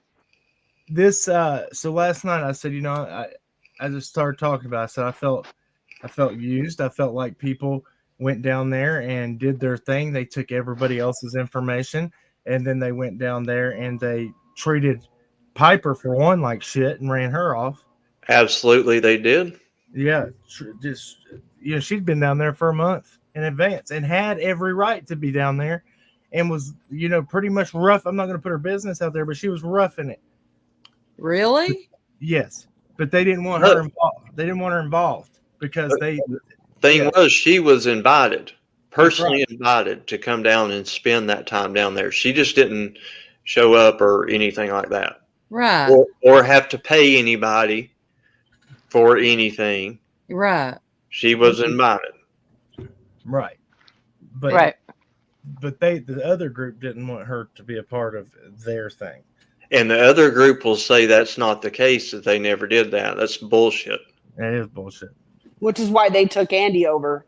so last night I said, I just started talking about it. I said I felt used. I felt like people went down there and did their thing. They took everybody else's information, and then they went down there and they treated Piper for one like shit and ran her off. Absolutely, they did. Yeah, just she'd been down there for a month in advance and had every right to be down there, and was pretty much rough. I'm not going to put her business out there, but she was roughing it. Really? Yes, but they didn't want her involved. They didn't want her involved because the thing was, she was invited, personally invited to come down and spend that time down there. She just didn't show up or anything like that, Right. or have to pay anybody for anything. Right. She was invited. Right. But right. But the other group didn't want her to be a part of their thing. And the other group will say that's not the case, that they never did that. That's bullshit. It is bullshit. Which is why they took Andy over.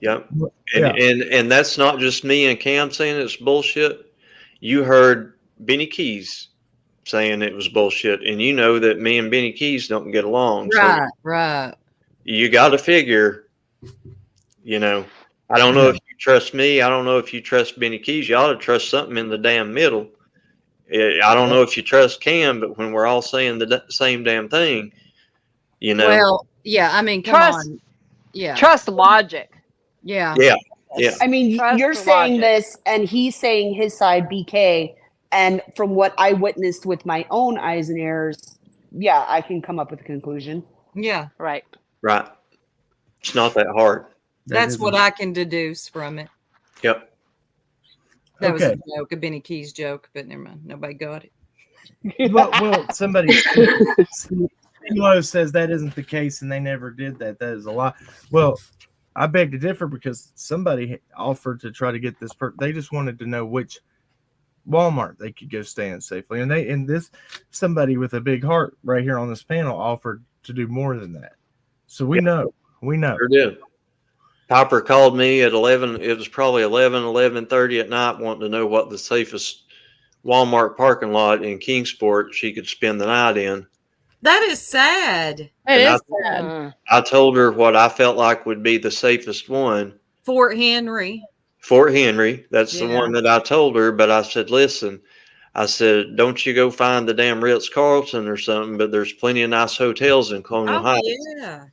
Yep. And that's not just me and Cam saying it's bullshit. You heard Benny Keys saying it was bullshit, and you know that me and Benny Keys don't get along. Right, right. You got to figure, I don't know if you trust me. I don't know if you trust Benny Keys. You ought to trust something in the damn middle. I don't know if you trust Cam, but when we're all saying the same damn thing, Well, yeah, I mean, come on. Yeah. Trust logic. Yeah. Yeah. Yeah. I mean, Trust you're the saying logic. this, and he's saying his side, BK. And from what I witnessed with my own eyes and ears, yeah, I can come up with a conclusion. Yeah. Right. Right. It's not that hard. That's what I can deduce from it. Yep. That was a joke, a Benny Keys joke, but never mind. Nobody got it. Well, somebody says that isn't the case, and they never did that. That is a lie. Well, I beg to differ because somebody offered to try to get this. They just wanted to know which Walmart they could go stay in safely, and this somebody with a big heart right here on this panel offered to do more than that. So we know. Sure did. Piper called me at 11. It was probably 11:30 at night, wanting to know what the safest Walmart parking lot in Kingsport she could spend the night in. That is sad. It is sad. I told her what I felt like would be the safest one. Fort Henry. That's the one that I told her. But I said, listen, I said, don't you go find the damn Ritz-Carlton or something, but there's plenty of nice hotels in Colonial Heights. Yeah.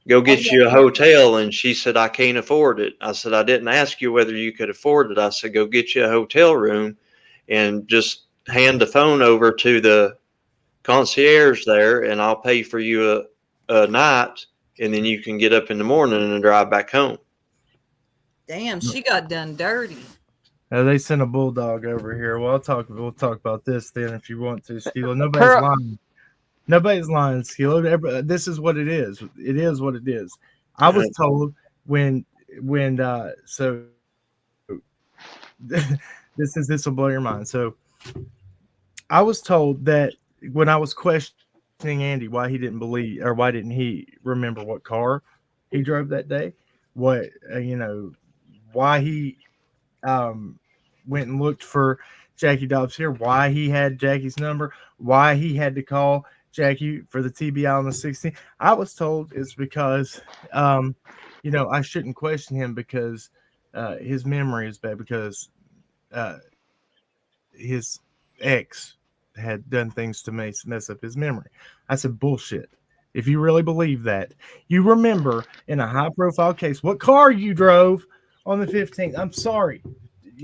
Go get you a hotel. And she said, I can't afford it. I said, I didn't ask you whether you could afford it. I said, go get you a hotel room and just hand the phone over to the concierge there, and I'll pay for you a night, and then you can get up in the morning and drive back home. Damn, she got done dirty. They sent a bulldog over here. Well, we'll talk about this then if you want to, Skilo. Nobody's lying. Nobody's lying, Skilo. This is what it is. It is what it is. I was told when so this will blow your mind. So I was told that when I was questioning Andy why he didn't believe, or why didn't he remember what car he drove that day, what why he went and looked for Jackie Dobbs here, why he had Jackie's number, why he had to call Jackie for the TBI on the 16th. I was told it's because I shouldn't question him because his memory is bad, because his ex had done things to mess up his memory. I said, bullshit. If you really believe that, you remember in a high profile case what car you drove on the 15th. I'm sorry.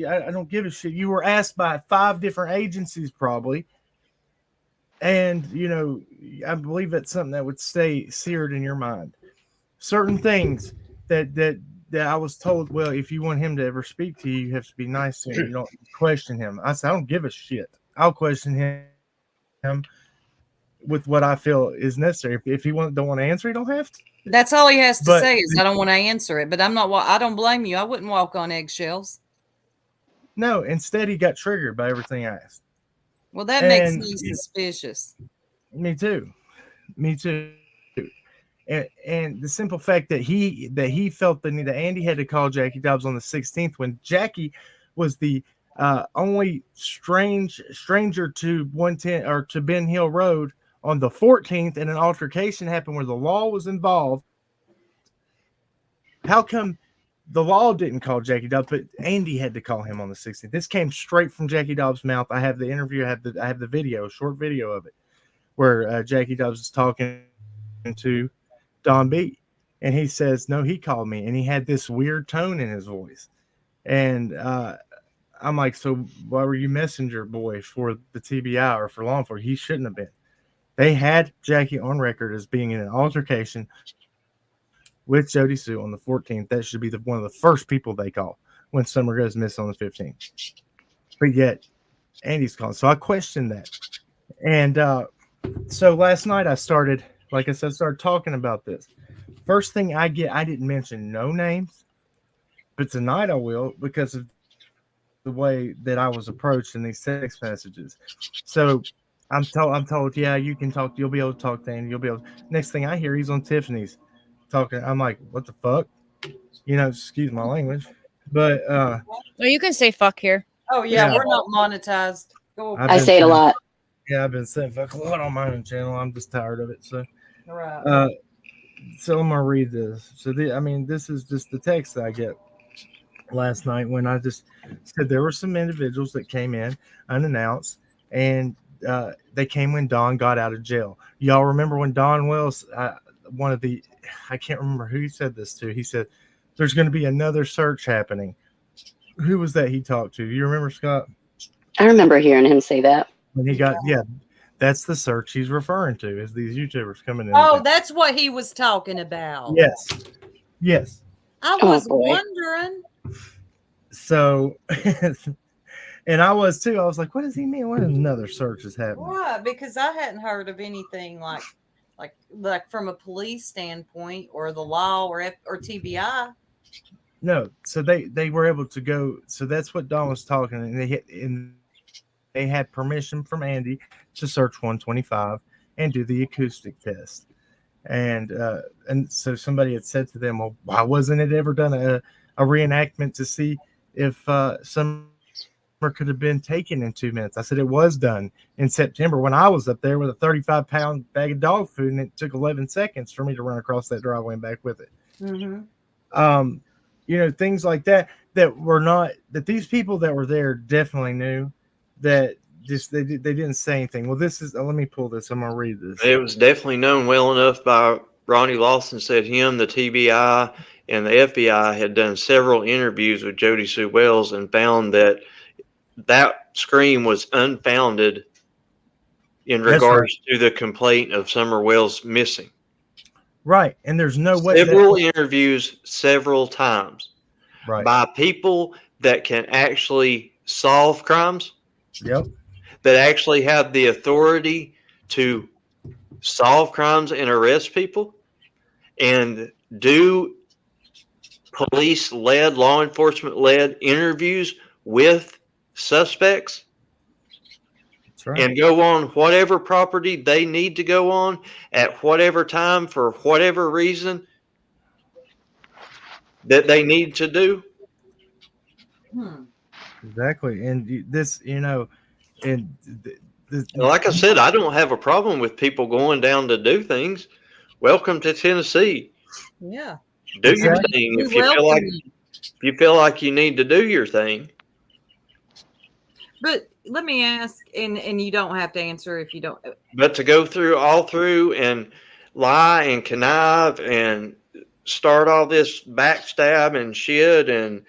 I don't give a shit. You were asked by 5 different agencies probably. And, I believe that's something that would stay seared in your mind. Certain things that I was told, well, if you want him to ever speak to you, you have to be nice to him. You don't question him. I said, I don't give a shit. I'll question him with what I feel is necessary. If he don't want to answer, he don't have to. That's all he has to say is, I don't want to answer it. But I don't blame you. I wouldn't walk on eggshells. No, instead he got triggered by everything I asked. Well, that makes me suspicious. Me too. Me too. And the simple fact that he felt the need that Andy had to call Jackie Dobbs on the 16th when Jackie was the only stranger to 110 or to Ben Hill Road on the 14th, and an altercation happened where the law was involved. How come the law didn't call Jackie Dobbs, but Andy had to call him on the 16th? This came straight from Jackie Dobbs' mouth. I have the interview. I have the video, short video of it, where Jackie Dobbs is talking to Don B, and he says, no, he called me, and he had this weird tone in his voice. And I'm like, so why were you messenger boy for the TBI or for law enforcement? He shouldn't have been. They had Jackie on record as being in an altercation with Jody Sue on the 14th. That should be one of the first people they call when Summer goes missing on the 15th. But yet, Andy's calling. So I questioned that. And so last night I started, like I said, started talking about this. First thing I didn't mention no names, but tonight I will, because of the way that I was approached in these text messages. So I'm told, yeah, you can talk. You'll be able to talk to Andy. You'll be able. Next thing I hear, he's on Tiffany's talking. I'm like, what the fuck? Excuse my language, but well, you can say fuck here. Oh yeah, we're not monetized. I say it a lot. Yeah, I've been saying fuck a lot on my own channel. I'm just tired of it. So, right. So I'm gonna read this. So this is just the text that I get last night when I just said there were some individuals that came in unannounced, and they came when Don got out of jail. Y'all remember when Don Wells, I can't remember who he said this to. He said, there's going to be another search happening. Who was that he talked to? You remember, Scott? I remember hearing him say that. When he got, that's the search he's referring to, is these YouTubers coming in. Oh, that's what he was talking about. Yes. I was wondering. So, and I was too. I was like, what does he mean? What another search is happening? Why? Because I hadn't heard of anything like from a police standpoint or the law or TBI. No, so they were able to go. So that's what Don was talking, and they had permission from Andy to search 125 and do the acoustic test. And so somebody had said to them, well, why wasn't it ever done a reenactment to see if Summer could have been taken in 2 minutes? I said it was done in September when I was up there with a 35-pound bag of dog food, and it took 11 seconds for me to run across that driveway and back with it. Mm-hmm. Things like that were not, that these people that were there definitely knew that. Just they didn't say anything. Well, this is, let me pull this. I'm gonna read this. It was definitely known well enough by Ronnie Lawson. Said him, the TBI, and the FBI had done several interviews with Jody Sue Wells and found that scream was unfounded in regards to the complaint of Summer Wells missing. Right, and there's no way. Several interviews, several times, right, by people that can actually solve crimes. Yep. That actually have the authority to solve crimes and arrest people and do police-led, law enforcement-led interviews with suspects. That's right. And go on whatever property they need to go on at whatever time for whatever reason that they need to do. Exactly. And this, and like I said, I don't have a problem with people going down to do things. Welcome to Tennessee. Yeah. Do your thing if you feel like you need to do your thing. But let me ask, and you don't have to answer if you don't. But to go through and lie and connive and start all this backstab and shit and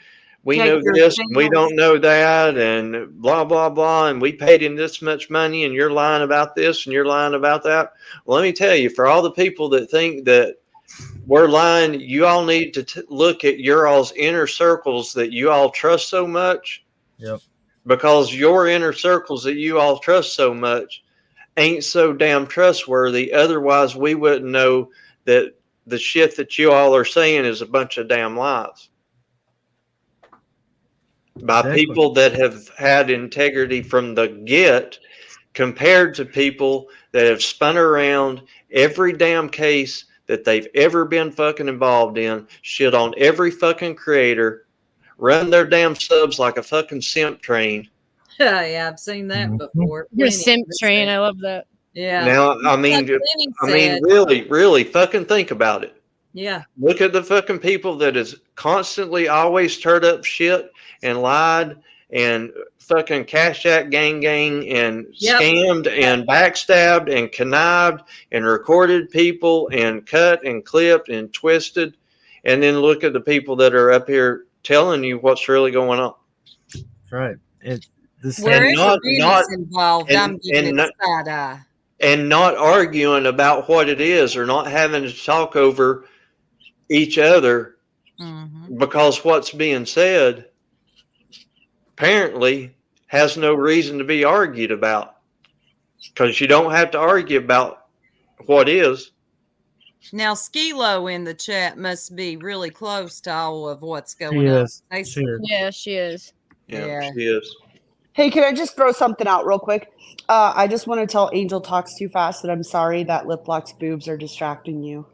we know this, and we don't know that, and blah, blah, blah, and we paid him this much money, and you're lying about this, and you're lying about that. Well, let me tell you, for all the people that think that we're lying, you all need to look at your all's inner circles that you all trust so much. Yep. Because your inner circles that you all trust so much ain't so damn trustworthy. Otherwise, we wouldn't know that the shit that you all are saying is a bunch of damn lies. By people that have had integrity from the get, compared to people that have spun around every damn case that they've ever been fucking involved in, shit on every fucking creator, run their damn subs like a fucking simp train. Yeah, I've seen that before. Your Plenty simp of train. said. I love that. Yeah. Now, I Like mean, Penny said, really fucking think about it. yeah. Look at the fucking people that is constantly always stirred up shit and lied and fucking cash out gang and scammed and backstabbed and connived and recorded people and cut and clipped and twisted. And then look at the people that are up here telling you what's really going on. That's right. Wherever Benny's involved, I'm giving it side eye. And not arguing about what it is or not having to talk over each other because what's being said apparently has no reason to be argued about, because you don't have to argue about what is. Now, Skilo in the chat must be really close to all of what's going on. Yeah, she is. Yeah, she is. Hey, can I just throw something out real quick? I just want to tell Angel Talks Too Fast that I'm sorry that Lip Lock's boobs are distracting you.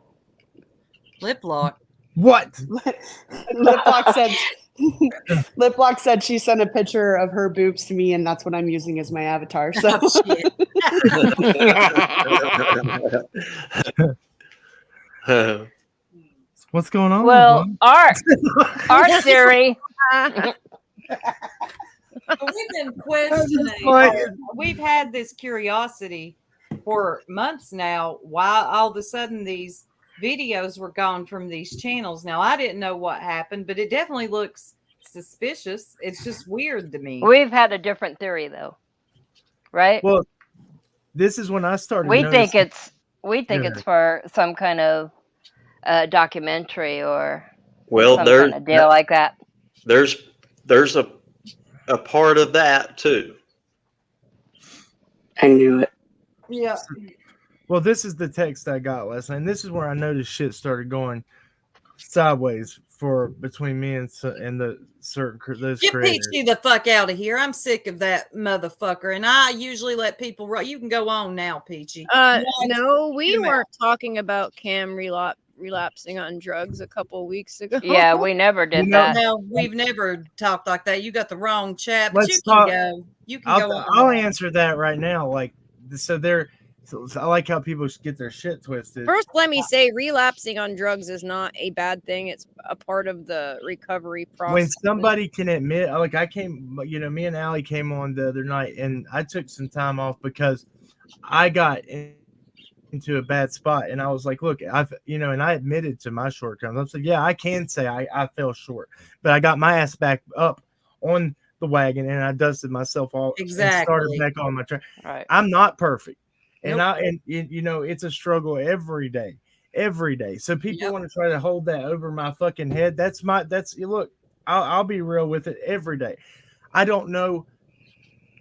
Lip Lock? What? Lip Lock said she sent a picture of her boobs to me, and that's what I'm using as my avatar. So. What's going on? Well, our theory. We've been questioning. We've had this curiosity for months now. Why all of a sudden these videos were gone from these channels? Now, I didn't know what happened, but it definitely looks suspicious. It's just weird to me. We've had a different theory, though, right? Well, this is when I started. We think it's for some kind of documentary or some kind of deal like that. There's a part of that too. I knew it. Yeah. Well, this is the text I got last night. And this is where I noticed shit started going sideways between me and those Get creators. Peachy the fuck out of here. I'm sick of that motherfucker. And I usually let people run. You can go on now, Peachy. No, we weren't talking about Cam relapsing on drugs a couple weeks ago. Yeah, we never did that. No, we've never talked like that. You got the wrong chat. But Let's you can talk. go. You can go on. I'll answer that right now. Like, so I like how people get their shit twisted. First, let me say, relapsing on drugs is not a bad thing. It's a part of the recovery process. When somebody can admit, like me and Allie came on the other night, and I took some time off because I got into a bad spot, and I was like, look, and I admitted to my shortcomings. I said, yeah, I can say I fell short, but I got my ass back up on the wagon, and I dusted myself off and started back on my track. Right. I'm not perfect. And it's a struggle every day. So people want to try to hold that over my fucking head. Look, I'll be real with it every day. I don't know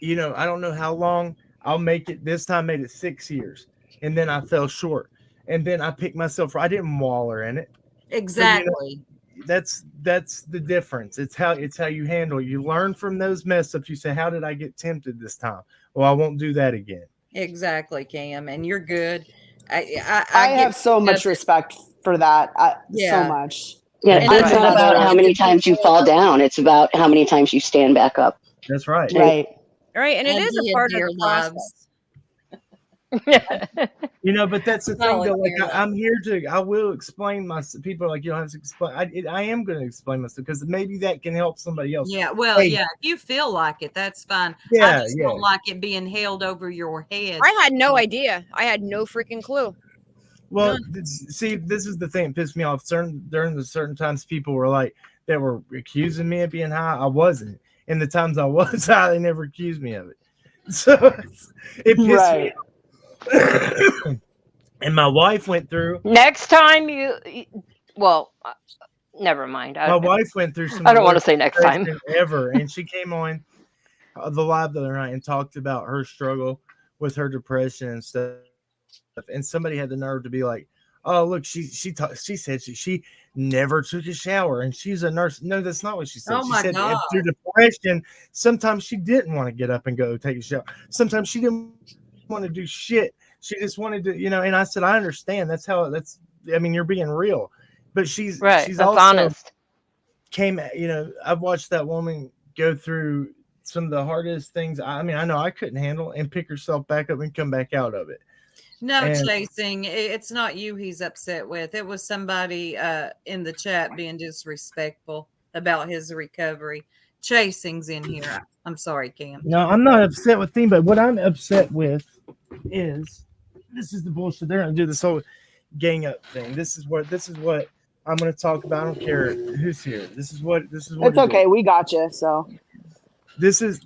how long I'll make it. This time I made it 6 years, and then I fell short, and then I picked myself. I didn't waller in it. Exactly. That's the difference. It's how you handle it. You learn from those mess ups. You say, how did I get tempted this time? Well, I won't do that again. Exactly, Cam, and you're good. I have so much respect for that. So much. Yeah, it's not about how many times you fall down. It's about how many times you stand back up. That's right. Right. Right, and it is a part of the process. But that's the thing though. Like, I'm here I will explain myself. People are like, you don't have to explain. I am going to explain myself because maybe that can help somebody else. Yeah, well, if you feel like it, that's fine. I just don't like it being held over your head. I had no idea. I had no freaking clue. Well, see, this is the thing that pissed me off. During the certain times, people were like, that were accusing me of being high. I wasn't. And the times I was high, they never accused me of it. So it pissed me off. And my wife went through. Next time never mind. My wife went through some. I don't want to say next time ever, and she came on the live the other night and talked about her struggle with her depression and stuff. And somebody had the nerve to be like, "Oh, look, she said she never took a shower, and she's a nurse." No, that's not what she said. Oh my she said God. through depression, sometimes she didn't want to get up and go take a shower. Sometimes she didn't want to do shit She just wanted to, and I said, I understand. I mean, you're being real, but she's Right. she's That's also honest. I've watched that woman go through some of the hardest things. I mean, I know I couldn't handle, and pick herself back up and come back out of it. No, And chasing. It's not you he's upset with. It was somebody in the chat being disrespectful about his recovery. Chasing's in here. I'm sorry, Cam. no, I'm not upset with them, but what I'm upset with is this is the bullshit. They're gonna do this whole gang up thing. This is what I'm gonna talk about. I don't care who's here. This is what It's it okay. is. We got you. So This is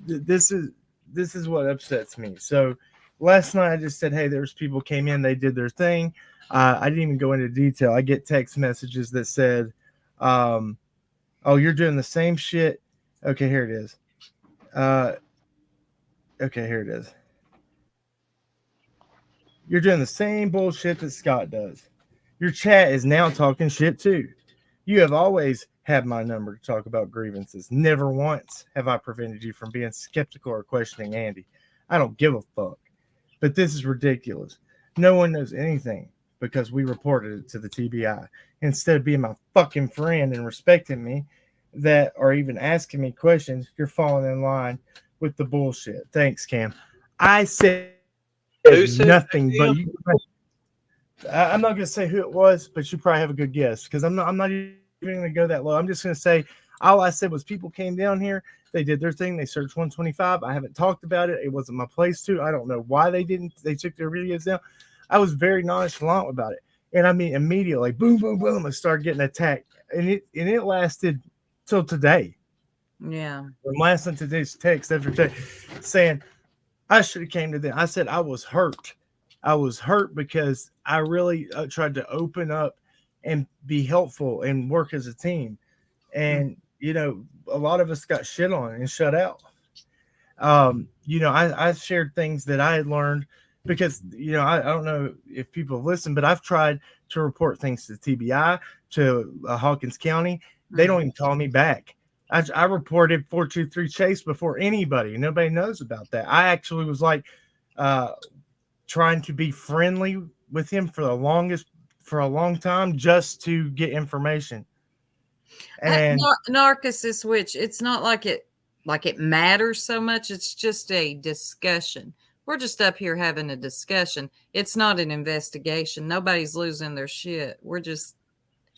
what upsets me. So last night I just said, hey, there's people came in, they did their thing. I didn't even go into detail. I get text messages that said, oh, you're doing the same shit. Okay, here it is. Okay, here it is. You're doing the same bullshit that Scott does. Your chat is now talking shit too. You have always had my number to talk about grievances. Never once have I prevented you from being skeptical or questioning Andy. I don't give a fuck. But this is ridiculous. No one knows anything because we reported it to the TBI. Instead of being my fucking friend and respecting me, that or even asking me questions, you're falling in line with the bullshit. Thanks, Cam. I said nothing, but you. I'm not going to say who it was, but you probably have a good guess because I'm not even going to go that low. I'm just going to say all I said was people came down here, they did their thing, they searched 125. I haven't talked about it. It wasn't my place to. I don't know why they didn't. They took their videos down. I was very nonchalant about it, and I mean immediately, boom, boom, boom, I started getting attacked, and it lasted till today. Yeah. From last night today's text after text saying I should have came to them. I said I was hurt. I was hurt because I really tried to open up and be helpful and work as a team. And, a lot of us got shit on and shut out. I shared things that I had learned because, I don't know if people have listened, but I've tried to report things to TBI, to Hawkins County. They don't even call me back. I reported 423 Chase before anybody. Nobody knows about that. I actually was like, trying to be friendly with him for a long time just to get information. And Narcissus, which it's not like it matters so much. It's just a discussion. We're just up here having a discussion. It's not an investigation. Nobody's losing their shit. We're just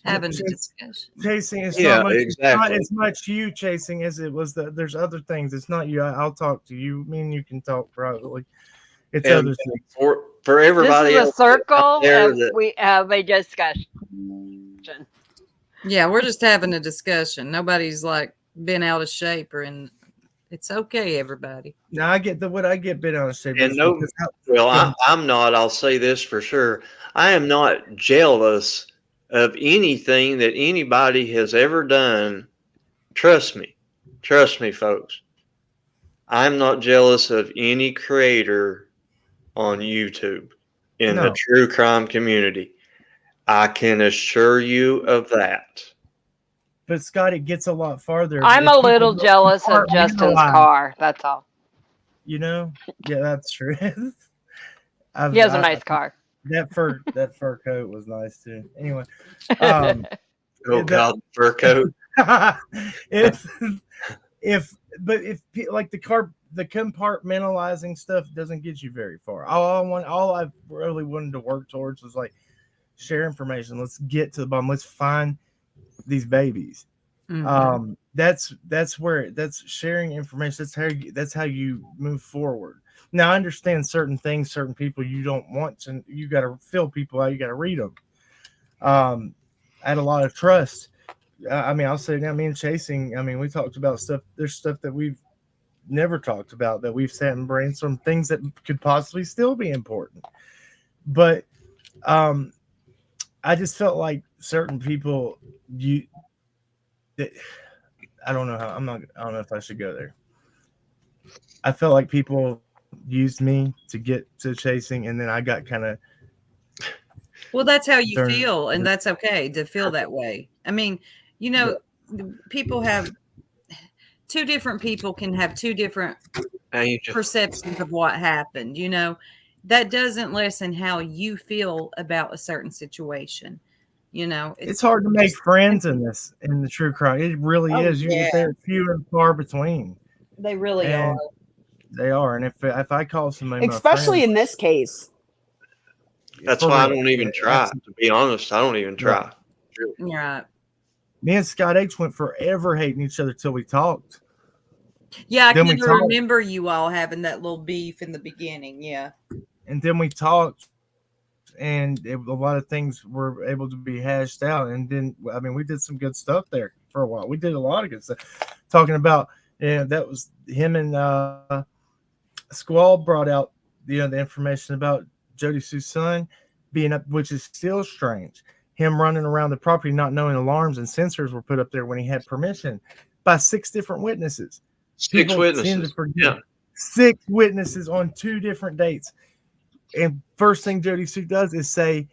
having a discussion. Chasing is exactly. not as much you chasing as it was there's other things. It's not you. I'll talk to you. Me and you can talk privately. It's And other things. For everybody This is a else circle, there and that- we have a discussion. Yeah, we're just having a discussion. Nobody's like been out of shape and it's okay, everybody. Now I get what I get bent out of shape. And I'm not. I'll say this for sure. I am not jealous of anything that anybody has ever done. Trust me, folks. I'm not jealous of any creator on YouTube in the true crime community. I can assure you of that. But Scott, it gets a lot farther. I'm a little jealous of Justin's car. That's all. Yeah, that's true. He has a nice car. That fur coat was nice too. Anyway, God, fur coat. if like the compartmentalizing stuff doesn't get you very far. All I really wanted to work towards was like share information. Let's get to the bottom. Let's find these babies. Mm-hmm. That's sharing information. That's how you move forward. Now I understand certain things, certain people you don't want to. You got to fill people out. You got to read them. I had a lot of trust. I'll say now, me and Chasing. We talked about stuff. There's stuff that we've never talked about that we've sat and brainstormed things that could possibly still be important. But I just felt like certain people I don't know if I should go there. I felt like people used me to get to Chasing, and then I got kind of. Well, that's how you feel, and that's okay to feel that way. People have two different people can have two different perceptions of what happened, that doesn't lessen how you feel about a certain situation. You know, It's hard to make just friends in the true crime. It really Oh, is. yeah. They're few and far between. They really are. And they are. And if I call somebody my Especially friend, in this case. That's for why I real, don't even try. absolutely. To be honest, I don't even try. Right. Me and Scott H went forever hating each other till we talked. Yeah, I Then kind we of talked. remember you all having that little beef in the beginning. Yeah. And then we talked, and a lot of things were able to be hashed out. And then, I mean, we did some good stuff there for a while. We did a lot of good stuff. Talking about, that was him and Squall brought out, the information about Jody Sue's son being up, which is still strange. Him running around the property, not knowing alarms and sensors were put up there when he had permission by 6 different witnesses. Six witnesses. Tend to forget. Yeah. 6 witnesses on 2 different dates. And first thing Jody Sue does is say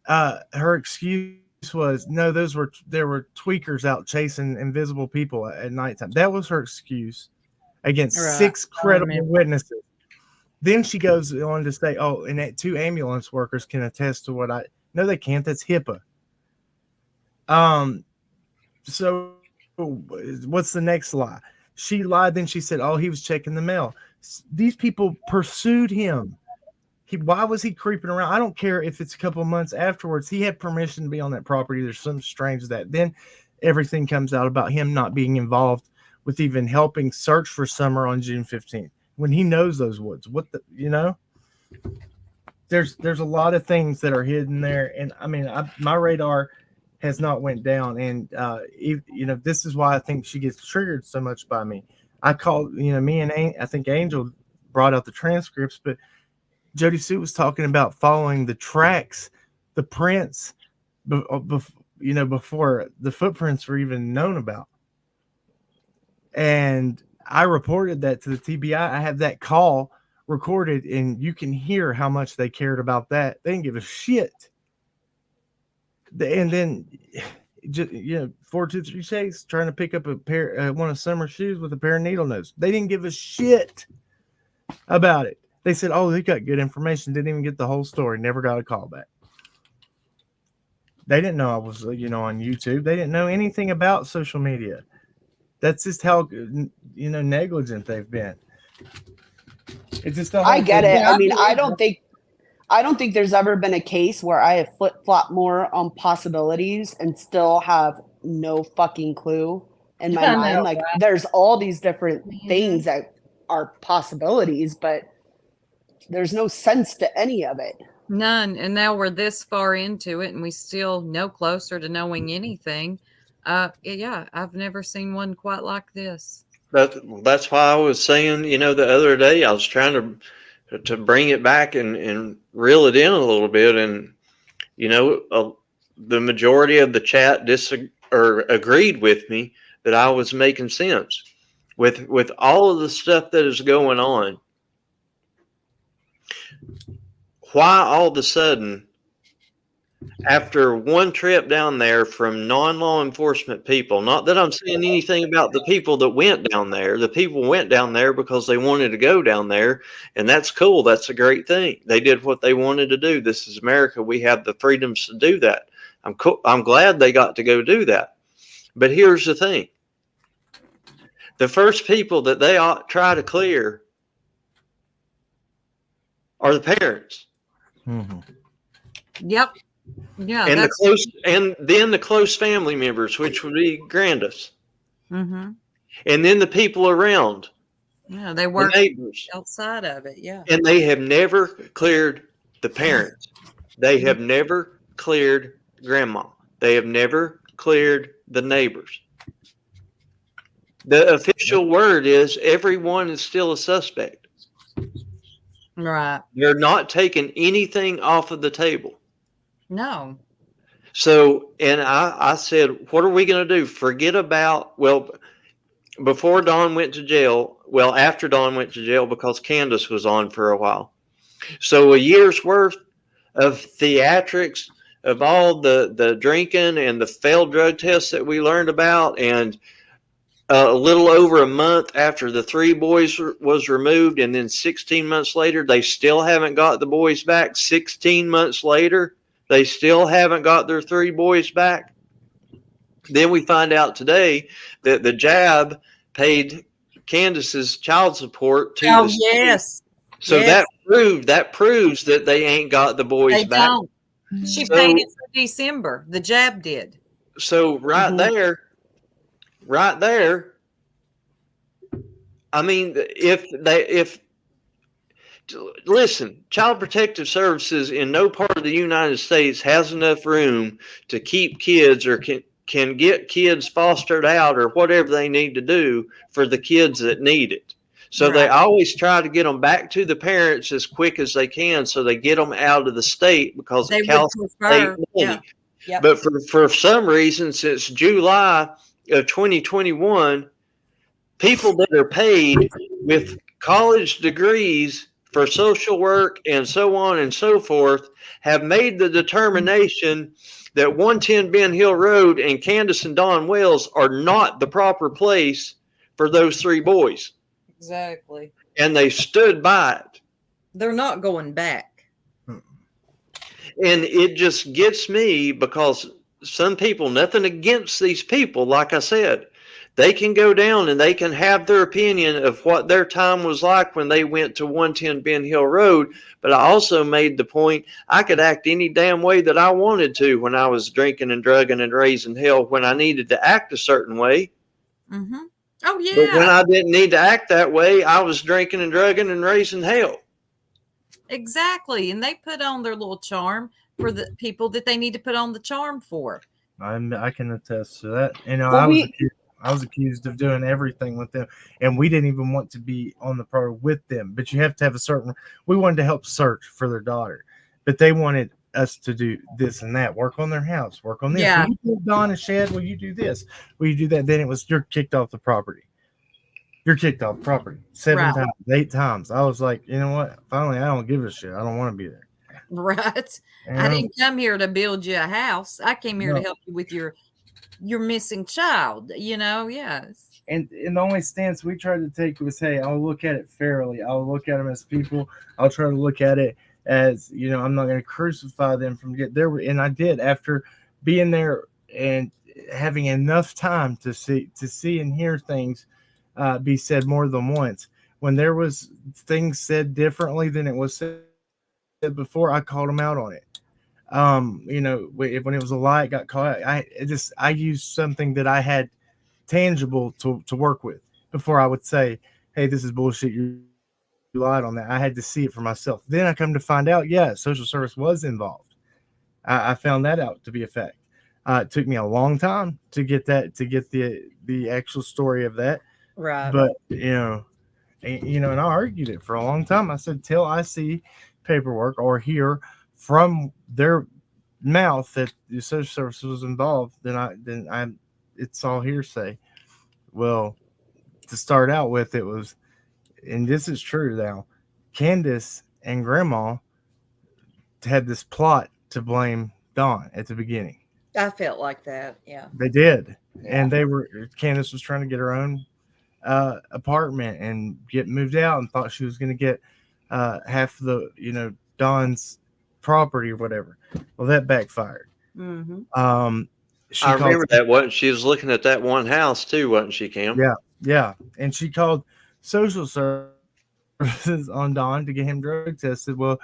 her excuse was, no, there were tweakers out chasing invisible people at nighttime. That was her excuse against 6 credible witnesses. Then she goes on to say, oh, and that 2 ambulance workers can attest to what no, they can't. That's HIPAA. So what's the next lie? She lied. Then she said, oh, he was checking the mail. These people pursued him. Why was he creeping around? I don't care if it's a couple of months afterwards. He had permission to be on that property. There's something strange with that. Then everything comes out about him not being involved with even helping search for Summer on June 15th when he knows those woods. There's a lot of things that are hidden there. And I mean, my radar has not went down. And, this is why I think she gets triggered so much by me. I called, me and I think Angel brought out the transcripts, but Jody Sue was talking about following the tracks, the prints, before the footprints were even known about. And I reported that to the TBI. I have that call recorded, and you can hear how much they cared about that. They didn't give a shit. And then, 423 Chase trying to pick up a pair, one of Summer's shoes with a pair of needle nose. They didn't give a shit about it. They said, oh, they got good information. Didn't even get the whole story. Never got a call back. They didn't know I was, on YouTube. They didn't know anything about social media. That's just how, negligent they've been. It's just I get it. I mean, I don't think there's ever been a case where I have flip-flopped more on possibilities and still have no fucking clue in my mind. Like, there's all these different things that are possibilities, but there's no sense to any of it. None. And now we're this far into it and we still no closer to knowing anything. Yeah, I've never seen one quite like this. That's why I was saying, the other day, I was trying to bring it back and reel it in a little bit. And, the majority of the chat agreed with me that I was making sense with all of the stuff that is going on. Why all of a sudden, after one trip down there from non-law enforcement people, not that I'm saying anything about the people that went down there. The people went down there because they wanted to go down there, and that's cool. That's a great thing. They did what they wanted to do. This is America. We have the freedoms to do that. I'm glad they got to go do that. But here's the thing. The first people that they try to clear are the parents. Mm-hmm. Yep. Yeah. And then the close family members, which would be Grandis. Mm-hmm. And then the people around. Yeah, they work the neighbors outside of it. Yeah. And they have never cleared the parents. They have never cleared grandma. They have never cleared the neighbors. The official word is everyone is still a suspect. Right. They're not taking anything off of the table. No. So, and I said, what are we going to do? Forget about, before Dawn went to jail, after Dawn went to jail because Candace was on for a while. So a year's worth of theatrics of all the drinking and the failed drug tests that we learned about and a little over a month after the 3 boys was removed, and then 16 months later, they still haven't got the boys back. 16 months later, they still haven't got their 3 boys back. Then we find out today that the Jab paid Candace's child support to the state. Yes. So Yes. that proves that they ain't got the boys They back. don't. She So- paid it for December. The Jab did. So right there, I mean, listen, Child Protective Services in no part of the United States has enough room to keep kids or can get kids fostered out or whatever they need to do for the kids that need it. So they always try to get them back to the parents as quick as they can, so they get them out of the state because They of Cal would State prefer. money. Yeah. Yep. But for some reason, since July of 2021, people that are paid with college degrees for social work and so on and so forth have made the determination that 110 Ben Hill Road and Candace and Don Wells are not the proper place for those 3 boys. Exactly. And they stood by it. They're not going back. And it just gets me because some people, nothing against these people, like I said, they can go down and they can have their opinion of what their time was like when they went to 110 Ben Hill Road. But I also made the point I could act any damn way that I wanted to when I was drinking and drugging and raising hell when I needed to act a certain way. Mm-hmm. Oh, yeah. But when I didn't need to act that way, I was drinking and drugging and raising hell. Exactly. And they put on their little charm for the people that they need to put on the charm for. I can attest to that. You know, Well, I was accused of doing everything with them, and we didn't even want to be on the program with them. But you have to have a certain. We wanted to help search for their daughter, but they wanted us to do this and that, work on their house, work on this. Yeah. Will you build Don a shed? Will you do this? Will you do that? Then it was you're kicked off the property. You're kicked off the property 7 times, 8 times. I was like, you know what? Finally, I don't give a shit. I don't want to be there. Right. You I know? didn't come here to build you a house. I came here to help you with your missing child, you know? Yes. And the only stance we tried to take was, hey, I'll look at it fairly. I'll look at them as people. I'll try to look at it as, you know, I'm not going to crucify them from get there. And I did after being there and having enough time to see and hear things be said more than once. When there was things said differently than it was said before, I called them out on it. You know, when it was a lie, it got caught. I used something that I had tangible to work with before I would say, hey, this is bullshit. You lied on that. I had to see it for myself. Then I come to find out, yeah, social service was involved. I found that out to be a fact. It took me a long time to get the actual story of that. Right. But and I argued it for a long time. I said, till I see paperwork or hear from their mouth that the social service was involved, then it's all hearsay. Well, to start out with, it was, and this is true now, Candace and Grandma had this plot to blame Dawn at the beginning. I felt like that. Yeah. They did. And Candace was trying to get her own apartment and get moved out and thought she was going to get half the, Dawn's property or whatever. Well, that backfired. Mm-hmm. I remember that. She was looking at that one house too, wasn't she, Cam? Yeah. And she called social services on Dawn to get him drug tested. Well,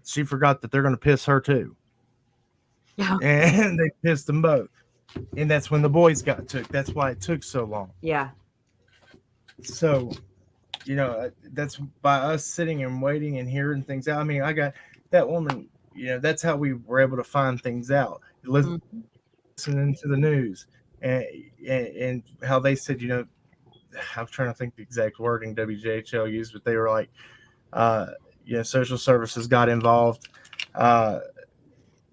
she forgot that they're going to piss her too. Yeah. And they pissed them both. And that's when the boys got took. That's why it took so long. Yeah. So, that's by us sitting and waiting and hearing things out. I mean, I got that woman, that's how we were able to find things out. Listening to the news and how they said, I'm trying to think the exact wording WJHL used, but they were like, social services got involved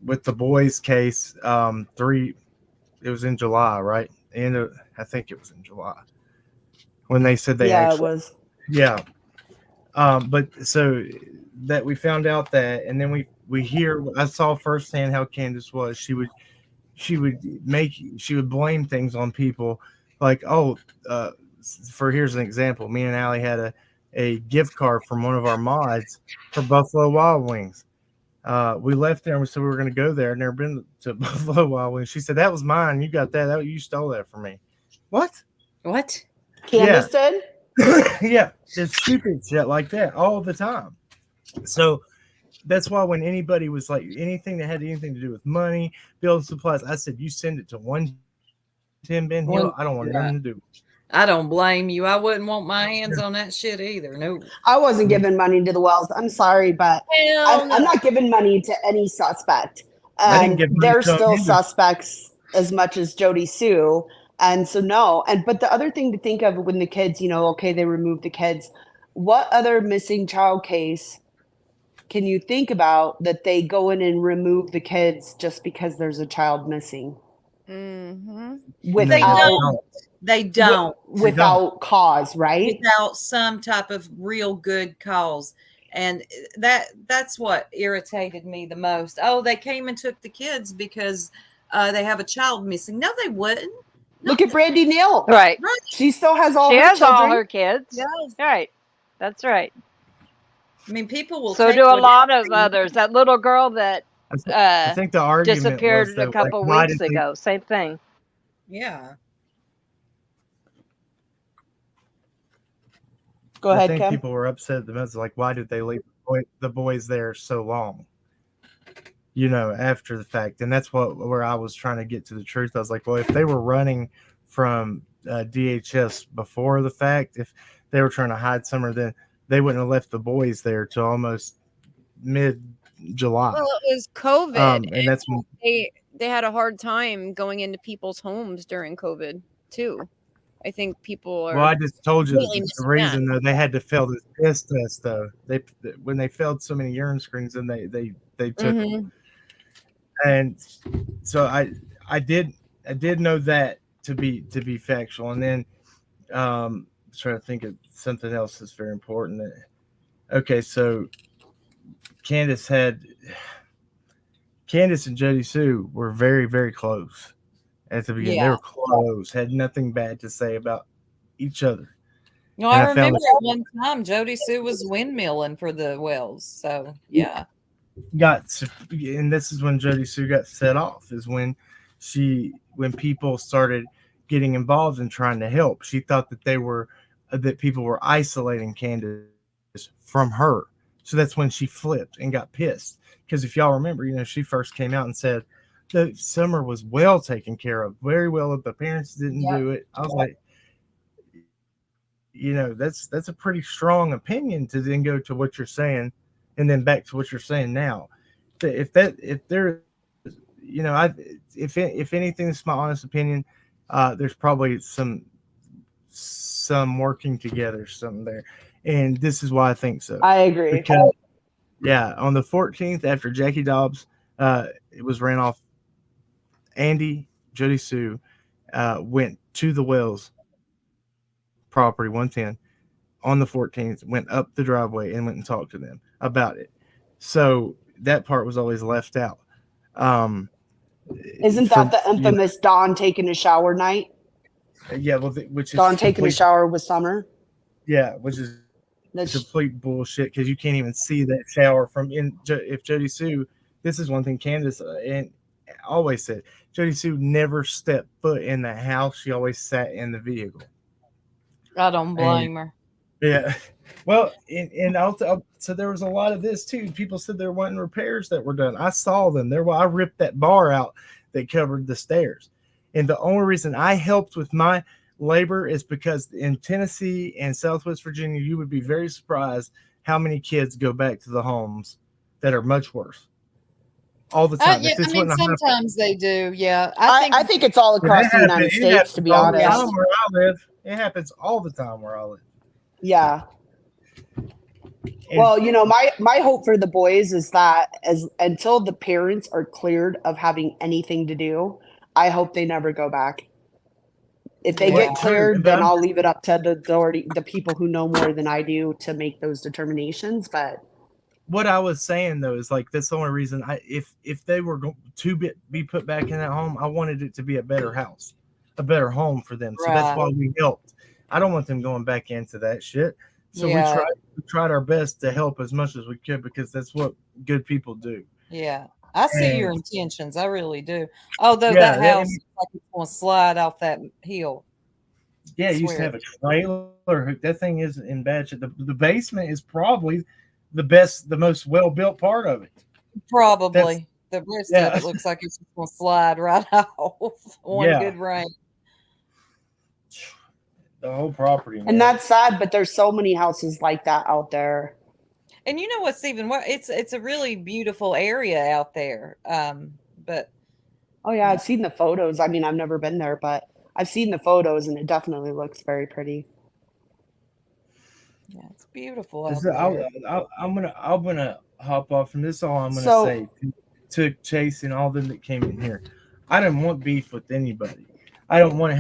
with the boys' case. It was in July, right? And I think it was in July when they said they it was. Yeah. But so that we found out that, and then we hear, I saw firsthand how Candace was. She would blame things on people Like, for here's an example. Me and Allie had a gift card from one of our mods for Buffalo Wild Wings. We left there and we said we were going to go there. I'd never been to Buffalo Wild Wings. She said, that was mine. You got that. You stole that from me. What? What? Candace did? Yeah. It's stupid shit like that all the time. So that's why when anybody was like anything that had anything to do with money, building supplies, I said, you send it to 110 Ben Hill. I don't want nothing to do with it. I don't blame you. I wouldn't want my hands on that shit either. No. I wasn't giving money to the Wells. I'm sorry, but I'm not giving money to any suspect. And they're still suspects as much as Jody Sue. And so no. But the other thing to think of when the kids, okay, they removed the kids. What other missing child case can you think about that they go in and remove the kids just because there's a child missing? They don't. Without cause, right? Without some type of real good cause. And that's what irritated me the most. Oh, they came and took the kids because they have a child missing. No, they wouldn't. Look at Brandy Neal. Right. She still has all she her has children. all her kids. Yes. Right. That's right. I mean, people will. So do a lot of others. That little girl that I think the argument disappeared was that, a couple like, weeks ago. Same thing. Yeah. Go ahead, I think Kev. people were upset. The most like, why did they leave the boys there so long? After the fact, and that's where I was trying to get to the truth. I was like, well, if they were running from DHS before the fact, if they were trying to hide somewhere, then they wouldn't have left the boys there till almost mid-July. Well, it was COVID, and that's when they had a hard time going into people's homes during COVID too. I think people are. Well, I just told you really the reason though they had to fail this piss test though. When they failed so many urine screens, and they took them. And so I did know that to be factual. And then I'm trying to think of something else that's very important. Okay, so Candace and Jody Sue were very, very close at the beginning. They were close, had nothing bad to say about each other. No, I remember at one time Jody Sue was windmilling for the Wells. So yeah. And this is when Jody Sue got set off, is when people started getting involved and trying to help. She thought that people were isolating Candace from her. So that's when she flipped and got pissed. Because if y'all remember, she first came out and said the Summer was well taken care of, very well. If the parents didn't do it, I was like, that's a pretty strong opinion to then go to what you're saying. And then back to what you're saying now. If anything, it's my honest opinion. There's probably some working together, something there, and this is why I think so. I agree. Because on the 14th, after Jackie Dobbs, it was ran off. Andy, Jody Sue, went to the Wells property 110 on the 14th, went up the driveway and went and talked to them about it. So that part was always left out. Isn't that the infamous Dawn taking a shower night? Yeah, well, which is Dawn taking a shower with Summer. Yeah, which is complete bullshit because you can't even see that shower from if Jody Sue. This is one thing Candace and always said. Jody Sue never stepped foot in the house. She always sat in the vehicle. I don't blame her. Yeah. Well, and so there was a lot of this too. People said there weren't repairs that were done. I saw them. I ripped that bar out that covered the stairs. And the only reason I helped with my labor is because in Tennessee and Southwest Virginia, you would be very surprised how many kids go back to the homes that are much worse. All the time. Sometimes they do. Yeah. I think it's all across the United States, to be honest. Where I live, it happens all the time where I live. Yeah. Well, my hope for the boys is that until the parents are cleared of having anything to do, I hope they never go back. If they get cleared, then I'll leave it up to the people who know more than I do to make those determinations. But what I was saying though is like that's the only reason if they were to be put back in that home, I wanted it to be a better house. a better home for them. So that's Right. why we helped. I don't want them going back into that shit. So Yeah. we tried our best to help as much as we could because that's what good people do. Yeah. I see your And intentions. I really do. Although yeah, that house looks like it's going to slide off that hill. yeah, I it used to swear. have a trailer. That thing is in bad shape. The basement is probably the most well built part of it. Probably. The rest of it looks like it's just going to slide right off. One Yeah. good rain. The whole property. Man. And that's sad, but there's so many houses like that out there. And you know what's even more? It's a really beautiful area out there. But Oh yeah, I've seen the photos. I mean, I've never been there, but I've seen the photos and it definitely looks very pretty. yeah, it's beautiful out So there. I'm gonna hop off from this. All I'm gonna So- say to Chase and all them that came in here. I didn't want beef with anybody. I don't want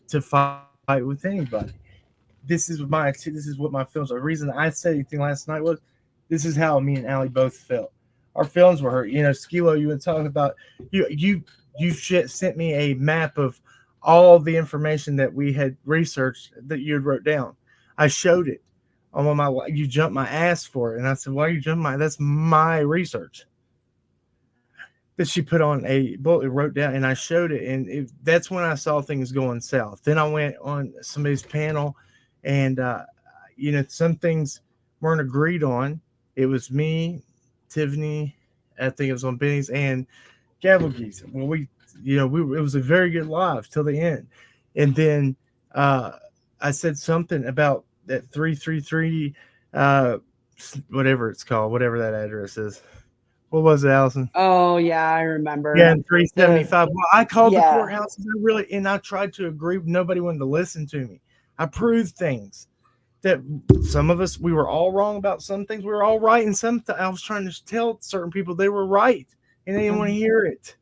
to fight with anybody. This is what my feelings are. The reason I said anything last night was this is how me and Allie both felt. Our feelings were hurt. You know, Skilo, you were talking about you sent me a map of all the information that we had researched that you had wrote down. I showed it on you jumped my ass for it. And I said, why are you jumping that's my research. That she put on a bullet, wrote down, and I showed it. And that's when I saw things going south. Then I went on somebody's panel and, some things weren't agreed on. It was me, Tiffany, I think it was on Benny's, and Gavel Geese. Well, it was a very good live till the end. And then I said something about that 333, whatever it's called, whatever that address is. What was it, Allison? Oh yeah, I remember. Yeah, 375. Well, I called the Yeah. courthouse and I tried to agree. Nobody wanted to listen to me. I proved things that some of us, we were all wrong about some things. We were all right in some. I was trying to tell certain people they were right and they didn't want to hear it.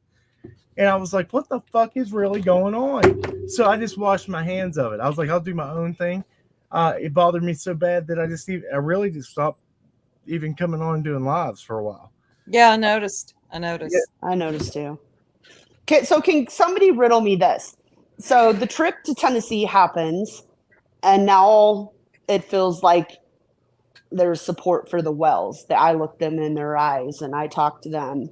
And I was like, what the fuck is really going on? So I just washed my hands of it. I was like, I'll do my own thing. It bothered me so bad that I really just stopped even coming on and doing lives for a while. Yeah, I noticed. Yeah, I noticed too. Okay, so can somebody riddle me this? So the trip to Tennessee happens, and now it feels like there's support for the Wells. That I looked them in their eyes and I talked to them.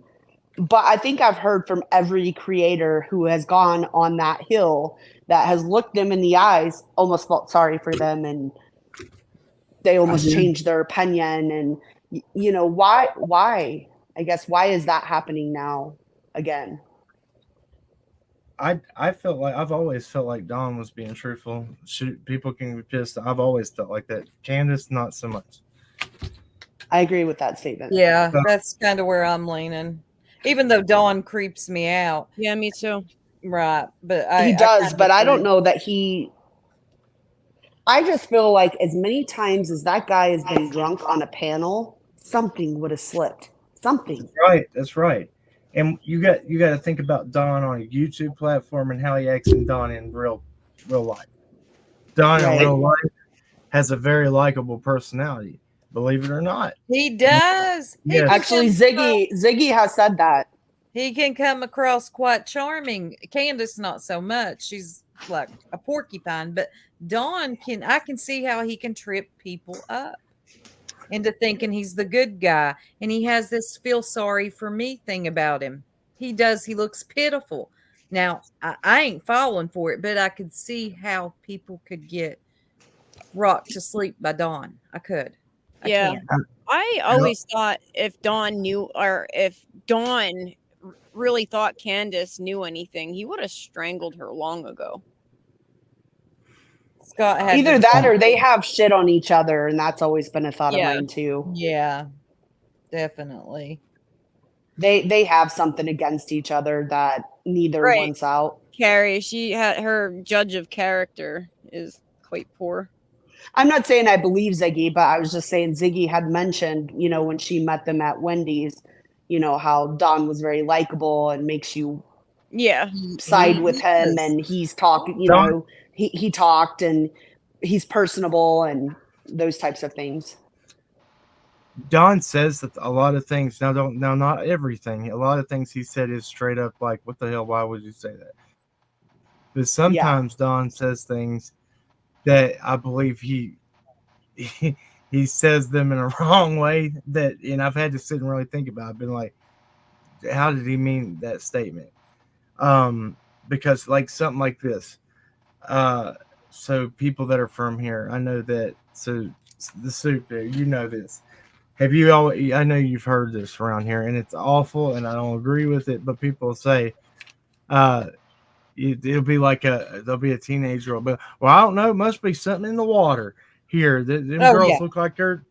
But I think I've heard from every creator who has gone on that hill that has looked them in the eyes, almost felt sorry for them, and they almost changed their opinion. And why? I guess why is that happening now again? I felt like I've always felt like Dawn was being truthful. People can be pissed. I've always felt like that. Candace, not so much. I agree with that statement. Yeah, that's kind of where I'm leaning. Even though Dawn creeps me out. Yeah, me too. Right, but He does, but I don't know that I just feel like as many times as that guy has been drunk on a panel, something would have slipped. Something. That's right. And you got to think about Don on a YouTube platform and how he acts in Don in real life. Don in real life has a very likable personality, believe it or not. He does. Yes. Actually, Ziggy has said that. He can come across quite charming. Candace, not so much. She's like a porcupine, but Dawn I can see how he can trip people up into thinking he's the good guy. And he has this feel sorry for me thing about him. He does. He looks pitiful. Now, I ain't falling for it, but I could see how people could get rocked to sleep by Dawn. I could. I always thought if Dawn knew, or if Dawn really thought Candace knew anything, he would have strangled her long ago. Scott had either that or they have shit on each other, and that's always been a thought of mine too. Yeah, definitely. They have something against each other that neither wants out. Carrie, she had her judge of character is quite poor. I'm not saying I believe Ziggy, but I was just saying Ziggy had mentioned, when she met them at Wendy's, how Don was very likable and makes you side with him, and he's talking, he talked and he's personable and those types of things. Don says that a lot of things now not everything. A lot of things he said is straight up like, what the hell? Why would you say that? but sometimes Don says things that I believe he says them in a wrong way, and I've had to sit and really think about it. I've been like, how did he mean that statement? Because like something like this, so people that are from here, I know that. So the soup there, you know this. Have you all? I know you've heard this around here, and it's awful, and I don't agree with it. But people say, it'll be like there'll be a teenager, but well, I don't know, it must be something in the water here. Them girls look like they're,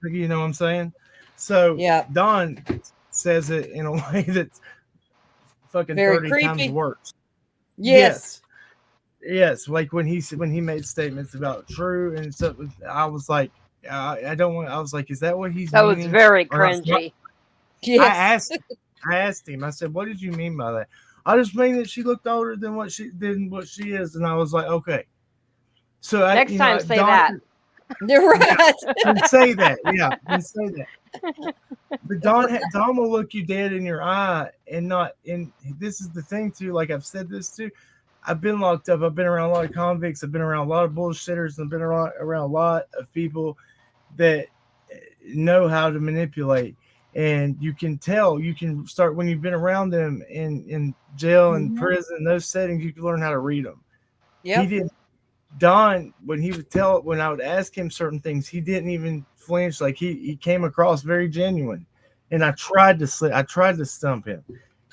you know what I'm saying? So Don says it in a way that's fucking very 30 creepy. Times worse. Yes. Like when he made statements about true and stuff, I was like, I don't want. I was like, is that what he's? That meaning? was very cringy. Yes. I asked him. I said, "What did you mean by that?" I just mean that she looked older than what she is, and I was like, "Okay." So next time, say that. You're right. And say that, and say that. But Don will look you dead in your eye, and not. And this is the thing too. Like I've said this too. I've been locked up. I've been around a lot of convicts. I've been around a lot of bullshitters. I've been around a lot of people that know how to manipulate. And you can tell, you can start when you've been around them in jail and prison, those settings, you can learn how to read them. Yeah. He didn't. Don, when I would ask him certain things, he didn't even flinch. Like he came across very genuine. And I tried to stump him.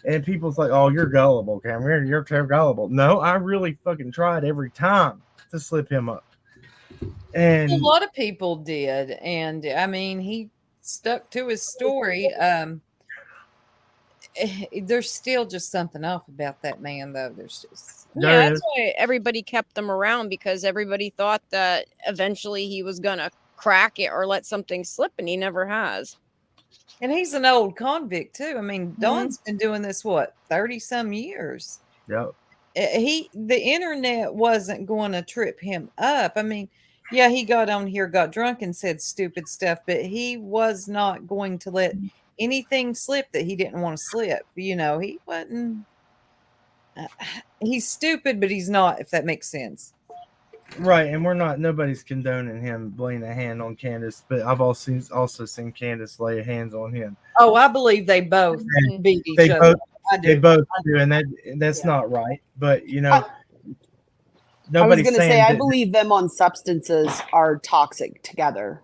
And people's like, "Oh, you're gullible, Cameron. You're gullible." No, I really fucking tried every time to slip him up. And a lot of people did, and I mean, he stuck to his story. There's still just something off about that man, though. There's just that's why everybody kept them around, because everybody thought that eventually he was gonna crack it or let something slip, and he never has. And he's an old convict too. I mean, Don's been doing this 30 some years. Yep. The internet wasn't going to trip him up. I mean, yeah, he got on here, got drunk, and said stupid stuff, but he was not going to let anything slip that he didn't want to slip. You know, he wasn't. He's stupid, but he's not. If that makes sense. Right, and nobody's condoning him laying a hand on Candace, but I've also seen Candace lay hands on him. Oh, I believe they both beat each other. They both do, and that's not right. But you know, I was going to say, I believe them on substances are toxic together.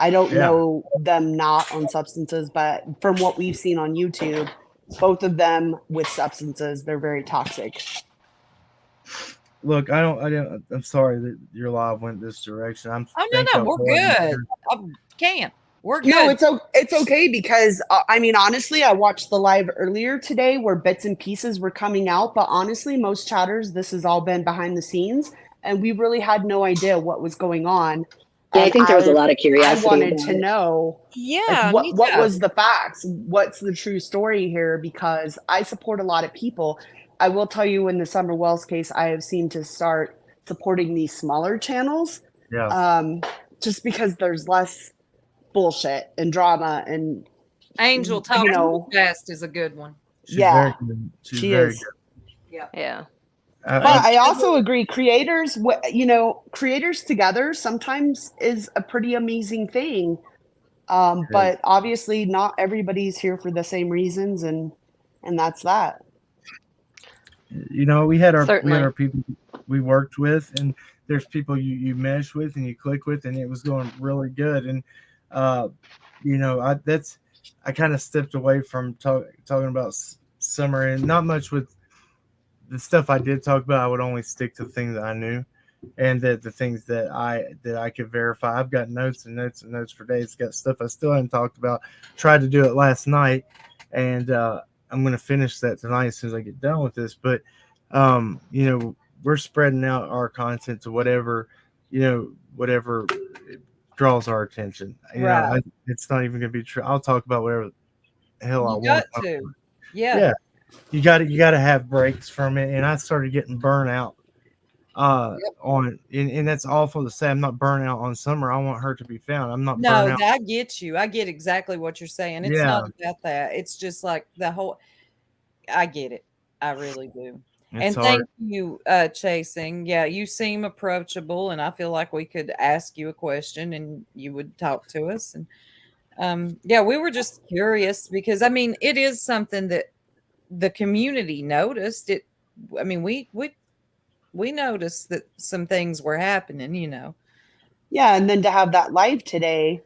I don't know them not on substances, but from what we've seen on YouTube, both of them with substances, they're very toxic. Look, I'm sorry that your live went this direction. No, we're good. We're good. No, it's okay, because I mean, honestly, I watched the live earlier today where bits and pieces were coming out, but honestly, most chatters, this has all been behind the scenes, and we really had no idea what was going on. Yeah, I think there was a lot of curiosity. I wanted to know, what was the facts? What's the true story here? Because I support a lot of people. I will tell you, in the Summer Wells case, I have seemed to start supporting these smaller channels, just because there's less bullshit and drama. And Angel talking fast is a good one. She is. Yeah. But I also agree, creators together sometimes is a pretty amazing thing. But obviously not everybody's here for the same reasons, and that's that. You know, we had our people we worked with, and there's people you mesh with and you click with, and it was going really good. And you know, I kind of stepped away from talking about Summer, and not much with the stuff I did talk about. I would only stick to the things that I knew, and that the things that I could verify. I've got notes and notes and notes for days. It's got stuff I still haven't talked about. Tried to do it last night, and I'm going to finish that tonight as soon as I get done with this. But you know, we're spreading out our content to whatever draws our attention. You know, it's not even going to be true. I'll talk about whatever the hell I want to. Yeah. You got to have breaks from it, and I started getting burnt out on, and that's awful to say. I'm not burnt out on Summer. I want her to be found. I'm not. No, burnt out. I get you. I get exactly what you're saying. It's not about that. It's just like the whole. I get it. I really do. It's And hard. thank you, Chasing. Yeah, you seem approachable, and I feel like we could ask you a question and you would talk to us. And yeah, we were just curious because I mean, it is something that the community noticed. It, I mean, we noticed that some things were happening. Yeah, and then to have that live today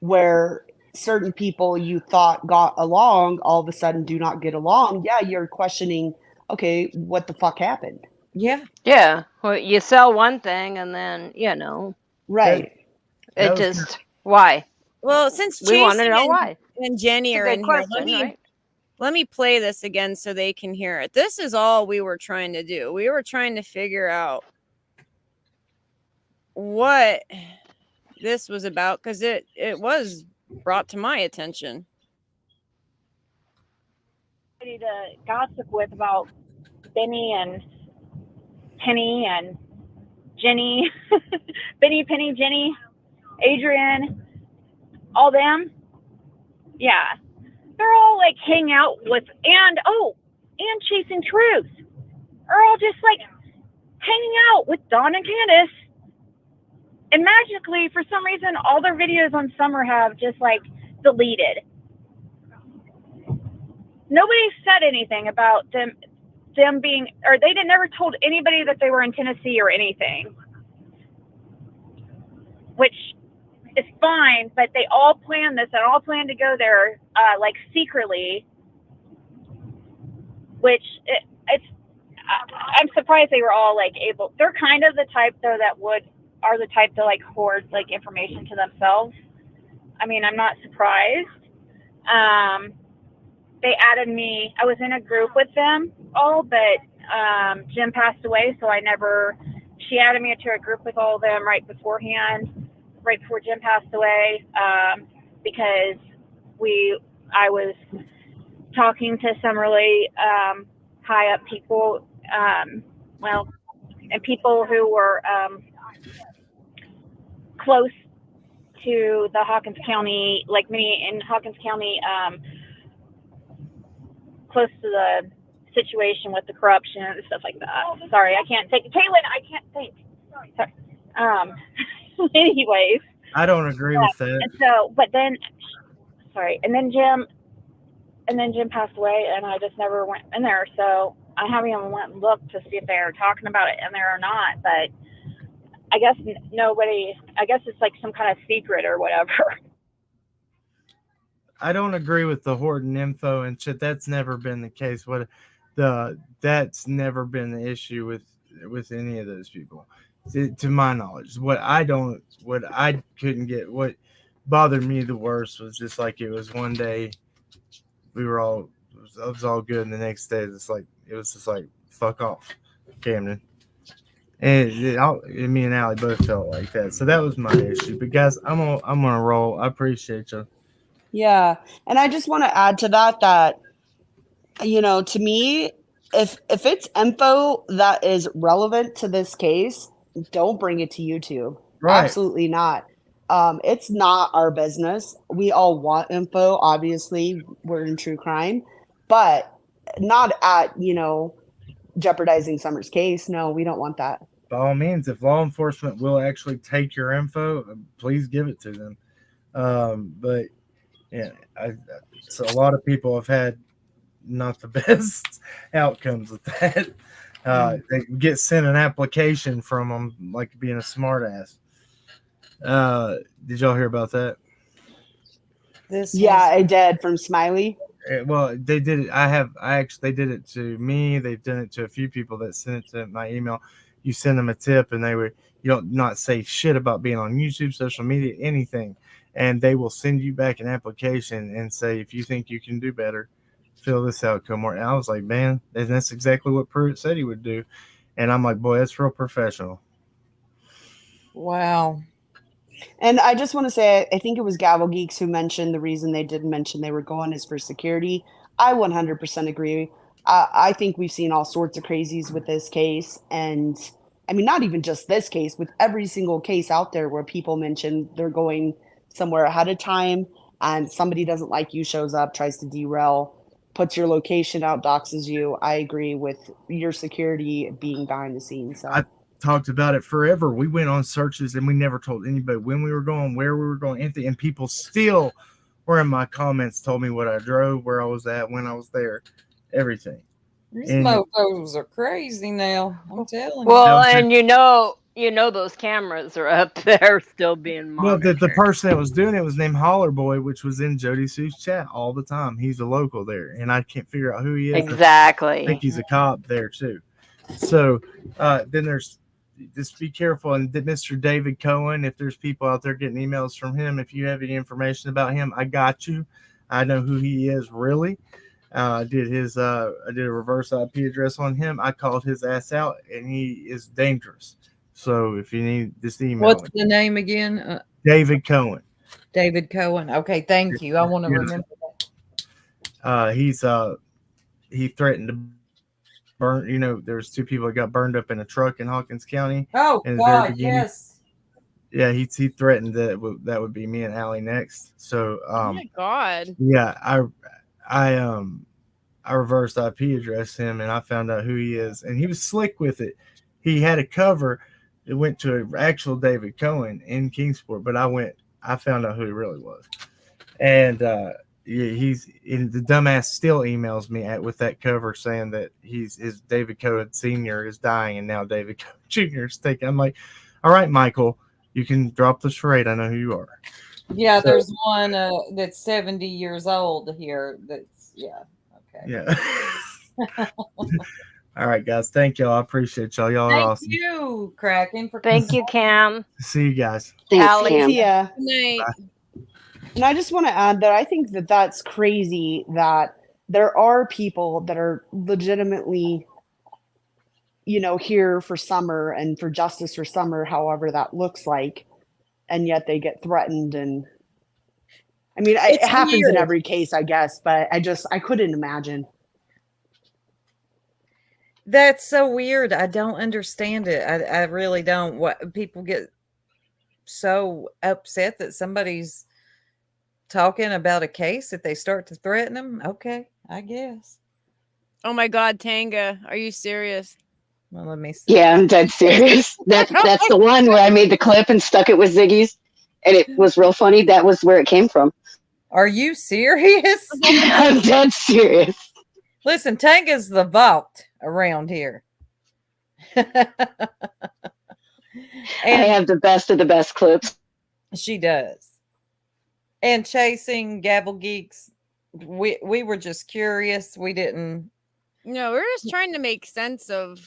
where certain people you thought got along all of a sudden do not get along, yeah, you're questioning, okay, what the fuck happened? Yeah. Yeah. Well, you sell one thing and then, Right. That it was just, why? Well, since We want to Chasing know why. and Jenny It's a are good in here, question, right? let me play this again so they can hear it. This is all we were trying to do. We were trying to figure out what this was about because it was brought to my attention. To gossip with about Benny and Penny and Jenny, Benny, Penny, Jenny, Adrian, all them. Yeah, they're all like hang out with and Chasing Truth are all just like hanging out with Dawn and Candace. And magically, for some reason, all their videos on Summer have just like deleted. Nobody said anything about them being, or they never told anybody that they were in Tennessee or anything, which is fine. But they all planned this and all planned to go there, like secretly. Which I'm surprised they were all like able. They're kind of the type though that are the type to like hoard like information to themselves. I mean, I'm not surprised. They added me. I was in a group with them all, but Jim passed away, so she added me to a group with all of them right before Jim passed away, because I was talking to some really high up people, and people who were close to the Hawkins County, like me in Hawkins County, close to the situation with the corruption and stuff like that. Sorry, I can't think. Kaylin, I can't think. Sorry. Anyways. I don't agree with that. And so, but then, sorry, and then Jim passed away, and I just never went in there. So I haven't even went and looked to see if they're talking about it in there or not. But I guess I guess it's like some kind of secret or whatever. I don't agree with the hoarding info and shit. That's never been the case. That's never been the issue with any of those people, to my knowledge. What I couldn't get, what bothered me the worst was just like it was one day it was all good, and the next day it was just like fuck off, Camden. And me and Allie both felt like that. So that was my issue. But guys, I'm gonna roll. I appreciate you. Yeah. And I just want to add to that, to me, if it's info that is relevant to this case, don't bring it to YouTube. Right. Absolutely not. It's not our business. We all want info. Obviously, we're in true crime, but not at, jeopardizing Summer's case. No, we don't want that. By all means, if law enforcement will actually take your info, please give it to them. But yeah, so a lot of people have had not the best outcomes with that. They get sent an application from them, like being a smartass. Did y'all hear about that? I did, from Smiley. Well, they did it. They did it to me. They've done it to a few people that sent it to my email. You send them a tip, and you don't not say shit about being on YouTube, social media, anything, and they will send you back an application and say, if you think you can do better, fill this out. Come more. And I was like, man, that's exactly what Pruitt said he would do, and I'm like, boy, that's real professional. Wow. And I just want to say, I think it was Gavel Geeks who mentioned the reason they didn't mention they were going is for security. I 100% agree. I think we've seen all sorts of crazies with this case. And I mean, not even just this case, with every single case out there where people mention they're going somewhere ahead of time and somebody doesn't like you, shows up, tries to derail. puts your location out, doxes you. I agree with your security being behind the scenes. So I talked about it forever. We went on searches and we never told anybody when we were going, where we were going, anything. And people still were in my comments, told me what I drove, where I was at, when I was there, everything. These And mofos are crazy now. I'm telling Well, That was and you know those cameras are up there still being well, monitored. the person that was doing it was named Holler Boy, which was in Jody Sue's chat all the time. He's a local there, and I can't figure out who he is. I think Exactly. he's a cop there too. So then there's just be careful. And Mr. David Cohen, if there's people out there getting emails from him, if you have any information about him, I got you. I know who he is really. I did a reverse IP address on him. I called his ass out, and he is dangerous. So if you need this email, What's the name again? David Cohen. David Cohen. Okay, thank you. I want to remember that. He threatened to burn. You know, there's 2 people that got burned up in a truck in Hawkins County. Oh God, yes. Yeah, he threatened that would be me and Allie next. So Oh my God. Yeah, I reversed IP addressed him, and I found out who he is, and he was slick with it. He had a cover. It went to an actual David Cohen in Kingsport, but I found out who he really was. And he's in the dumbass still emails me with that cover saying that his David Cohen Sr. is dying, and now David Cohen Jr. is taking. I'm like, all right, Michael, you can drop the charade. I know who you are. Yeah, so, there's one that's 70 years old here. That's okay. Yeah. All right, guys. Thank y'all. I appreciate y'all. Y'all are awesome. Thank you, Kraken, for Thank you, Cam. See you guys. Thanks, Cam. Yeah. Good night. And I just want to add that I think that that's crazy that there are people that are legitimately, here for Summer and for justice for Summer, however that looks like, and yet they get threatened. And I mean, it happens in every case, I guess, but I couldn't imagine. That's so weird. I don't understand it. I really don't. What people get so upset that somebody's talking about a case that they start to threaten them. Okay, I guess. Oh my God, Tanga, are you serious? Well, let me see. Yeah, I'm dead serious. That's the one where I made the clip and stuck it with Ziggy's, and it was real funny. That was where it came from. Are you serious? I'm dead serious. Listen, Tanga's the vault around here. I have the best of the best clips. She does. And chasing Gavel Geeks, we were just curious. We didn't. No, we're just trying to make sense of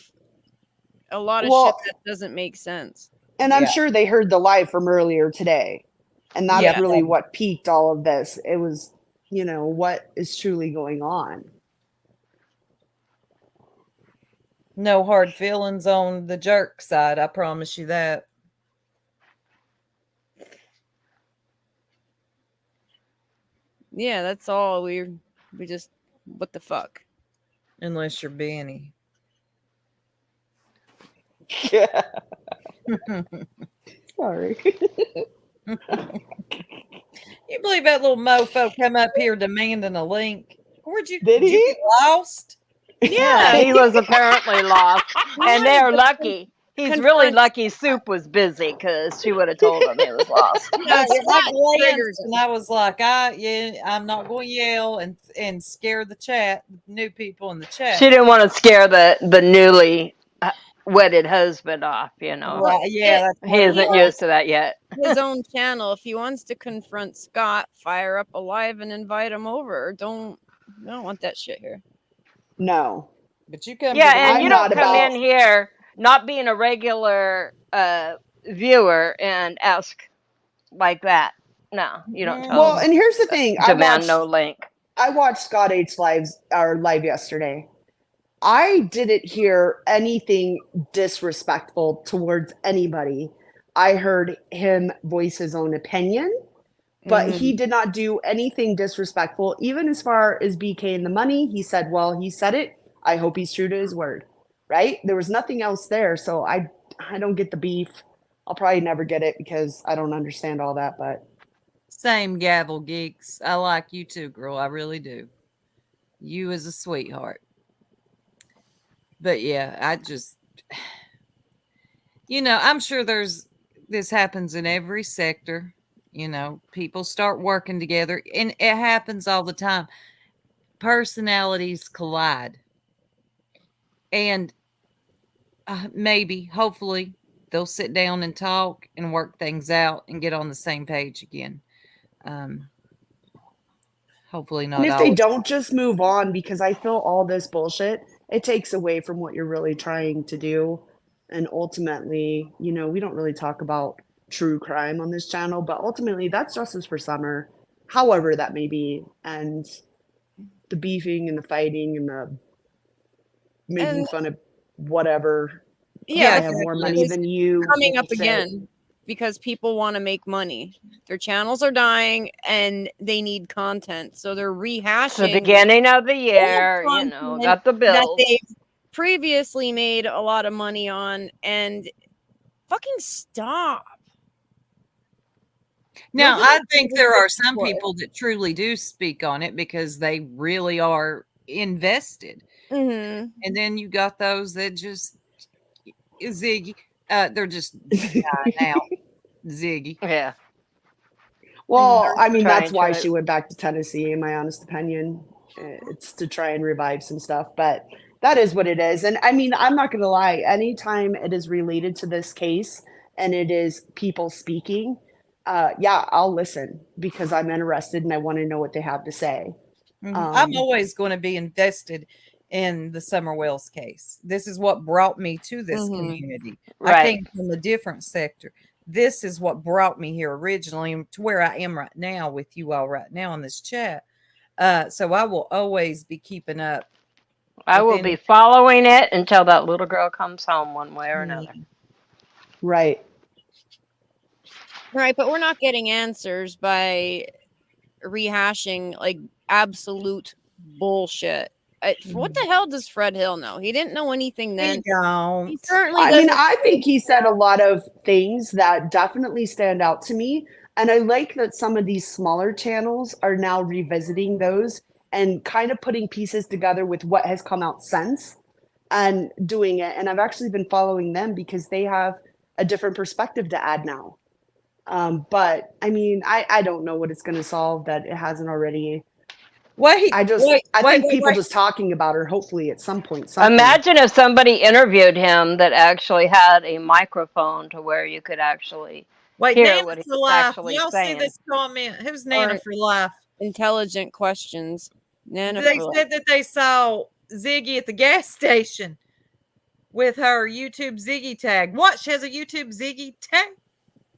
a lot of shit that doesn't make sense. And I'm sure they heard the live from earlier today. And that's really what piqued all of this. It was, what is truly going on. No hard feelings on the jerk side. I promise you that. Yeah, that's all. We just, what the fuck? Unless you're Benny. Yeah. Sorry. You believe that little mofo come up here demanding a link? Did he? You get lost? Yeah, he was apparently lost. And they're lucky. He's really lucky Soup was busy because she would have told him he was lost. I glanced and I was like, I'm not going to yell and scare the chat, new people in the chat. She didn't want to scare the newly wedded husband off, Right, yeah, he isn't used to that yet. His own channel. If he wants to confront Scott, fire up a live and invite him over. I don't want that shit here. No. But you come. Yeah, and you don't come in here not being a regular viewer and ask like that. No, you don't tell Well, and here's the thing. Demand no link. I watched Scott H. live yesterday. I didn't hear anything disrespectful towards anybody. I heard him voice his own opinion, but he did not do anything disrespectful, even as far as BK and the money. He said, well, he said it. I hope he's true to his word, right? There was nothing else there, so I don't get the beef. I'll probably never get it because I don't understand all that, but... Same Gavel Geeks. I like you too, girl. I really do. You as a sweetheart. But yeah, I just, I'm sure this happens in every sector. People start working together, and it happens all the time. Personalities collide. And maybe, hopefully, they'll sit down and talk and work things out and get on the same page again. Hopefully not And if they always. don't, just move on, because I feel all this bullshit, it takes away from what you're really trying to do. And ultimately, we don't really talk about true crime on this channel, but ultimately that's justice for Summer, however that may be. And the beefing and the fighting and the making fun of whatever. Yeah, I have more money than you. Coming up shit. again because people want to make money. Their channels are dying and they need content, so they're rehashing the beginning of the year, content got the that bills. they've previously made a lot of money on, and fucking stop. Now, I think there are some people that truly do speak on it because they really are invested. Mm-hmm. And then you got those that just Ziggy. They're just dying out. Ziggy. Yeah. Well, I mean, Trying that's why to- she went back to Tennessee, in my honest opinion. It's to try and revive some stuff, but that is what it is. And I mean, I'm not going to lie, anytime it is related to this case and it is people speaking, yeah, I'll listen because I'm interested and I want to know what they have to say. I'm always going to be invested in the Summer Wells case. This is what brought me to this community. Right. I came from a different sector. This is what brought me here originally to where I am right now with you all right now in this chat. So I will always be keeping up. I will be following it until that little girl comes home one way or another. Right. Right, but we're not getting answers by rehashing like absolute bullshit. What the hell does Fred Hill know? He didn't know anything then. He don't. He certainly I mean, doesn't. I think he said a lot of things that definitely stand out to me. And I like that some of these smaller channels are now revisiting those and kind of putting pieces together with what has come out since and doing it. And I've actually been following them because they have a different perspective to add now. But I mean, I don't know what it's going to solve that it hasn't already. I think people just talking about her, hopefully at some point. Imagine if somebody interviewed him that actually had a microphone to where you could actually hear Nana what he for was life. actually Y'all saying. see this comment? Who's Nana for life? Intelligent questions. Nana They for said that they saw Ziggy at the gas station with her YouTube Ziggy tag. What? She has a YouTube Ziggy tag?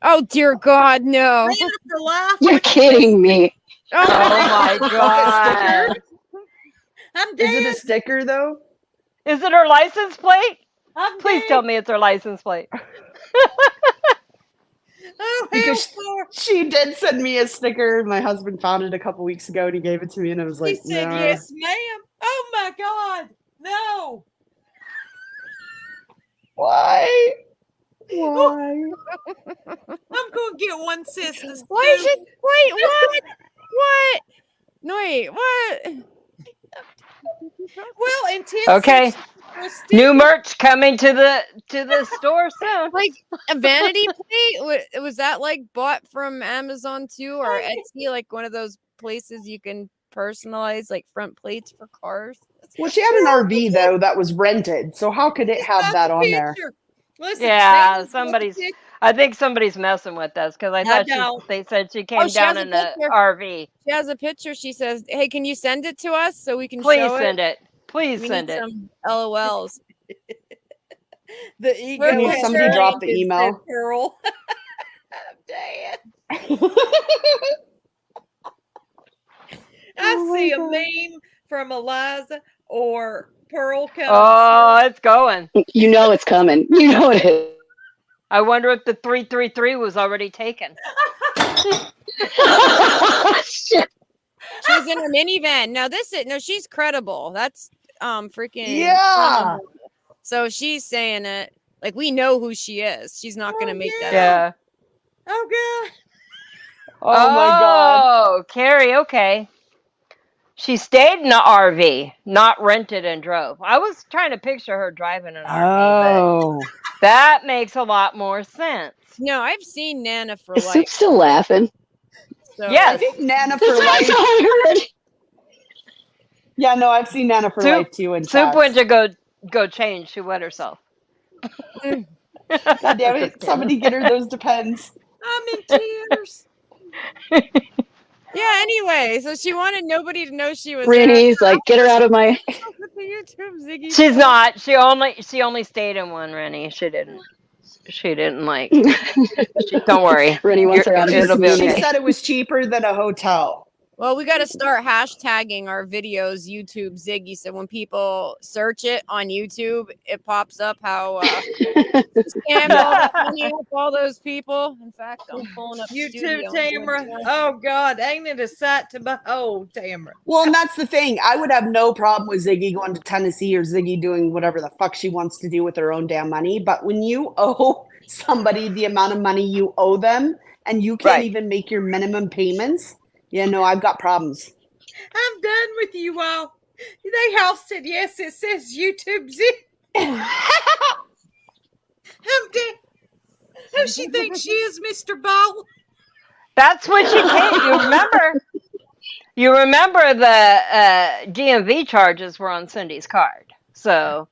Oh dear God, no! Nana for life. You're kidding me. Oh my God! I'm dead. Is it a sticker though? Is it her license plate? Please dead. tell me it's her license plate. Oh, because she did send me a sticker. My husband found it a couple weeks ago and he gave it to me, and I was like, He said, nah. yes, ma'am. Oh my God. No. Why? Why? I'm going to get one sister. Wait, what? What? No, wait, what? Well, intense. Okay. New merch coming to the store soon. Like a vanity plate? Was that like bought from Amazon too, or Etsy? Like one of those places you can personalize like front plates for cars? Well, she had an RV though that was rented, so how could it have that on there? Listen, yeah, I think somebody's messing with us because I thought they said she came down in an RV. She has a picture. She says, "Hey, can you send it to us so we can Please show send it? Please we send need it. some LOLs." The ego. Somebody dropped the email. Pearl. I'm dead. I see a meme from Eliza or Pearl coming. Oh, it's going. You know it's coming. You know it is. I wonder if the 333 was already taken. She's in her minivan. Now she's credible. That's freaking yeah. So she's saying it like we know who she is. She's not gonna make that up. Oh God. Oh my God. Oh, Carrie, okay. She stayed in the RV, not rented and drove. I was trying to picture her driving an RV, but Oh. that makes a lot more sense. No, I've seen Nana for Is life. Soup still laughing? So I Yes. think Nana for That's what life. I heard. Yeah, no, I've seen Nana for life too in Soup went chats. to go change. She wet herself. Mm. God damn Just it. kidding. Somebody get her those Depends. I'm in tears. Yeah, anyway, so she wanted nobody to know she was there. Rennie's like, get her out of my. With the YouTube Ziggy. She's not. She only stayed in one, Rennie. She didn't like. Don't worry. Rennie wants her out of her It'll be She community. okay. said it was cheaper than a hotel. Well, we got to start hashtagging our videos YouTube Ziggy, so when people search it on YouTube, it pops up how scammed all that money up all those people. In fact, I'm pulling up You studio. too, Tamara. Oh God, ain't it a sight to behold, Tamara? Well, and that's the thing. I would have no problem with Ziggy going to Tennessee or Ziggy doing whatever the fuck she wants to do with her own damn money. But when you owe somebody the amount of money you owe them and you can't even make your minimum payments, yeah, no, I've got problems. I'm done with you all. They all said yes. It says YouTube Ziggy. I'm dead. Who she thinks she is, Mr. Ball? That's what she paid. You remember the DMV charges were on Cindy's card. So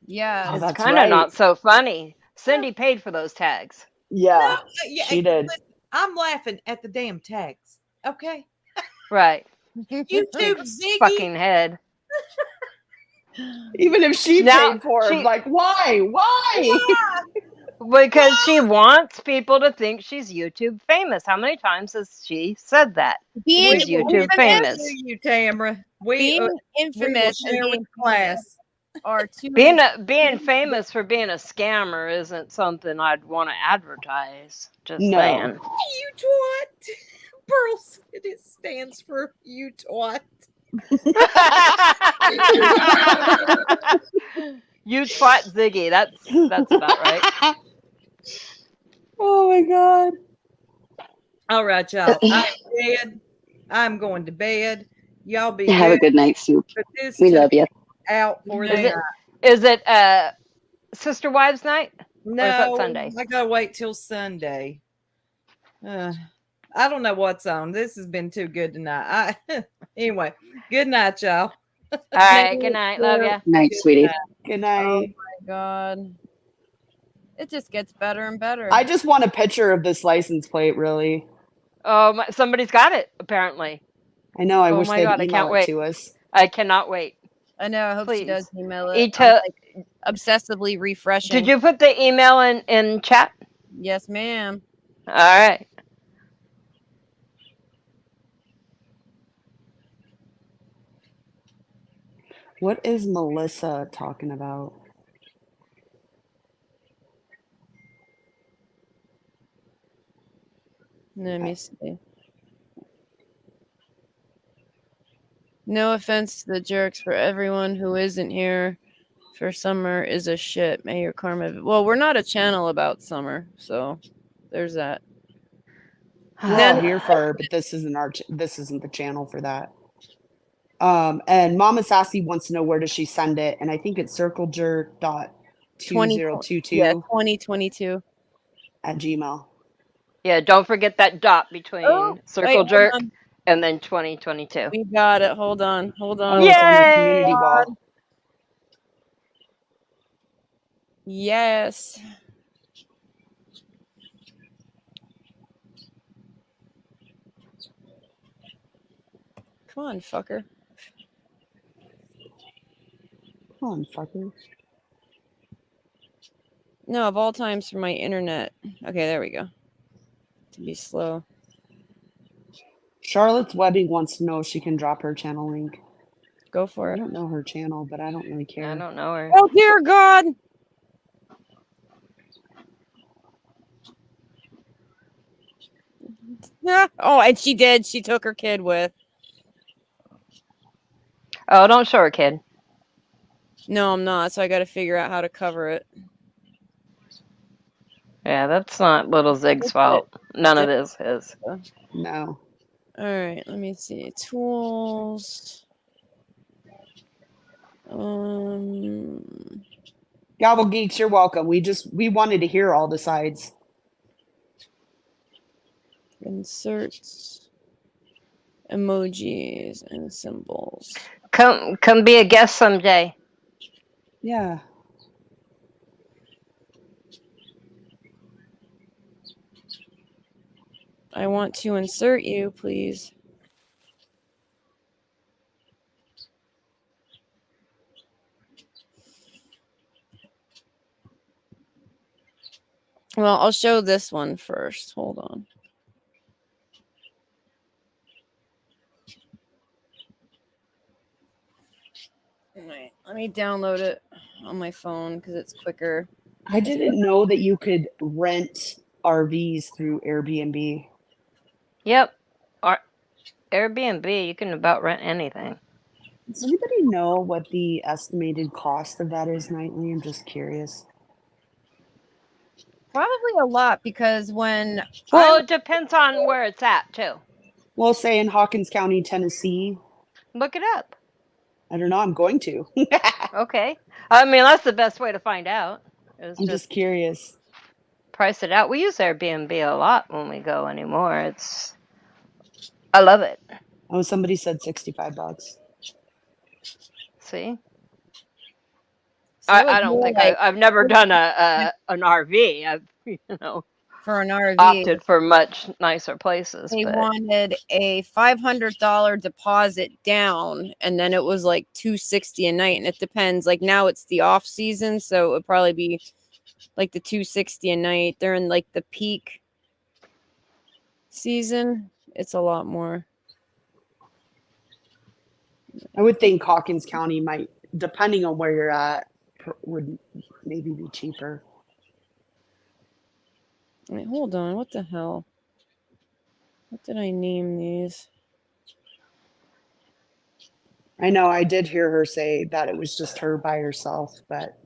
yeah, it's kind of not so funny. Cindy paid for those tags. Yeah, Yeah, she did. I'm laughing at the damn tags. Okay. Right. YouTube Ziggy. Fucking head. Even if she Now, paid for it, like, why? Because she wants people to think she's YouTube famous. How many times has she said that? Being She's YouTube famous. You, Tamara. Being infamous we will share with class. Are two Being famous for being a scammer isn't something I'd want to advertise. Just saying. You twat. Pearl said it stands for you twat. You twat Ziggy. That's about right. Oh my God. All right, y'all. I'm dead. I'm going to bed. Y'all be Have a good night, Soup. We love you. Out for the night. Is it Sister Wives Night? No, or is that Sunday? I gotta wait till Sunday. I don't know what's on. This has been too good tonight. Anyway, good night, y'all. All right, good night. Love ya. Night, sweetie. Good night. Oh my God. It just gets better and better. I just want a picture of this license plate, really. Oh, somebody's got it, apparently. I know. I Oh wish my they'd God, I email can't it wait. to us. I cannot wait. I know. I hope she Please. does email it. Ita, I'm, like, obsessively refreshing. did you put the email in chat? Yes, ma'am. All right. What is Melissa talking about? Let me see. No offense to the jerks, for everyone who isn't here for summer is a shit. May your karma. Well, we're not a channel about summer, so there's that. We're all here for her, but this isn't this isn't the channel for that. And Mama Sassy wants to know where does she send it, and I think it's circlejerk.2022. Yeah, 2022 at Gmail. Yeah, don't forget that dot between Circle Jerk and then 2022. We got it. Hold on. Oh, it's on the community wall. Yes. Come on, fucker. Come on, fucker. No, of all times for my internet. Okay, there we go. To be slow. Charlotte's Webbing wants to know if she can drop her channel link. Go for it. I don't know her channel, but I don't really care. I don't know her. Oh, dear God. Oh, and she did. She took her kid with. Oh, don't show her, kid. No, I'm not. So I got to figure out how to cover it. Yeah, that's not little Zig's fault. None of this is. No. All right, let me see. Tools. Gobble Geeks, you're welcome. We wanted to hear all the sides. Inserts. Emojis and symbols. Come be a guest someday. Yeah. I want to insert you, please. Well, I'll show this one first. Hold on. Wait, let me download it on my phone because it's quicker. I didn't know that you could rent RVs through Airbnb. Yep. Or Airbnb, you can about rent anything. Does anybody know what the estimated cost of that is nightly? I'm just curious. Probably a lot because when Well, it depends on where it's at too. Well, say in Hawkins County, Tennessee. Look it up. I don't know. I'm going to. Okay. I mean, that's the best way to find out. Is I'm just curious. Price it out. We use Airbnb a lot when we go anymore. I love it. Oh, somebody said $65. See? So I don't think I've never done an RV. I've for an RV opted for much nicer places. They but wanted a $500 deposit down, and then it was like $260 a night, and it depends. Like now it's the off season, so it would probably be like the $260 a night. During like the peak season, it's a lot more. I would think Hawkins County might, depending on where you're at, would maybe be cheaper. Wait, hold on. What the hell? What did I name these? I know I did hear her say that it was just her by herself, but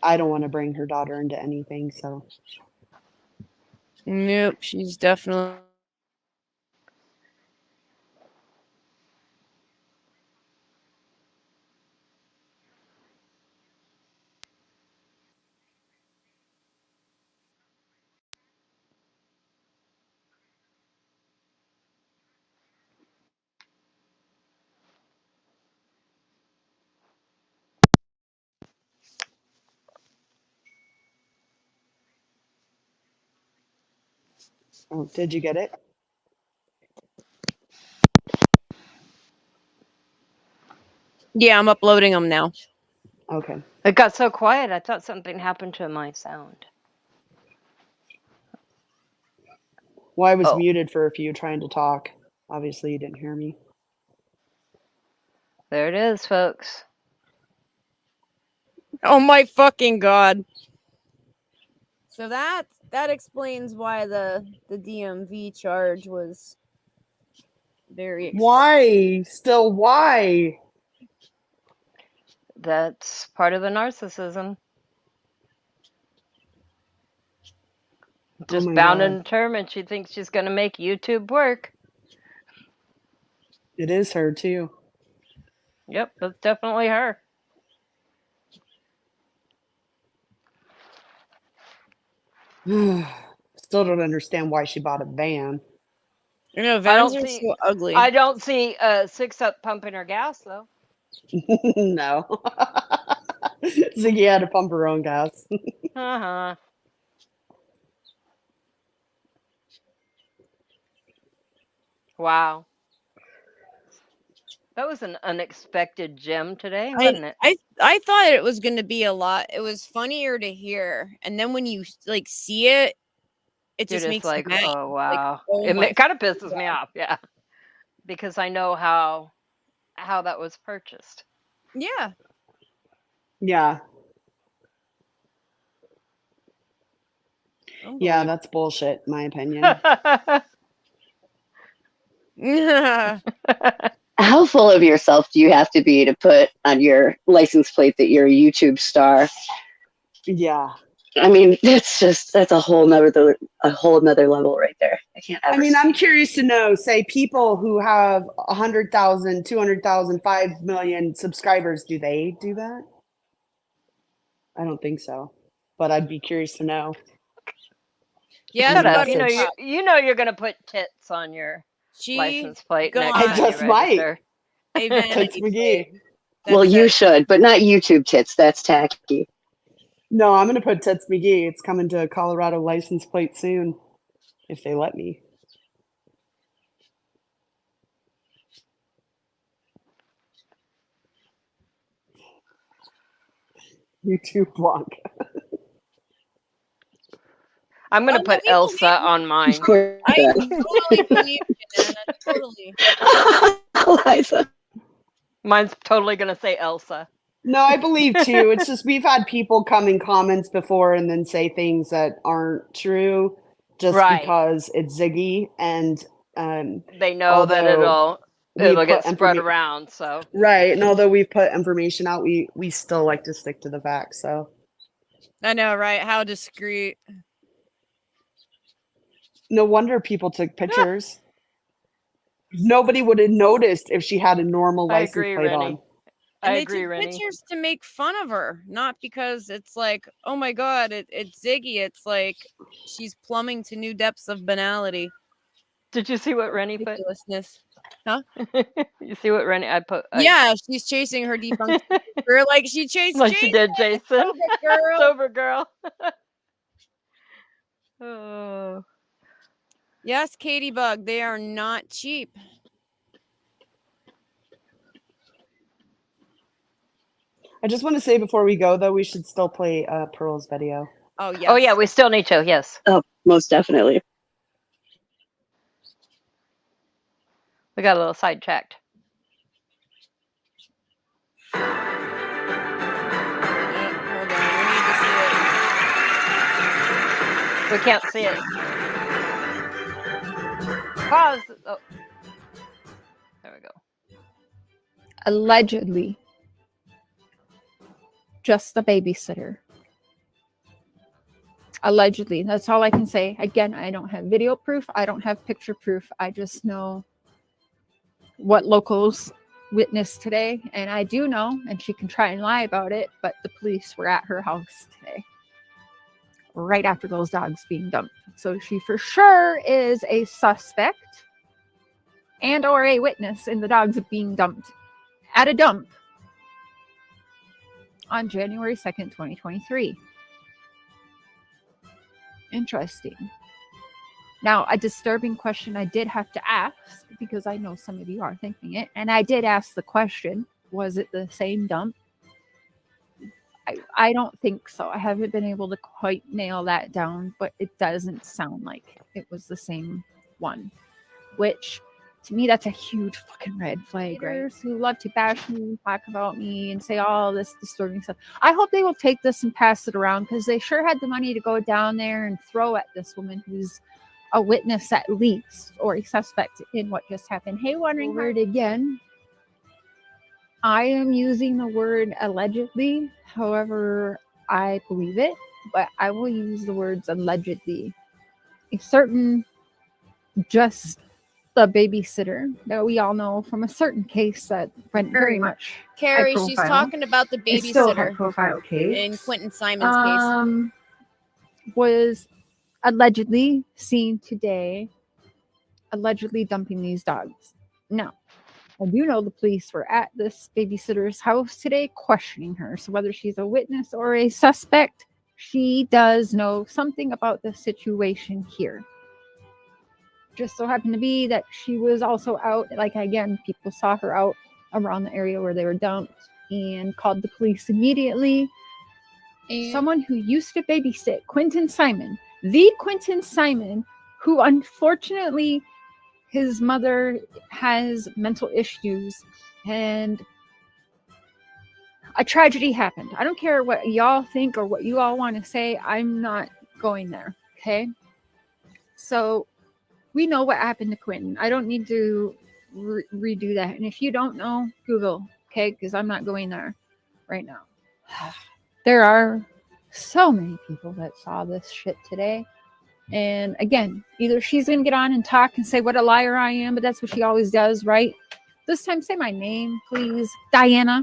I don't want to bring her daughter into anything, so. Nope, she's definitely. Oh, did you get it? Yeah, I'm uploading them now. Okay. it got so quiet. I thought something happened to my sound. Well, I was muted for a few trying to talk. Obviously, you didn't hear me. There it is, folks. Oh my fucking god. So that explains why the DMV charge was very expensive. Why? Still why? That's part of the narcissism. Just bound and determined. She thinks she's going to make YouTube work. It is her, too. Yep, that's definitely her. Still don't understand why she bought a van. You know, vans are so ugly. I don't see 6-Up pumping her gas, though. No. Ziggy had to pump her own gas. Uh-huh. Wow. That was an unexpected gem today, wasn't it? I thought it was going to be a lot. It was funnier to hear, and then when you like see it, it You're just makes like, you mad. oh wow, Like, oh it kind of pisses me off, yeah, because I know how that was purchased. Yeah. Yeah. Yeah, that's bullshit, in my opinion. How full of yourself do you have to be to put on your license plate that you're a YouTube star? Yeah. I mean, that's a whole nother level right there. I can't ever. I mean, I'm curious to know, say people who have 100,000, 200,000, 5 million subscribers, do they do that? I don't think so, but I'd be curious to know. Yes, Shut up. but You know you're gonna put tits on your she license plate got next time I just you might. register. a Tits vanity McGee. plate. Well, That you says- should, but not YouTube tits. That's tacky. No, I'm going to put Tits McGee. It's coming to a Colorado license plate soon, if they let me. YouTube blog. I'm gonna Oh, put we Elsa believe on Of mine. course. I totally believe you, Anna. Totally. Eliza. Mine's totally gonna say Elsa. No, I believe too. It's just we've had people come in comments before and then say things that aren't true just Right. because it's Ziggy. And They know that it'll get spread around. So right, and although we've put information out, we still like to stick to the facts. So I know, right? How discreet. no wonder people took pictures. Nobody would have noticed if she had a normal I license agree, plate Rennie. on. And I they agree, took Rennie. pictures to make fun of her, not because it's like, oh my god, it's Ziggy. It's like she's plumbing to new depths of banality. Did you see what Rennie put? Ridiculousness. Huh? You see what Rennie I put? Yeah, she's chasing her defunct sister like she chased Like she did Jason, Jason. sober girl. Sober girl. Oh. Yes, Katie Bug, they are not cheap. I just want to say before we go, though, we should still play Pearl's video. Oh yes. Oh yeah, we still need to. Yes. Oh, most definitely. We got a little sidetracked. Hold on, we need to see it. We can't see it. Pause. Oh. There we go. Allegedly. Just a babysitter. Allegedly. That's all I can say. Again, I don't have video proof. I don't have picture proof. I just know what locals witnessed today. And I do know, and she can try and lie about it, but the police were at her house today, right after those dogs being dumped. So she for sure is a suspect and or a witness in the dogs being dumped at a dump on January 2nd, 2023. Interesting. Now, a disturbing question I did have to ask, because I know some of you are thinking it, and I did ask the question, was it the same dump? I don't think so. I haven't been able to quite nail that down, but it doesn't sound like it was the same one, which to me, that's a huge fucking red flag, right? Who love to bash me, talk about me, and say all this disturbing stuff. I hope they will take this and pass it around, because they sure had the money to go down there and throw at this woman who's a witness at least, or a suspect in what just happened. Hey, wondering word again. I am using the word allegedly, however I believe it, but I will use the words allegedly. A certain just the babysitter that we all know from a certain case that went very much Carrie, high she's profile. talking about the It's still a babysitter high-profile case. in Quentin Simon's case. Was allegedly seen today allegedly dumping these dogs. Now, I do know the police were at this babysitter's house today questioning her. So whether she's a witness or a suspect, she does know something about the situation here. Just so happened to be that she was also out, like again, people saw her out around the area where they were dumped and called the police immediately. And someone who used to babysit Quentin Simon, the Quentin Simon, who unfortunately his mother has mental issues and a tragedy happened. I don't care what y'all think or what you all want to say. I'm not going there. Okay. So we know what happened to Quentin. I don't need to redo that. And if you don't know, Google. Okay. Because I'm not going there right now. There are so many people that saw this shit today. And again, either she's going to get on and talk and say what a liar I am, but that's what she always does, right? This time, say my name, please. Diana.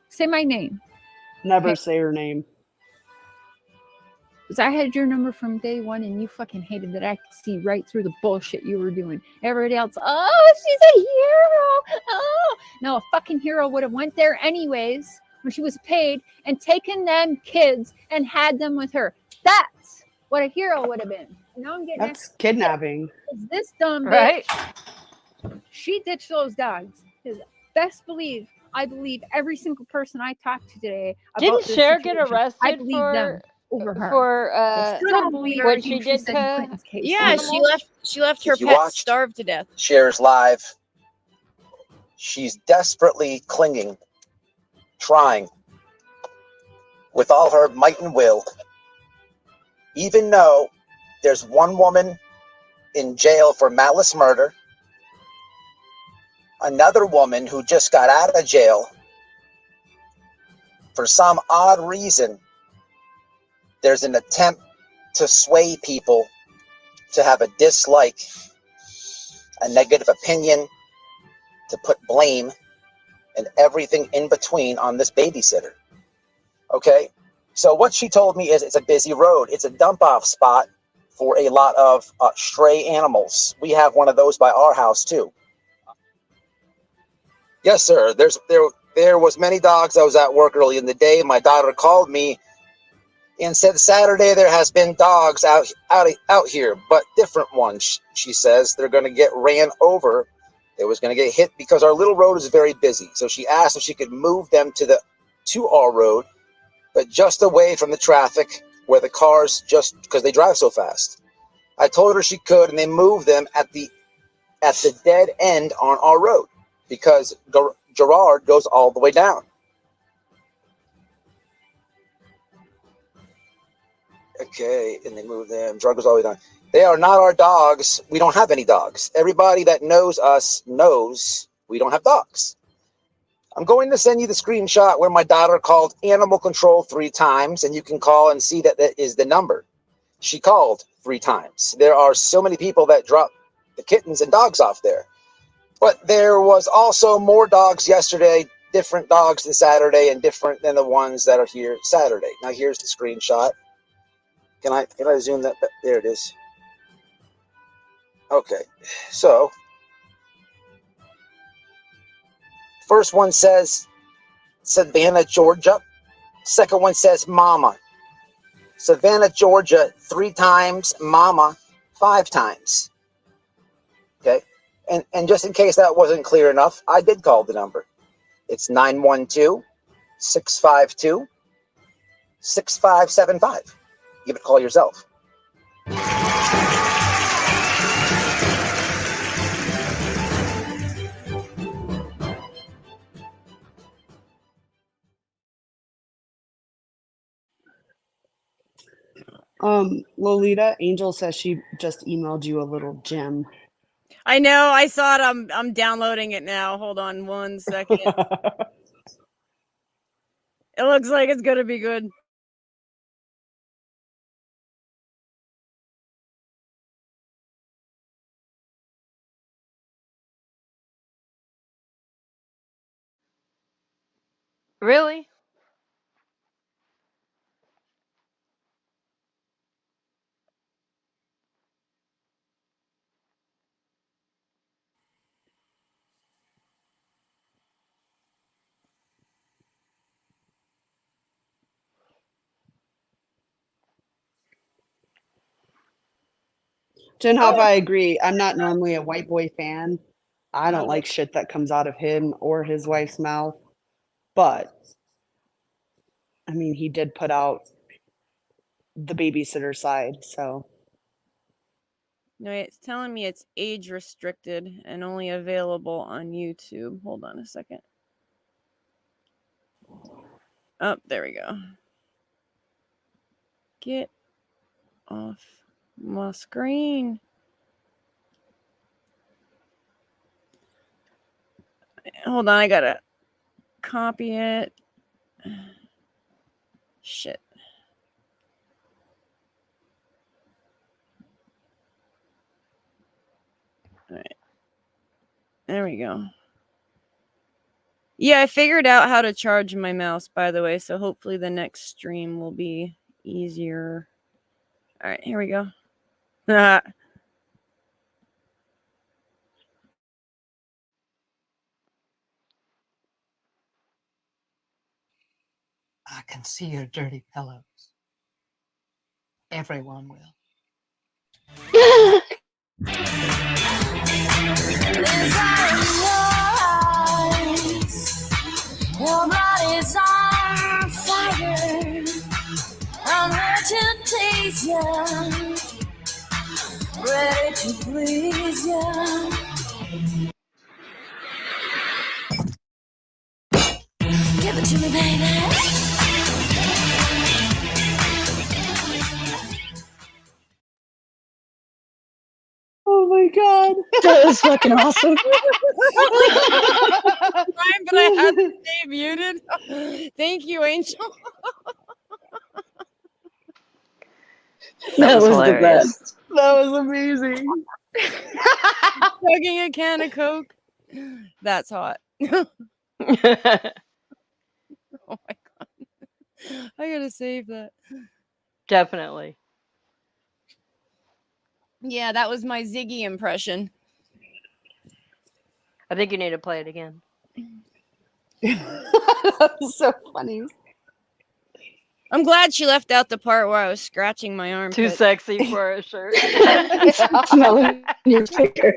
Say my name. Never Okay. say her name. Because I had your number from day one and you fucking hated that I could see right through the bullshit you were doing. Everybody else, oh, she's a hero. Oh, no, a fucking hero would have went there anyways when she was paid and taken them kids and had them with her. That's what a hero would have been. Now I'm getting That's kidnapping. Is this dumb bitch? Right? She ditched those dogs. Because best believe, I believe every single person I talked to today about Didn't this Cher get situation, I arrested believe them over her. for So still don't believe what everything she did said in to Clinton's case. Yeah, animals? she left her If you pet watched starved to death. Cher's live, she's desperately clinging, trying with all her might and will, even though there's one woman in jail for malice murder, another woman who just got out of jail. For some odd reason, there's an attempt to sway people to have a dislike, a negative opinion, to put blame and everything in between on this babysitter. Okay? So what she told me is it's a busy road. It's a dump-off spot for a lot of stray animals. We have one of those by our house too. Yes, sir. There was many dogs. I was at work early in the day. My daughter called me and said Saturday there has been dogs out here, but different ones. She says they're going to get ran over. They was going to get hit because our little road is very busy. So she asked if she could move them to our road, but just away from the traffic where the cars, just because they drive so fast. I told her she could, and they moved them at the dead end on our road because Gerard goes all the way down. Okay, and they move them. Gerard goes all the way down. They are not our dogs. We don't have any dogs. Everybody that knows us knows we don't have dogs. I'm going to send you the screenshot where my daughter called animal control 3 times, and you can call and see that is the number. She called 3 times. There are so many people that drop the kittens and dogs off there. But there was also more dogs yesterday, different dogs than Saturday, and different than the ones that are here Saturday. Now here's the screenshot. Can I zoom that? There it is. Okay, so first one says Savannah, Georgia. Second one says Mama. Savannah, Georgia, 3 times. Mama, 5 times. Okay, and just in case that wasn't clear enough, I did call the number. It's 912-652-6575. Give it a call yourself. Lolita, Angel says she just emailed you a little gem. I know, I saw it. I'm downloading it now. Hold on 1 second. It looks like it's gonna be good. Really? Jen Hop, I agree. I'm not normally a white boy fan. I don't like shit that comes out of him or his wife's mouth. But, I mean, he did put out the babysitter side, so. No, it's telling me it's age restricted and only available on YouTube. Hold on a second. Oh, there we go. Get off my screen. Hold on, I gotta copy it. Shit. There we go. Yeah, I figured out how to charge my mouse, by the way, so hopefully the next stream will be easier. All right, here we go. I can see your dirty pillows. Everyone will. Your body's on fire. I'm ready to tease you, ready to please you. Give it to me, baby. Oh my god. That was fucking awesome. Fine, but I had to stay muted. Thank you, Angel. That was the best. That was amazing. Chugging a can of Coke. That's hot. Oh my god. I gotta save that. Definitely. Yeah, that was my Ziggy impression. I think you need to play it again. That was so funny. I'm glad she left out the part where I was scratching my arm. Too sexy for a shirt. Smelling your finger.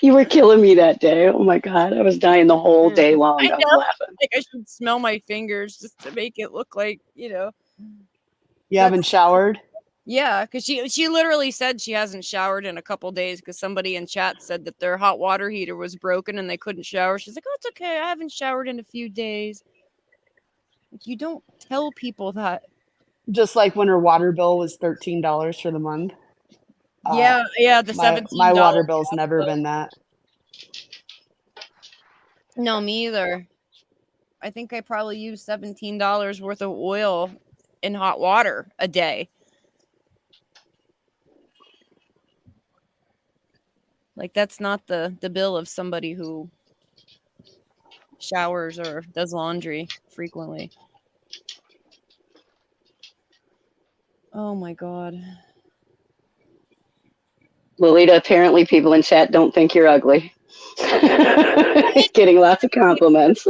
You were killing me that day. Oh my god, I was dying the whole day long. I I was know. laughing. Like I should smell my fingers just to make it look like, you know. You haven't showered? Yeah, because she literally said she hasn't showered in a couple days because somebody in chat said that their hot water heater was broken and they couldn't shower. She's like, oh, it's okay. I haven't showered in a few days. You don't tell people that. Just like when her water bill was $13 for the month. Yeah, the $17. My water bill's never been that. No, me either. I think I probably used $17 worth of oil in hot water a day. Like, that's not the bill of somebody who showers or does laundry frequently. Oh my god. Lolita, apparently people in chat don't think you're ugly. Getting lots of compliments.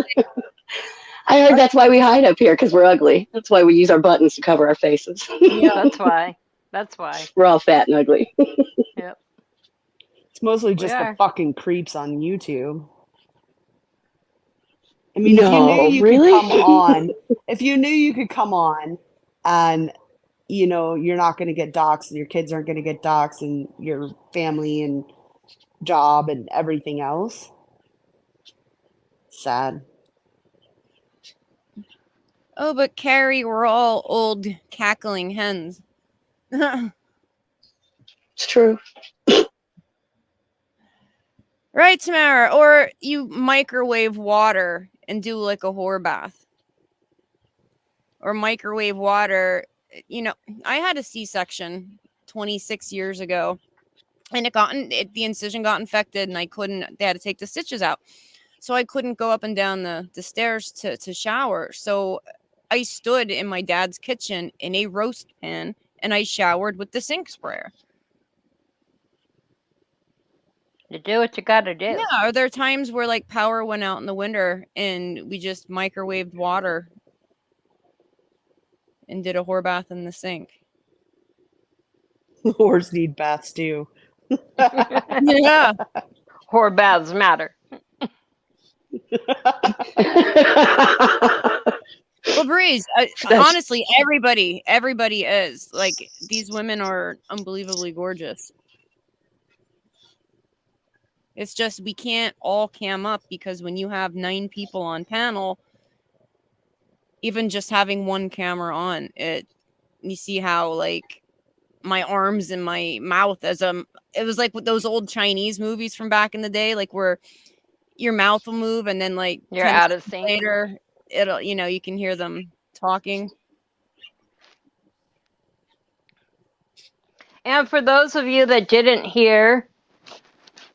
I heard that's why we hide up here, because we're ugly. That's why we use our buttons to cover our faces. Yeah, that's why. That's why. We're all fat and ugly. Yep. It's mostly just the fucking creeps on YouTube. I mean, if you knew you could come on, if you knew you could come on and, you know, you're not going to get doxxed and your kids aren't going to get doxxed and your family and job and everything else. Sad. Oh, but Carrie, we're all old cackling hens. It's true. Right, Tamara? Or you microwave water and do like a whore bath. Or microwave water. You know, I had a C-section 26 years ago. And the incision got infected and they had to take the stitches out. So I couldn't go up and down the stairs to shower. So I stood in my dad's kitchen in a roast pan and I showered with the sink sprayer. You do what you gotta do. Yeah, are there times where like power went out in the winter and we just microwaved water and did a whore bath in the sink? Whores need baths too. Yeah. Whore baths matter. Well, Breeze, honestly, everybody is. Like, these women are unbelievably gorgeous. It's just we can't all cam up because when you have 9 people on panel, even just having one camera on, you see how like my arms and my mouth it was like with those old Chinese movies from back in the day, like where your mouth will move and then like you're out of sync later it'll, you know, you can hear them talking. And for those of you that didn't hear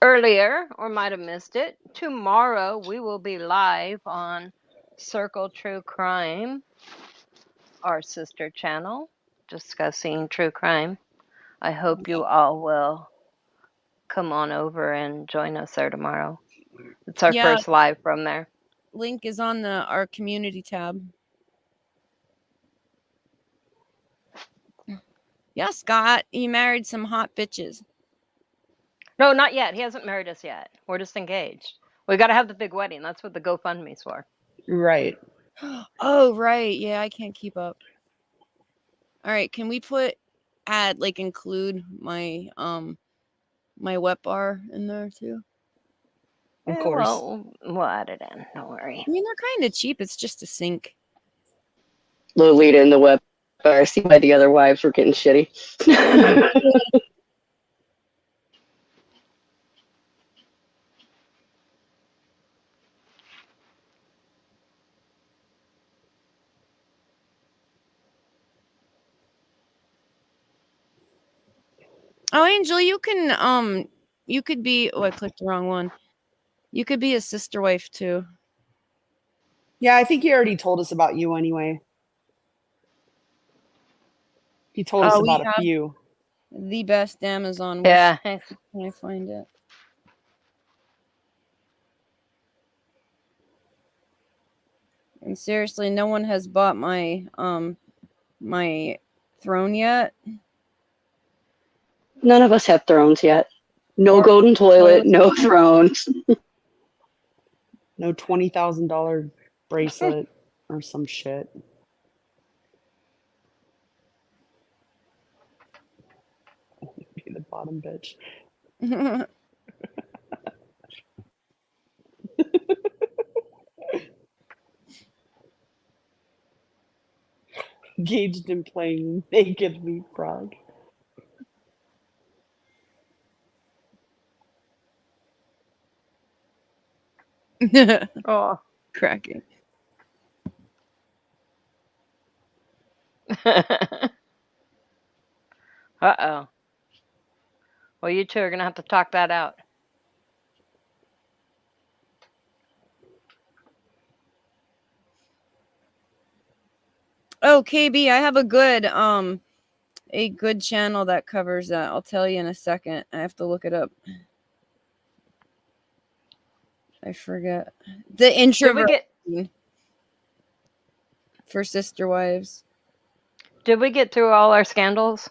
earlier or might have missed it, tomorrow we will be live on Circle True Crime, our sister channel, discussing true crime. I hope you all will come on over and join us there tomorrow. It's our Yeah, first live from there. link is on our community tab. Yeah, Scott, he married some hot bitches. No, not yet. He hasn't married us yet. We're just engaged. We got to have the big wedding. That's what the GoFundMe's for. Right. Oh, right. Yeah, I can't keep up. All right, can we include my my wet bar in there too? Of course. Well, we'll add it in. Don't worry. I mean, they're kind of cheap. It's just a sink. Lolita in the web bar. See why the other wives were getting shitty. Oh, Angel, you could be. Oh, I clicked the wrong one. You could be a sister wife too. Yeah, I think he already told us about you anyway. He told us about a few. The best Amazon. Yeah. Can I find it? And seriously, no one has bought my my throne yet. None of us have thrones yet. No golden toilet, no thrones. No $20,000 bracelet or some shit. Be the bottom bitch. Engaged in playing naked leapfrog. Oh, cracking. Uh-oh. Well, you two are going to have to talk that out. Oh, KB, I have a good channel that covers that. I'll tell you in a second. I have to look it up. I forget. The introvert for sister wives. Did we get through all our scandals?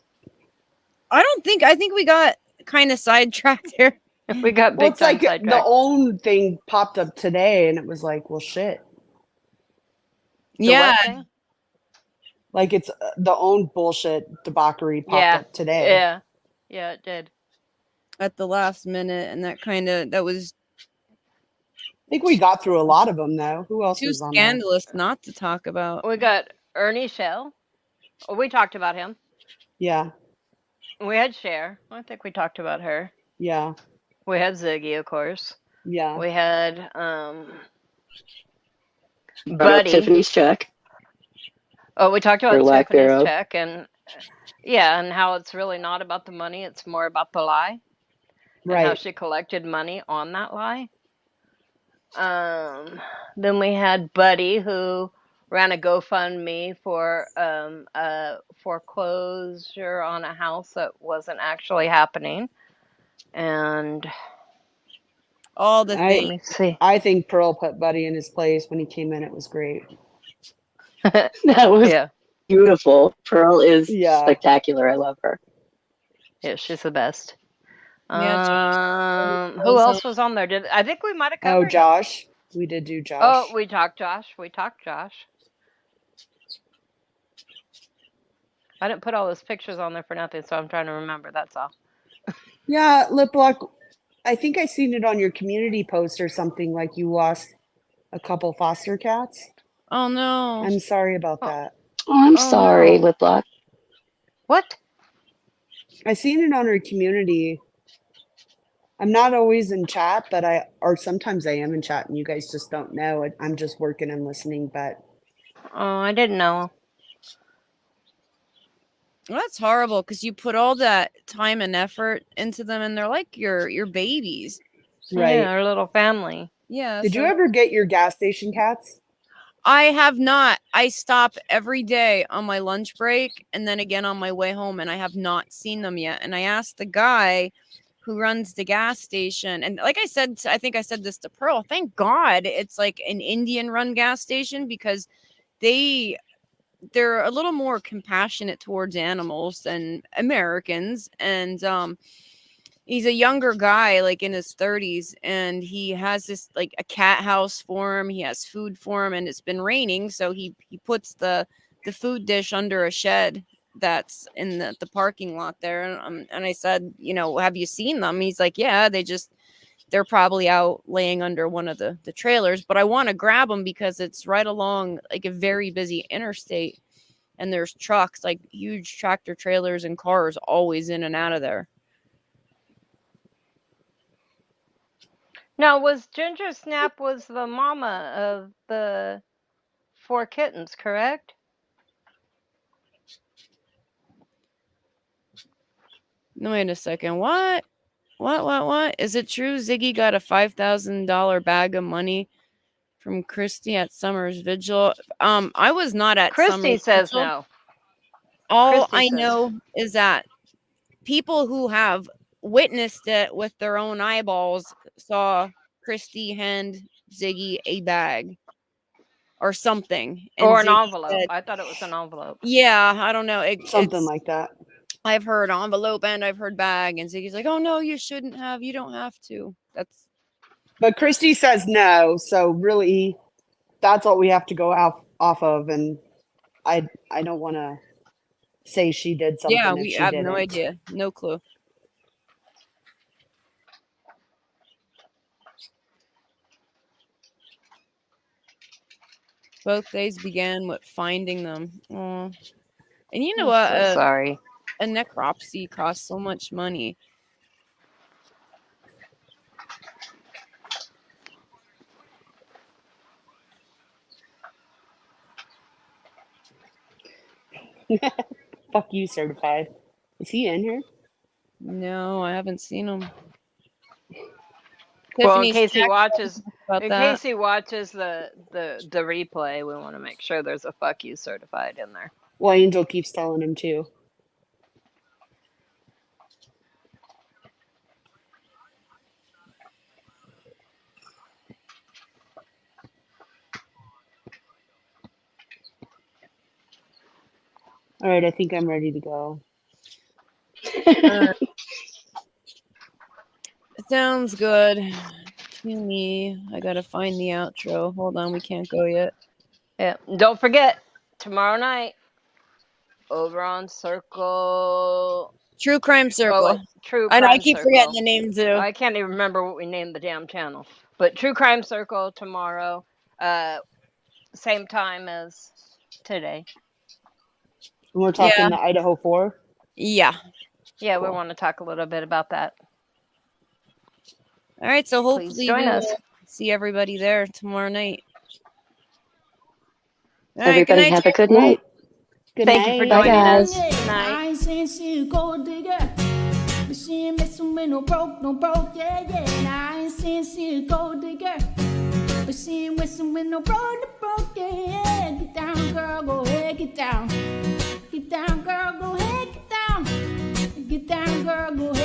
I think we got kind of sidetracked here. We got big Well, it's time like sidetracked. the own thing popped up today, and it was like, well, shit. Yeah. Like it's the own bullshit debauchery popped up today. Yeah. Yeah, it did. At the last minute, and that was. I think we got through a lot of them, though. Who else Too was on there? scandalous not to talk about. We got Ernie Shell. Oh, we talked about him. Yeah. We had Cher. I think we talked about her. Yeah. We had Ziggy, of course. Yeah. We had Buddy. Tiffany's check. Oh, we talked about lack Tiffany's thereof. check, and and how it's really not about the money; it's more about the lie, Right. and how she collected money on that lie. Then we had Buddy, who ran a GoFundMe for a foreclosure on a house that wasn't actually happening, and all the things. Let me see. I think Pearl put Buddy in his place when he came in. It was great. That was beautiful. Pearl is spectacular. I love her. Yeah, she's the best. Yeah, who else was on there? I think we might have covered him. Josh. We did do Josh. Oh, we talked Josh. I didn't put all those pictures on there for nothing, so I'm trying to remember. That's all. Yeah, Lip Lock. I think I seen it on your community post or something, like you lost a couple foster cats. Oh no. I'm sorry about that. Oh, I'm sorry, Lip Lock. What? I seen it on her community. I'm not always in chat, but sometimes I am in chat and you guys just don't know. I'm just working and listening, but. Oh, I didn't know. Well, that's horrible because you put all that time and effort into them, and they're like your babies. Right. Yeah, our little family. Yeah. Did you so- ever get your gas station cats? I have not. I stop every day on my lunch break and then again on my way home, and I have not seen them yet. And I asked the guy who runs the gas station, and like I said, I think I said this to Pearl, thank God it's like an Indian run gas station, because they're a little more compassionate towards animals than Americans. And he's a younger guy, like in his 30s, and he has this like a cat house for him. He has food for him, and it's been raining, so he puts the food dish under a shed that's in the parking lot there. And I said, have you seen them? He's like, yeah, they're probably out laying under one of the trailers, but I want to grab them because it's right along like a very busy interstate, and there's trucks, like huge tractor trailers and cars always in and out of there. Now, was Ginger Snap was the mama of the 4 kittens, correct? No, wait a second. What? Is it true Ziggy got a $5,000 bag of money from Christy at Summer's Vigil? I was not at Christy Summer's says Vigil. no. All Christy I says- know is that people who have witnessed it with their own eyeballs saw Christy hand Ziggy a bag or something. And Or an Ziggy envelope. said- I thought it was an envelope. yeah, I don't know. Something like that. I've heard envelope and I've heard bag, and Ziggy's like, oh no, you shouldn't have. You don't have to. But Christy says no, so really, that's what we have to go off of. And I don't want to say she did something. Yeah, if we she have didn't. no idea. No clue. Both days began with finding them. Aw. And you know what? So sorry. A necropsy costs so much money. Fuck you, certified. Is he in here? No, I haven't seen him. Well, in Tiffany's case he checking watches, about in that. case he watches the replay, we want to make sure there's a "fuck you" certified in there. Well, Angel keeps telling him too. All right, I think I'm ready to go. Sounds good to me. I gotta find the outro. Hold on, we can't go yet. Yeah. Don't forget, tomorrow night, over on Circle. True Crime Circle. Oh, True I know, I Crime keep Circle. forgetting the name too. I can't even remember what we named the damn channel. But True Crime Circle tomorrow, same time as today. And we're talking the Idaho 4? Yeah. Yeah, Cool. we want to talk a little bit about that. All right, so Please hopefully join we'll us. see everybody there tomorrow night. All right, Everybody good night, have a good night. Good Thank night. you for Bye, joining guys. us. Good night. I ain't saying she a gold digger, but she ain't messing with no broke, yeah. And I ain't saying she a gold digger, but she ain't messing with no broke, yeah. Get down, girl, go ahead, get down. Get down, girl, go ahead, get down. Get down, girl, go ahead.